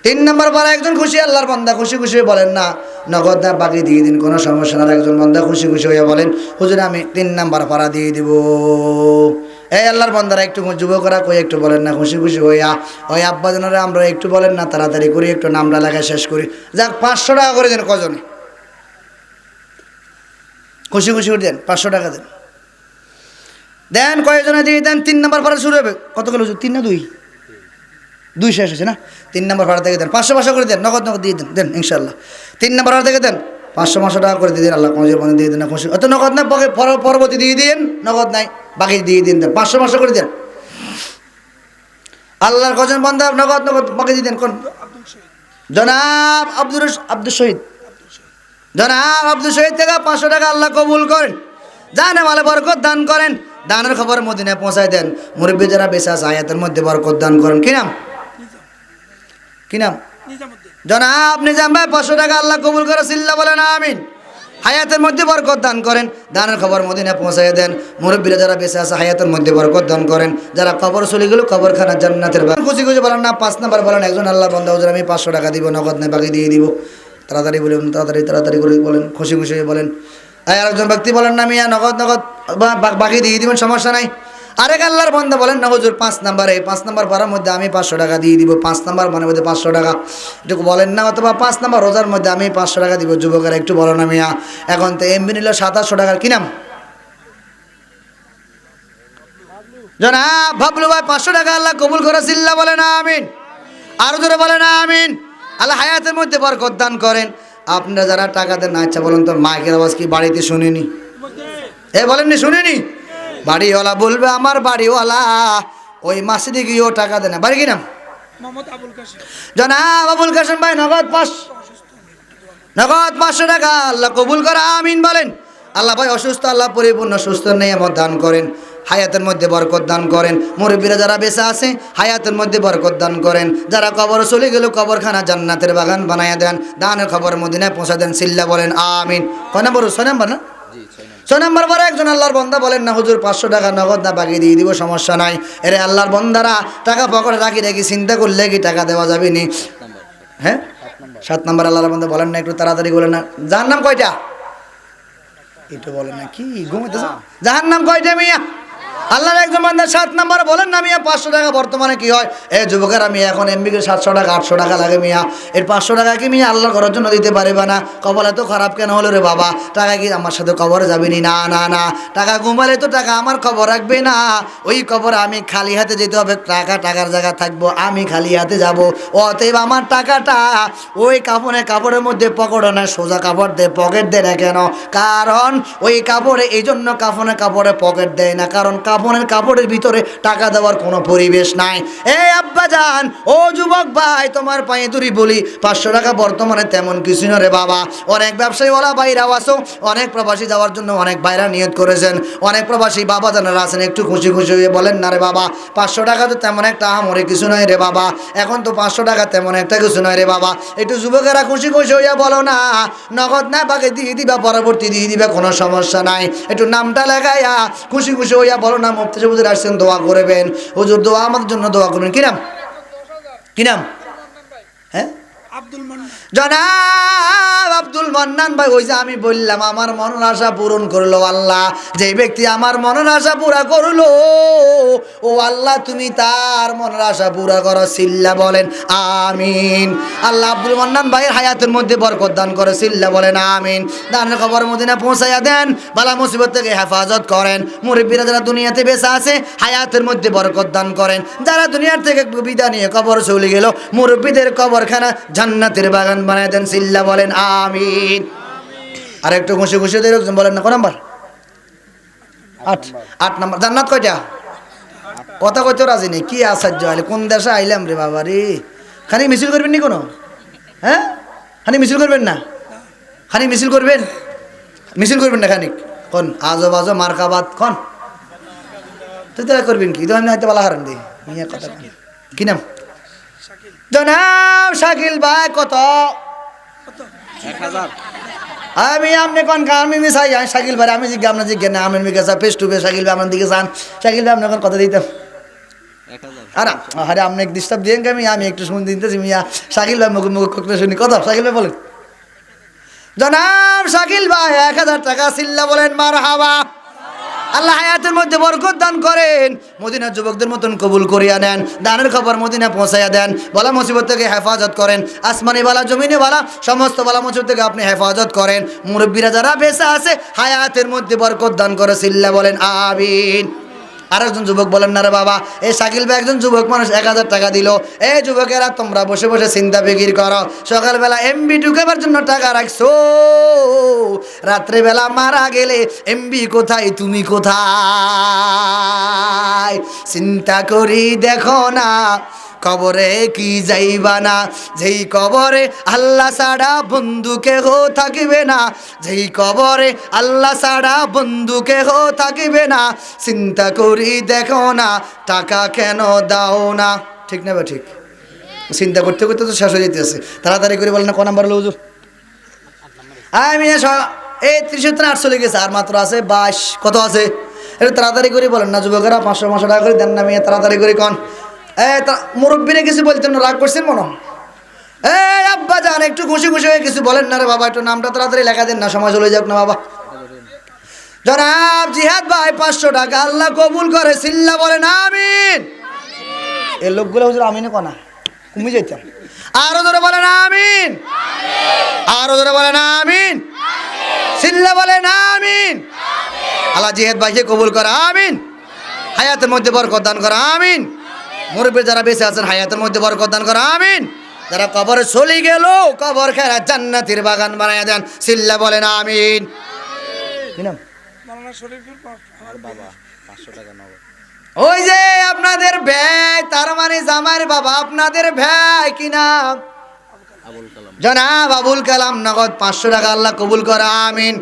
3 নম্বর পারা একজন খুশি আল্লাহর বান্দা খুশি খুশি বলেন না, নগদ না বাকি দিয়ে দিন, কোনো সমস্যা না। একজন বান্দা খুশি খুশি হয়ে বলেন, হুজুর আমি 3 নম্বর পারা দিয়ে দিব। এই আল্লাহর বান্দারা একটু যুবকরা কই একটু বলেন না খুশি খুশি হইয়া। ওই আব্বা জনেরা আমরা একটু বলেন না, তাড়াতাড়ি করি একটু নামটা লাগায় শেষ করি। যাক 500 টাকা করে দেন, কজনে খুশি খুশি করে দেন, 500 টাকা দেন। দেন কয়জনে দিয়ে দেন। 3 নম্বর পারা শুরু হবে। কত গেল? 3 না 2? 2 শেষ হয়েছে না? 3 নম্বর ভাড়া থেকে দেন, 500 করে দেন, নগদ নগদ দিয়ে দেন, দেন ইনশাল্লাহ। 3 নম্বর ভাড়া থেকে দেন, 500 টাকা করে দিয়ে দিন। আল্লাহ কমজোর বন্ধ দিয়ে দেন না খুশি, অত নগদ না পরবর্তী দিয়ে দিন, নগদ নাই বাকি দিয়ে দিন, দেন 500 করে দেন। আল্লাহর কজন বন্ধা নগদ নগদ বাকি দিয়ে দেন। কোন? জনাব আব্দুল শহীদ, জনাব আব্দুল শহীদ থেকে 500 টাকা আল্লাহ কবুল করেন, জানে মালে বরকত দান করেন। দানের খবর মদিনায় পৌঁছায় দেন। মুরব্বী যারা বেঁচে আছে আয়াতের মধ্যে বরকত দান করেন। কি নাম? কি নাম? জনাব নিজাম ভাই 500 টাকা আল্লাহ কবুল করে সিল্লা বলেন আমিন। হায়াতের মধ্যে বরকত দান করেন। দানের খবর মদিনায় পৌঁছায় দেন। মুরব্বীরা যারা বেঁচে আছে হায়াতের মধ্যে বরকত দান করেন। যারা কবর চলে গেল কবরখানা জান্নাতের খুশি খুশি বলেন না। 5 নম্বর বলেন, একজন আল্লাহ বান্দা হুজুর আমি 500 টাকা দিব, নগদ নাই বাকি দিয়ে দিব। তাড়াতাড়ি বলেন, তাড়াতাড়ি করে বলেন, খুশি খুশি হয়ে বলেন। আর একজন ব্যক্তি বলেন না মিয়া নগদ বাকি দিয়ে দিবেন, সমস্যা নাই। আরেক আল্লাহর বান্দা বলেন না হুজুর 5 নাম্বার পারার মধ্যে আমি 500 টাকা দিয়ে দিব, 5 নাম্বার মনের মধ্যে 500 টাকা এটুকু বলেন না, অথবা 5 নাম্বার রোজার মধ্যে আমি 500 টাকা দিব। যুবকেরা একটু বলো না মিয়া, এখন তো এমবি নিল 2700 টাকার, কি নাম জনাব বাবলু ভাই, 500 টাকা আল্লাহ কবুল করে, চিল্লা বলে না আমিন, আরো জোরে বলে না আমিন। আল্লাহ হায়াতের মধ্যে বরকত দান করেন। আপনারা যারা টাকা দেন না, আচ্ছা বলেন তো মাইকের আওয়াজ কি বাড়িতে শুনিনি? বলেননি শুনিনি? বাড়িওয়ালা বলবে আমার বাড়িওয়ালা ওই মাসিদে গিয়েও টাকা দেয় না। বাড়ি কি নাম? মোহাম্মদ আবুল কাসেম। জনাব আবুল কাসেম ভাই নগদ 500 টাকা আল্লাহ কবুল করে, আমিন বলেন। আল্লাহ ভাই অসুস্থ, আল্লাহ পরিপূর্ণ সুস্থ নিয়ামত দান করেন, হায়াতের মধ্যে বরকত দান করেন। মুরব্বীরা যারা বেঁচে আছে হায়াতের মধ্যে বরকত দান করেন। যারা কবর চলে গেল কবরখানা জান্নাতের বাগান বানায়া দেন, দানের খবর মদিনায় পৌঁছা দেন, সিল্লা বলেন আমিন। কয় নম্বর? 6 নম্বর না? 6 নম্বর পরে একজন আল্লাহর বান্দা বলেন না হুজুর 500 টাকা নগদ না বাকি দিয়ে দিব, সমস্যা নাই। এরে আল্লাহর বান্দারা টাকা পকেটে রাখি চিন্তা করলে কি টাকা দেওয়া যাবে নি? হ্যাঁ 7 নম্বর আল্লাহর বান্দা বলেন না, একটু তাড়াতাড়ি বলেন না। জাহান্নাম কয়টা? একটু বলেন না, কি ঘুমাইতেছ? জাহান্নাম কয়টা মিয়া? আল্লাহর একজন বান্দা 7 নম্বর বলেন না মিয়া 500 টাকা বর্তমানে কি হয়? যুবকের আমি এখন এমবিকে 700 টাকা 800 টাকা লাগে মিয়া, এর 500 টাকা কি মিয়া আল্লাহর ঘরের জন্য দিতে পারবে না? কবর এত খারাপ কেন হলো রে বাবা? টাকা কি আমার সাথে কবরে যাবেনি? না না না, টাকা ঘুমালে তো টাকা আমার খবর রাখবে না, ওই কবর আমি খালি হাতে যেতে হবে। টাকার জায়গা থাকবো, আমি খালি হাতে যাব। অতএব আমার টাকাটা ওই কাপড়ের মধ্যে পকেটে না, সোজা কাপড় দে, পকেট দেয় না কেন? কারণ ওই কাপড়ে, এই জন্য কাপড়ে পকেট দেয় না, কারণ কাপড়ের ভিতরে টাকা দেওয়ার কোনো পরিবেশ নাই। আব্বা জান, ও যুবক ভাই, তোমার পায়ে ধরি বলি 500 টাকা বর্তমানে তেমন কিছু না রে বাবা। অনেক ব্যবসায়ীওয়ালা বাইরাও আসো, অনেক প্রবাসী যাওয়ার জন্য অনেক বাইরা নিয়ত করেছেন, অনেক প্রবাসী বাবা জানারা আছেন, একটু খুশি হয়ে বলেন না রে বাবা 500 টাকা তো তেমন একটা আমরে কিছু নয় রে বাবা। এখন তো 500 টাকা তেমন একটা কিছু নয় রে বাবা। একটু যুবকেরা খুশি হইয়া বলো না, নগদ না বাকি দিয়ে দিবা, পরবর্তী দিয়ে দিবা, কোনো সমস্যা নাই। একটু নামটা লাগাইয়া খুশি হইয়া বলো না। মুফতি সাহেব হুজুর আসছেন, দোয়া করবেন। হুজুর দোয়া আমাদের জন্য দোয়া করবেন। কি নাম? কি নাম? হ্যাঁ আব্দুল মান্নান। জনাব আব্দুল মান্নান ভাই, ওই যে আমি বললাম আমার মনের আশা পূরণ করলো আল্লাহ। যে ব্যক্তি আমার মনের আশা পুরা করলো, ও আল্লাহ তুমি তার মনের আশা পুরা করো, সিল্লা বলেন আমিন। আল্লাহ আব্দুল মান্নান ভাইয়ের হায়াতের মধ্যে বরকত দান করে, সিল্লা বলেন আমিন। দানের খবর মদিনা পৌঁছাইয়া দেন, বালা মুসিবত থেকে হেফাজত করেন। মুরব্বীরা যারা দুনিয়াতে বেঁচে আছে হায়াতের মধ্যে বরকত দান করেন। যারা দুনিয়ার থেকে বিদায় নিয়ে কবর চলে গেল, মুরব্বীদের কবরখানা জান্নাতের বাগান বানায় দেন, সিল্লা বলেন আমিন। আর একটু খুশি দিয়ে বলেন না, কত নাম্বার? 8 নাম্বার। জান্নাত কয়টা? কথা কইতে রাজি নেই, কি আশ্চর্য আইলে, কোন দেশে আইলাম রে বাবা রে। খানি মিছিল করবেন নি কোনো? হ্যাঁ খানি মিছিল করবেন না? খানি মিছিল করবেন? মিছিল করবেন না খানিক কোন আজো মার্কাবাদ কোন তুই তারা করবেন কি? তো আমি হয়তো বালা হারান দিই মিয়া কথা। কি নাম? জনাব শাকিল ভাই। কত? 1000। আমি আপনি কোন আমি মিশাই শাকিল ভাই, আমি জিজ্ঞা আপনার জিজ্ঞা না, আমি গেছা ফেস টু ফেস শাকিল ভাই আপনার দিকে চান। শাকিল ভাই আপনি এখন কথা দিতাম আরে আপনি ডিস্টার্ব দিয়ে আমি একটু শুনে দিতেছি মিয়া। শাকিল ভাই মুখ শুনি কত? শাকিল ভাই বলেন। জনাব শাকিল ভাই 1000 টাকা, সিল্লা বলেন মারহাবা। আল্লাহ হায়াতের মধ্যে বরকত দান করেন, মদিনার যুবকদের মতন কবুল করিয়া নেন, দানের খবর মদিনা পৌঁছাইয়া দেন, বালা মুসিবত থেকে হেফাজত করেন, আসমানি বালা জমিনে বালা সমস্ত বালা মুসিবত থেকে আপনি হেফাজত করেন। মুরব্বীরা যারা বেঁচে আছে হায়াতের মধ্যে বরকত দান করে, সিল্লা বলেন আমিন। আরেকজন যুবক বলেন না রে বাবা, এই শাকিল ভাই একজন যুবক মানুষ 1000 টাকা দিল। এই যুবকেরা তোমরা বসে বসে চিন্তা ফিকির করো, সকালবেলা এমবি ঢুকাবার জন্য টাকা রাখছো, রাত্রেবেলা মারা গেলে এমবি কোথায়, তুমি কোথায়? চিন্তা করি দেখো না, কবরে কি যাইবা না, যেই কবরে আল্লাহ ছাড়া বন্ধু কেহ থাকিবে না, যেই কবরে আল্লাহ ছাড়া বন্ধু কেহ থাকিবে না। চিন্তা করি দেখো না, টাকা কেন দাও না? ঠিক না বা ঠিক? চিন্তা করতে করতে তো শেষ হয়ে যেতেছে। তাড়াতাড়ি করে বলেন না, ক নাম্বার হলো হুজুর? আমি এই 30 চলে গেছে, আর মাত্র আছে 22। কত আছে? এটা তাড়াতাড়ি করে বলেন না যুবকেরা, 500 টাকা করে দেন না মেয়ে, তাড়াতাড়ি করে কন। মুরব্বীরা কিছু বলতেন না, রাগ করছেন মনে? এই আব্বা জান একটু খুশি খুশি হয়ে কিছু বলেন না রে বাবা, একটু নামটা তাড়াতাড়ি লেখা দেন না, সময় চলে যাক না বাবা। জনাব জিহাদ ভাই 500 টাকা আল্লাহ কবুল করে, সিল্লা বলেন আমিন। এই লোকগুলো হুজুর আমিনে কোনা কমে যাইতাম, আরো জোরে বলেন আমিন, আরো জোরে বলেন আমিন, সিল্লা বলেন আমিন। আল্লাহ জিহাদ ভাইকে কবুল করে আমিন, হায়াতের মধ্যে বরকত দান করে আমিন। মুরব্বী যারা বেঁচে আছেন হায়াতের মধ্যে বরকত দান করে আমিন। যারা কবরে চলে গেল কবর খেরা জান্নাতের বাগান বানায় দেন, সিল্লা বলেন আমিন। কি নাম? মাওলানা শরীফুল বাবা 500 টাকা নগদ। ওই যে আপনাদের ভাই, তার মানে জামার বাবা আপনাদের ভাই, কি নাম? আবুল কালাম। জনাব আবুল কালাম, নগদ 500 টাকা আল্লাহ কবুল করে আমিন।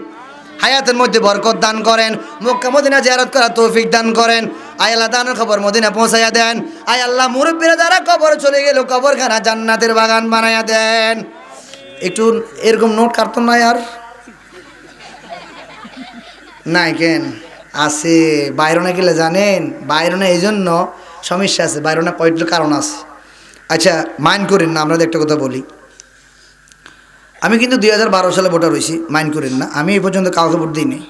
হায়াতের মধ্যে বরকত দান করেন, মক্কা মদিনা জিয়ারত করার তৌফিক দান করেন। আয় আল্লাহ দানের খবর মদিনা পৌঁছাইয়া দেন। আয় আল্লাহ মুরব্বীরা যারা কবর চলে গেল কবরখানা জান্নাতের বাগান বানাইয়া দেন। একটু এরকম নোট কাটতাম না আর নাই কেন আছে বাইরনে গেলে জানেন, বাইরনে এই জন্য সমস্যা আছে, বাইরনে কয়েকটা কারণ আছে। আচ্ছা মাইন্ড করেন না, আপনাদের একটা কথা বলি, আমি কিন্তু 2012 সালে ভোটার হয়েছি, মাইন্ড করেন না। আমি এই পর্যন্ত কাউকে ভোট দিই নাই,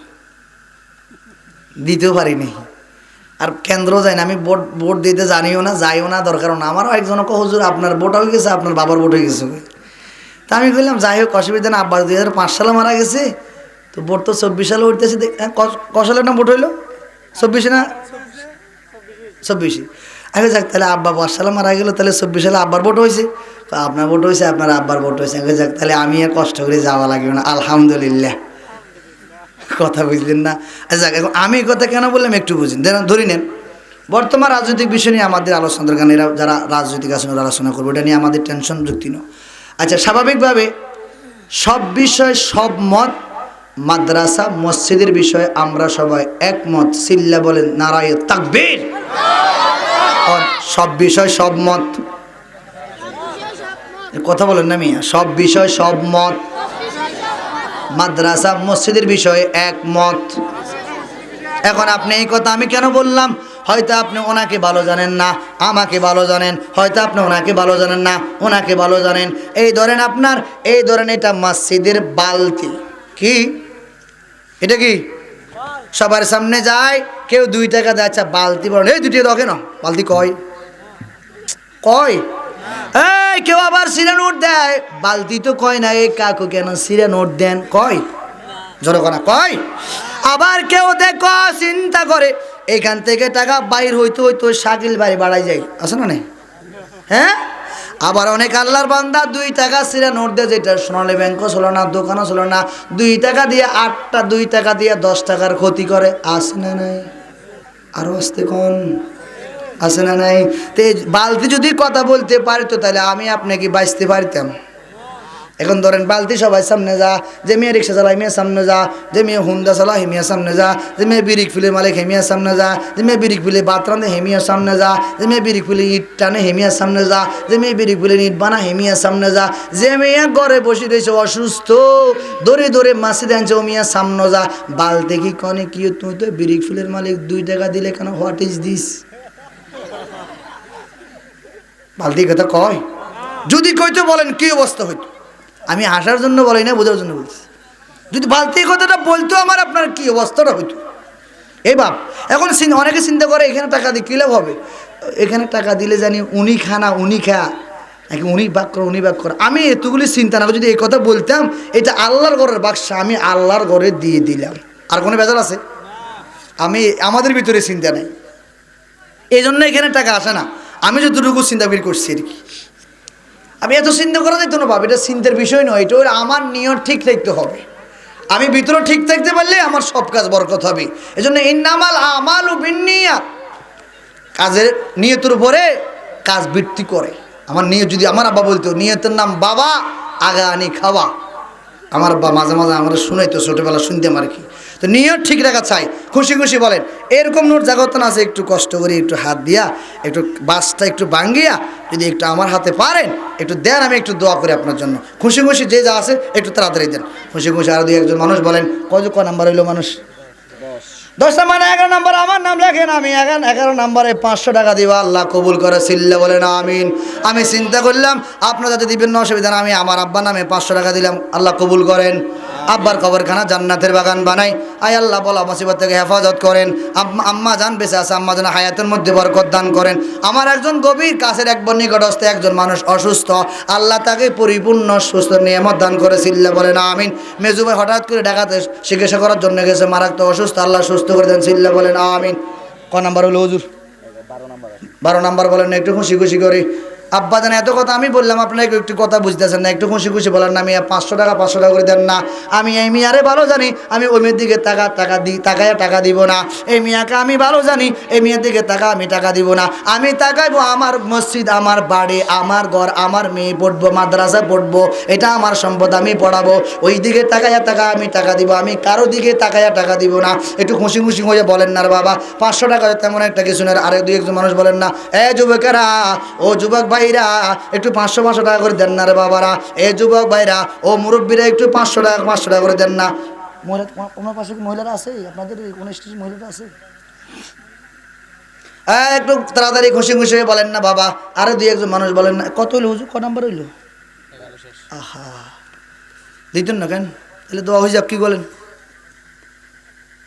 দিতেও পারিনি, আর কেন্দ্র যাই না। আমি ভোট দিতে জানিও না, যাইও না, দরকারও না। আমারও একজন হুজুর আপনার ভোট হয়ে গেছে, আপনার বাবার ভোট হয়ে গেছে। তা আমি বললাম যাই হোক অসুবিধা না, আব্বা 2005 সালে মারা গেছে, তো ভোট তো 24 সালে উঠতেছে। ক সালের না ভোট হইলো? 24 না 24। আমি যাক তাহলে আব্বা 5 সালে মারা গেল, তাহলে 24 সালে আব্বার ভোট হয়েছে। আপনার ভোট হয়েছে, আপনার আব্বার ভোট হয়েছে। আমি যাক তাহলে আমি আর কষ্ট করে যাওয়া লাগবে না, আলহামদুলিল্লাহ। কথা বুঝলেন না? যাক এখন আমি এই কথা কেন বললাম একটু বুঝুন। ধরি নেন বর্তমান রাজনৈতিক বিষয় নিয়ে আমাদের আলোচনা দরকার, এরা যারা রাজনৈতিক আসনে আলোচনা করবো, এটা নিয়ে আমাদের টেনশন যুক্তি নয়। আচ্ছা স্বাভাবিকভাবে সব বিষয় সব মত, মাদ্রাসা মসজিদের বিষয়ে আমরা সবাই একমত, সিল্লা বলেন নারায়ে তাকবীর। সব বিষয় সব মত, কথা বলেন না মিয়া, সব বিষয় সব মত, মাদ্রাসা মসজিদের বিষয়ে একমত। এখন আপনি এই কথা আমি কেন বললাম? হয়তো আপনি ওনাকে ভালো জানেন না, আমাকে ভালো জানেন, হয়তো আপনি ওনাকে ভালো জানেন না, ওনাকে ভালো জানেন। এই ধরেন আপনার, এই ধরেন এটা মসজিদের বালতি, কি এটা কি সবার সামনে যায়, কেউ 2 টাকা দেয়, আচ্ছা বালতি বলেন, এই 2 টাকা দাও কেন, বালতি কয় কয়। এই কেউ আবার সিরা নোট দেয়, বালতি তো কয় না, এই কাকু কেন সিরা নোট দেন, কয় জোরে কনা কয়। আবার কেউ দেখো চিন্তা করে এখান থেকে টাকা বাইর হইতে হইতে শাকিল বাড়ি বাড়াই যায়, আছে না নেই? হ্যাঁ, আবার অনেক আল্লাহর বান্দা 2 টাকা সিরা নোট দেয়, যেটা সোনালী ব্যাংকও ছিল না, দোকানও ছিল না, 2 টাকা দিয়ে 8টা, 2 টাকা দিয়ে 10 টাকার ক্ষতি করে, আছে না নাই? আরো আসতে কোন আছে না নাই? তো বালতি যদি কথা বলতে পারতো তাহলে আমি আপনাকে বাঁচতে পারতাম। এখন ধরেন বালতি সবাই সামনে যা, যে মেয়ে রিক্সা চালায় মেয়ে সামনে যা, যে মেয়ে হুন্ডা চালা হেমিয়া সামনে যা, যে মেয়ে বিরিক ফুলের মালিক হেমিয়া সামনে যা, যে মেয়ে বিরিক ফুলে বাত রাঁধে হেমিয়ার সামনে যা, যে মেয়ে বিরিক ফুলে ইট টানে হেমিয়ার সামনে যা, যে মেয়ে বিরিক ফুলে ইট বানা হেমিয়ার সামনে যা, যে মেয়ে ঘরে বসে রয়েছে অসুস্থ দৌড়ে দৌড়ে মাসি দেনছে ও মিয়া সামনে যা। বালতি কি কনে কি তুই তো বিরিক ফুলের মালিক 2 টাকা দিলে কেন, হোয়াট ইজ দিস? বালতি কথা কয়? যদি কইতো বলেন কি অবস্থা হইতো? আমি হাসার জন্য বলি না, বোঝার জন্য বলছি। যদি বালতি কথাটা বলতো আমার, আপনার কি অবস্থাটা হইতো? এই বাপ এখন অনেকে চিন্তা করে এখানে টাকা দিয়ে কী লাভ হবে, এখানে টাকা দিলে জানি উনি খানা উনি খা, নাকি উনি বাক কর উনি বাক কর। আমি এতগুলি চিন্তা না করে যদি এই কথা বলতাম, এটা আল্লাহর ঘরের বাক্সা, আমি আল্লাহর ঘরে দিয়ে দিলাম, আর কোনো বেজাল আছে? আমি আমাদের ভিতরে চিন্তা নেই, এই জন্য এখানে টাকা আসে না। আমি যতটুকু চিন্তা বের করছি আর কি, আমি এত চিন্তা করা যেত না ভাব, এটা চিন্তার বিষয় নয়, এটা আমার নিয়ত ঠিক থাকতে হবে। আমি ভিতরে ঠিক থাকতে পারলে আমার সব কাজ বরকত হবে। এই জন্য ইন্নামাল আমালু বিন্নিয়াত, কাজের নিয়তের উপরে কাজ ভিত্তি করে। আমার নিয়ত যদি, আমার আব্বা বলতো নিয়তের নাম বাবা আগা আনি খাওয়া, আমার আব্বা মাঝে মাঝে আমার শুনাইতো, ছোটোবেলা শুনতাম আর কি। তো নিয়ত ঠিক রাখা চাই, খুশি খুশি বলেন। এরকম নোট জাগত না আছে, একটু কষ্ট করে একটু হাত দিয়া একটু বাসটা একটু ভাঙ্গিয়া যদি একটু আমার হাতে পারেন একটু দেন, আমি একটু দোয়া করি আপনার জন্য। খুশি খুশি যে যা আছে একটু তাড়াতাড়ি দেন, খুশি খুশি। আর 2-1 জন মানুষ বলেন, কত নাম্বার হইলো মানুষ? 10টা মানে 11 নম্বর আমার নাম লেখেন, আমি 11 নম্বরে 500 টাকা দিব, আল্লাহ কবুল করে চিল্লা বলেন আমিন। আমি চিন্তা করলাম আপনারা যদি দিবেন অসুবিধা না, আমি আমার আব্বার নামে 500 টাকা দিলাম, আল্লাহ কবুল করেন। আব্বার কবরখানা জান্নাতের বাগান বানাই, আয় আল্লাহ বলা মুসিবত থেকে হেফাজত করেন। আম্মা জান বেঁচে আছে, আম্মা যেন হায়াতের মধ্যে বরকত দান করেন। আমার একজন গভীর কাছের একবার নিকটস্থ একজন মানুষ অসুস্থ, আল্লাহ তাকে পরিপূর্ণ সুস্থ নিয়ামত দান করে চিল্লা বলেন আমিন। মেজু ভাই হঠাৎ করে ঢাকাতে চিকিৎসা করার জন্য গেছে, মারাত্মক অসুস্থ, আল্লাহ সুস্থ করে দেন চিল্লা বলেন আমিন। ক নাম্বার হলো হুজুর? 12 নাম্বার বলেন না, একটু খুশি খুশি করে। আব্বা জান এত কথা আমি বললাম, আপনারা একটু কথা বুঝতেছেন না, একটু খুশি খুশি বলেন না। আমি 500 টাকা করে দেন না। আমি এই মিয়ারে ভালো জানি, আমি ওই মেয়ের দিকে তাকায় টাকা দিব না। এই মিয়াকে আমি ভালো জানি, এই মেয়ের দিকে আমি টাকা দিব না। আমি তাকাইবো আমার মসজিদ, আমার বাড়ি, আমার ঘর, আমার মেয়ে পড়বো, মাদ্রাসা পড়বো, এটা আমার সম্পদ, আমি পড়াবো। ওই দিকে আমি টাকা দিব, আমি কারো দিকে টাকা দিব না। একটু খুশি খুশি হয়ে বলেন না রে বাবা। 500 টাকা তেমন একটা কিছু না। আরে দুই একজন মানুষ বলেন না, এ যুবকেরা, ও যুবক ভাইরা, একটু 500 টাকা করে দেন না রে বাবারা। এ যুবক ভাইরা, ও মুরব্বীরা, একটু 500 টাকা করে দেন না। মহিলা, তোমার পাশে কি মহিলারা আছে? আপনাদের কোন স্টেশন মহিলারা আছে? একটু তাড়াতাড়ি খুশি খুশি হয়ে বলেন না বাবা। আরে দুই একজন মানুষ বলেন না। কত হইলো হুজুর? ক নাম্বার হইলো? আহা, দিতেন না কেন? তাহলে দোয়া হয়ে যাক।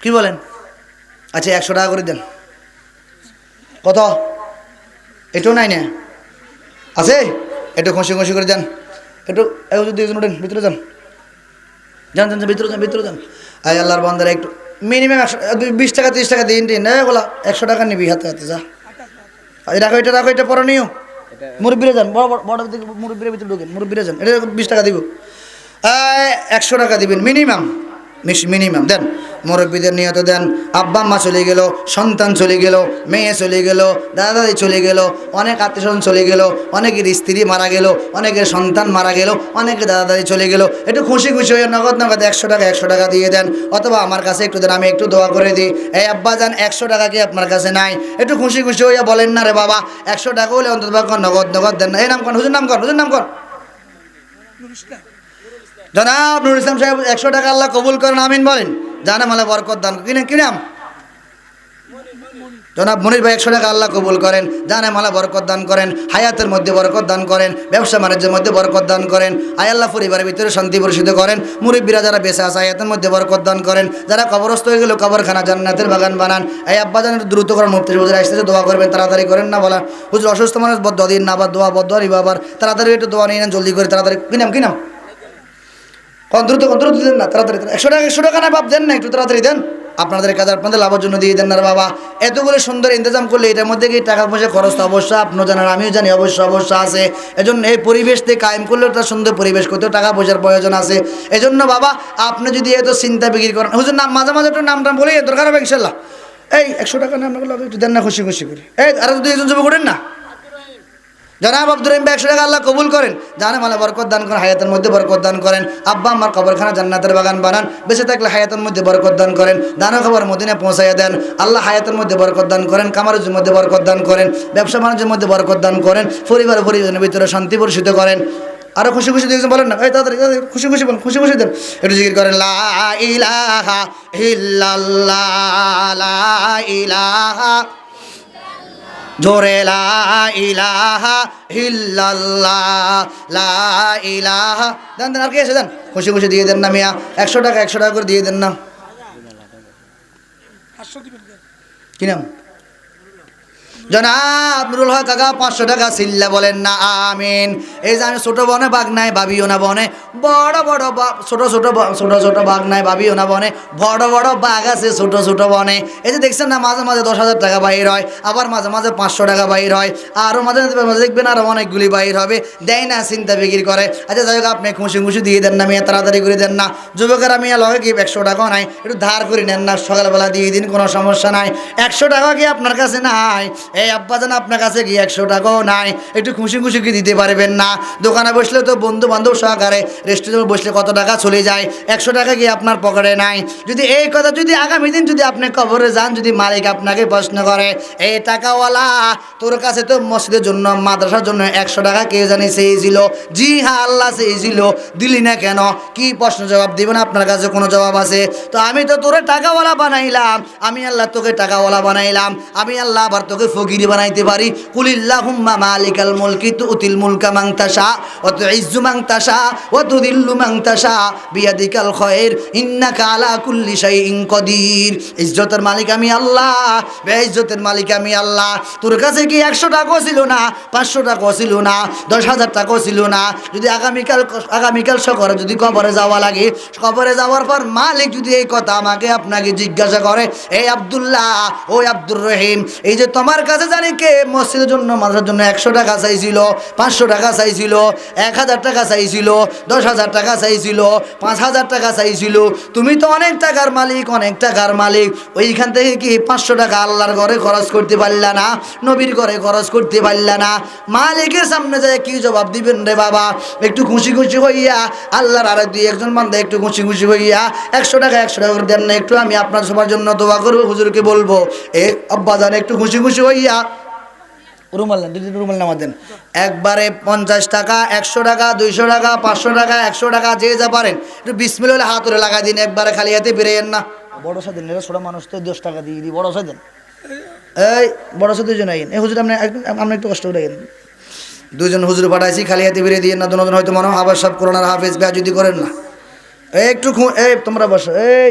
কি বলেন? আচ্ছা 100 টাকা করে দেন। কত? এটাও নাই না আছে? একটু খুশি খুশি করে দেন। একটু দুইজন উঠেন, ভিতরে যান, ভিতরে যান। আয় আল্লাহর বান্দারা, একটু মিনিমাম 20 টাকা 30 টাকা দিন বলা। 100 টাকা নিবি হাতে হাতে, যা রাখো, এটা পরে নিও। মুরব্বীরা যান, বড় মুরব্বীর ভিতরে ঢুকেন, মুরব্বীরা যান। এটা 20 টাকা দিব, 100 টাকা দিবেন মিনিমাম দেন। মুরব্বীদের নিয়ত দেন। আব্বা আম্মা চলে গেল, সন্তান চলে গেল, মেয়ে চলে গেল, দাদা দাদি চলে গেল, অনেক আত্মীয়স্বজন চলে গেল, অনেকের স্ত্রী মারা গেল, অনেকের সন্তান মারা গেল, অনেকের দাদা দাদি চলে গেল। একটু খুশি হয়ে নগদ 100 টাকা দিয়ে দেন, অথবা আমার কাছে একটু দেন, আমি একটু দোয়া করে দিই। এই আব্বা যান 100 টাকা কি আপনার কাছে নাই? একটু খুশি হইয়া বলেন না রে বাবা। 100 টাকা হলে অন্তত নগদ দেন না। এই নাম কর, হুজুর নাম কর। জনাব নুরুল ইসলাম সাহেব 100 টাকা আল্লাহ কবুল করেন আমিন বলেন। জানা মালে বরকত দান। কি নাম? জনাব মনির ভাই 100 টাকা আল্লাহ কবুল করেন, জানে মালা বরকত দান করেন, হায়াতের মধ্যে বরকত দান করেন, ব্যবসা বাণিজ্যের মধ্যে বরকত দান করেন। আয় আল্লাহ পরিবারের ভিতরে শান্তি পরিষদ করেন। মুরব্বীরা যারা বেঁচে আছে হায়াতের মধ্যে বরকত দান করেন, যারা কবরস্থ হয়ে গেল কবরখানা জান্নাতের বাগান বানান। এই আব্বা জান দ্রুত করেন, মুফতি হুজুর আসতেছে, দোয়া করবেন, তাড়াতাড়ি করেন না বলা। হুজুর অসুস্থ মানুষ বদ্ধ দিন না, আবার দোয়া বদ্ধ নিবা, আবার তাড়াতাড়ি একটু দোয়া নিয়ে নেন, জলদি করে তাড়াতাড়ি। কি নাম? দ্রুত দেন না, তাড়াতাড়ি। 100 টাকা না বাপ দেন না, একটু তাড়াতাড়ি দেন। আপনাদের কাজ আপনাদের লাভের জন্য দিয়ে দেন না বাবা। এতগুলো সুন্দর ইন্তজাম করলে এটার মধ্যে কি টাকা পয়সা খরচ তো অবশ্যই আপনিও জানেন, আমিও জানি, অবশ্য আছে। এজন্য এই পরিবেশতে কায়েম করলেও তার সুন্দর পরিবেশ করতেও টাকা পয়সার প্রয়োজন আছে। এজন্য বাবা আপনি যদি এত চিন্তা বিক্রি করেন, হুজুর নাম মাঝে একটু নামটা বলে দরকার হবে ইনশাল্লাহ। এই 100 টাকা নাম একটু দেন না, খুশি করে। এই আরো যদি একজন যুবক করেন না, জনাব আব্দুর রহিম 100 টাকা আল্লাহ কবুল করেন, জানে মালে বরকত দান করেন, হায়াতের মধ্যে বরকত দান করেন। আব্বা আমার কবরখানা জান্নাতের বাগান বানান, বেঁচে থাকলে হায়াতের মধ্যে বরকত দান করেন, দানা খবর মদিনায় পৌঁছাইয়া দেন। আল্লাহ হায়াতের মধ্যে বরকত দান করেন, কামারের মধ্যে বরকত দান করেন, ব্যবসা বাণিজ্যের মধ্যে বরকত দান করেন, পরিবারের ভিতরে শান্তি পরিষদ করেন। আরো খুশি দেখছেন বলেন না, এই তাড়াতাড়ি খুশি বলেন, খুশি দেন। একটু জিকির করেন, লা ইলাহা ইল্লাল্লাহ, লা ইলাহা, জোরে লা ইলাহা ইল্লাল্লাহ, লা ইলাহা। দেন আর কি আছে দেন, খুশি দিয়ে দেন না মিয়া। 100 টাকা করে দিয়ে দেন না। কি নাম? জনাব নুরুল হক কাকা 500 টাকা চিল্লা বলেন না আমিন। এই যে আমি ছোট বনে বাঘ নাই ভাবিও না বনে, বড় ছোট বাঘ নাই ভাবিও না বনে, বড় বাঘ আছে ছোট বনে। এই যে দেখছেন না মাঝে 10,000 টাকা বাইর হয়, আবার মাঝে 500 টাকা বাইর হয়, আরও মাঝে দেখবেন আরও অনেকগুলি বাইর হবে, দেয় না, চিন্তা বিক্রি করে। আচ্ছা যাই হোক আপনি খুশি দিয়ে দেন না মিয়া, তাড়াতাড়ি করে দেন না। যুবকেরা মিয়া লগে কি 100 টাকাও নাই, একটু ধার করে নেন না, সকালবেলা দিয়ে দিন, কোনো সমস্যা নাই। 100 টাকা কি আপনার কাছে নাই? এই আব্বাজান আপনার কাছে কি 100 টাকাও নাই, একটু খুশি খুশি কি দিতে পারবেন না? দোকানে বসলে তো বন্ধু বান্ধব সহকারে রেস্টুরেন্টে বসলে কত টাকা চলে যায়, 100 টাকা কি আপনার পকেটে নাই? যদি এই কথা যদি আগামী দিন যদি আপনি কবরে যান, যদি মালিক আপনাকে প্রশ্ন করে, এই টাকাওয়ালা তোর কাছে তো মসজিদের জন্য মাদ্রাসার জন্য 100 টাকা কে জানি চেয়েছিল, জি হ্যাঁ আল্লাহ চেয়েছিল, দিলি না কেন? কি প্রশ্ন জবাব দিবেন? আপনার কাছে কোনো জবাব আছে? তো আমি তো তোরে টাকাওয়ালা বানাইলাম, আমি আল্লাহ তোকে টাকাওয়ালা বানাইলাম, আমি আল্লাহ আবার তোকে ফকির বানাইতে পারি। কুলিল্লাহুম্মা মালিকাল মুলকি তুতিল মুলকা মান তাশা ওয়া তুইজ্জু মান তাশা ওয়া তুযিল্লু মান তাশা বিয়াদিকাল খায়র ইন্নাকা আলা কুল্লি শাইইন কাদির। ইজ্জতের মালিক আমি আল্লাহ, বেইজ্জতের মালিক আমি আল্লাহ। তোর কাছে কি 100 টাকাও ছিল না, 500 টাকাও ছিল না, 10,000 টাকাও ছিল না? যদি আগামীকাল সকালে যদি কবরে যাওয়া লাগে, কবরে যাওয়ার পর মালিক যদি এই কথা আমাকে আপনাকে জিজ্ঞাসা করে, এই আব্দুল্লাহ, ও আব্দুর রহিম, এই যে তোমার কাছে জানি কে মসজিদের জন্য মাদ্রাসার জন্য 100 টাকা চাইছিল, 500 টাকা চাইছিল, 1000 টাকা চাইছিল, 10,000 টাকা চাইছিল, 5,000 টাকা চাইছিল, তুমি তো অনেক টাকার মালিক, অনেক টাকার মালিক, ওইখান থেকে কি 500 টাকা আল্লাহর ঘরে খরচ করতে পারলা না, নবীর ঘরে খরচ করতে পারলা না? মালিকের সামনে যায় কি জবাব দিবেন রে বাবা? একটু খুশি খুশি হইয়া আল্লাহর আরে দুই একজন বান্দা একটু খুশি খুশি হইয়া 100 টাকা করে দেন না, একটু আমি আপনার সবার জন্য দোয়া করবো, হুজুরকে বলবো, এ আব্বা জান একটু খুশি খুশি হইয়া রুমাল না, দুটি রুমাল নামা দেন, একবারে 50 টাকা, 100 টাকা, 200 টাকা, 500 টাকা, 100 টাকা, যে যা পারেন একটু বিসমিল্লাহ বলে হাত ধরে লাগাই দিন, একবারে খালি হাতে বেরিয়েন না। বড় সাদেন, এরা ছোট মানুষ তো 10 টাকা দিয়ে দিই, বড় সাদেন, এই বড় সাথে দুজন আইন, এই হুজুর আপনি একটু কষ্ট করে আইন, দুজন হুজুর পাঠাইছি, খালি হাতে বেরিয়ে দিয়ে না, দুজন হয়তো মনে হয় আবার সব করোনার হাফেজ বেয়া যদি করেন না। এই একটু এই তোমরা বসো, এই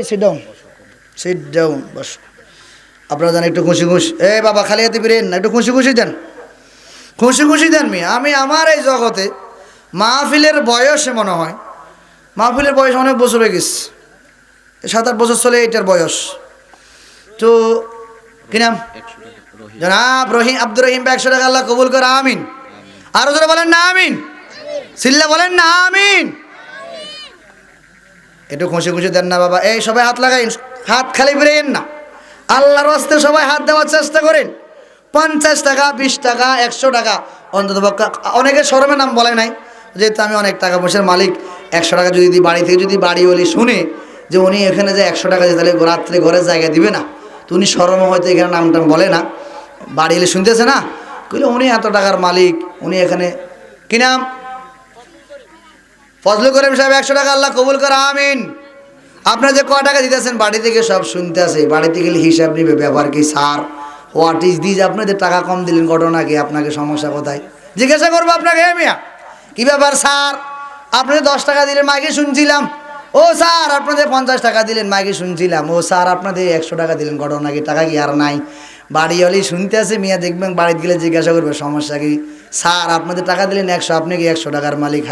সিট ডাউন বসো, আপনারা জানেন একটু খুশি খুশি, এই বাবা খালি হাতে বেরিয়ে না, একটু খুশি খুশি দেন, খুশি খুশি দেন। আমি আমার এই জগতে মাহফিলের বয়সে মনে হয়, মাহফিলের বয়স অনেক বছর হয়ে গেছে, 7-8 বছর চলে এটার বয়স। তো কি নাম? জনাব রহিম, আব্দুর রহিম, 100 টাকা আল্লাহ কবুল করে, আমিন। আরো জোরে বলেন না আমিন, সিল্লা বলেন না আমিন। একটু খুশি খুশি দেন না বাবা। এই সবাই হাত লাগাইন, হাত খালি বেরিয়েন না, আল্লাহর রাস্তায় সবাই হাত দেওয়ার চেষ্টা করেন। 50 টাকা, 20 টাকা, 100 টাকা অন্তত পক্ষে, অনেকে শরমের নাম বলে নাই, যেহেতু আমি অনেক টাকা পয়সার মালিক, 100 টাকা যদি বাড়ি থেকে যদি বাড়িওয়ালি শুনে যে উনি এখানে যে 100 টাকা যে তাহলে রাত্রে ঘরের জায়গা দিবে না, তো উনি শরম হয়তো এখানে নামটা বলে না, বাড়ি এলে শুনতেছে না, কইলে উনি এত টাকার মালিক, উনি এখানে কি নাম? ফজলুল করিম সাহেব, 100 টাকা আল্লাহ কবুল করে, আমিন। আপনারা যে কয় টাকা দিতেছেন বাড়ি থেকে সব শুনতে আছে, বাড়িতে গেলে হিসাব নিবে, ব্যাপার কি স্যার, হোয়াট ইজ দিস, আপনাদের টাকা কম দিলেন, ঘটনা কি, আপনাকে সমস্যা কোথায়, জিজ্ঞাসা করবো আপনাকে, হে মিয়া কী ব্যাপার স্যার, আপনাদের 10 টাকা দিলেন মাইকে শুনছিলাম, ও স্যার আপনাদের 50 টাকা দিলেন মাইকে শুনছিলাম, ও স্যার আপনাদের 100 টাকা দিলেন, ঘটনা কি, টাকা কি আর নাই? বাড়ি হলেই শুনতে আছে মিয়া, দেখবেন বাড়িতে গেলে জিজ্ঞাসা করবে সমস্যা কি, স্যার আপনাদের টাকা দিলেন 100, আপনি কি 100 টাকার মালিক?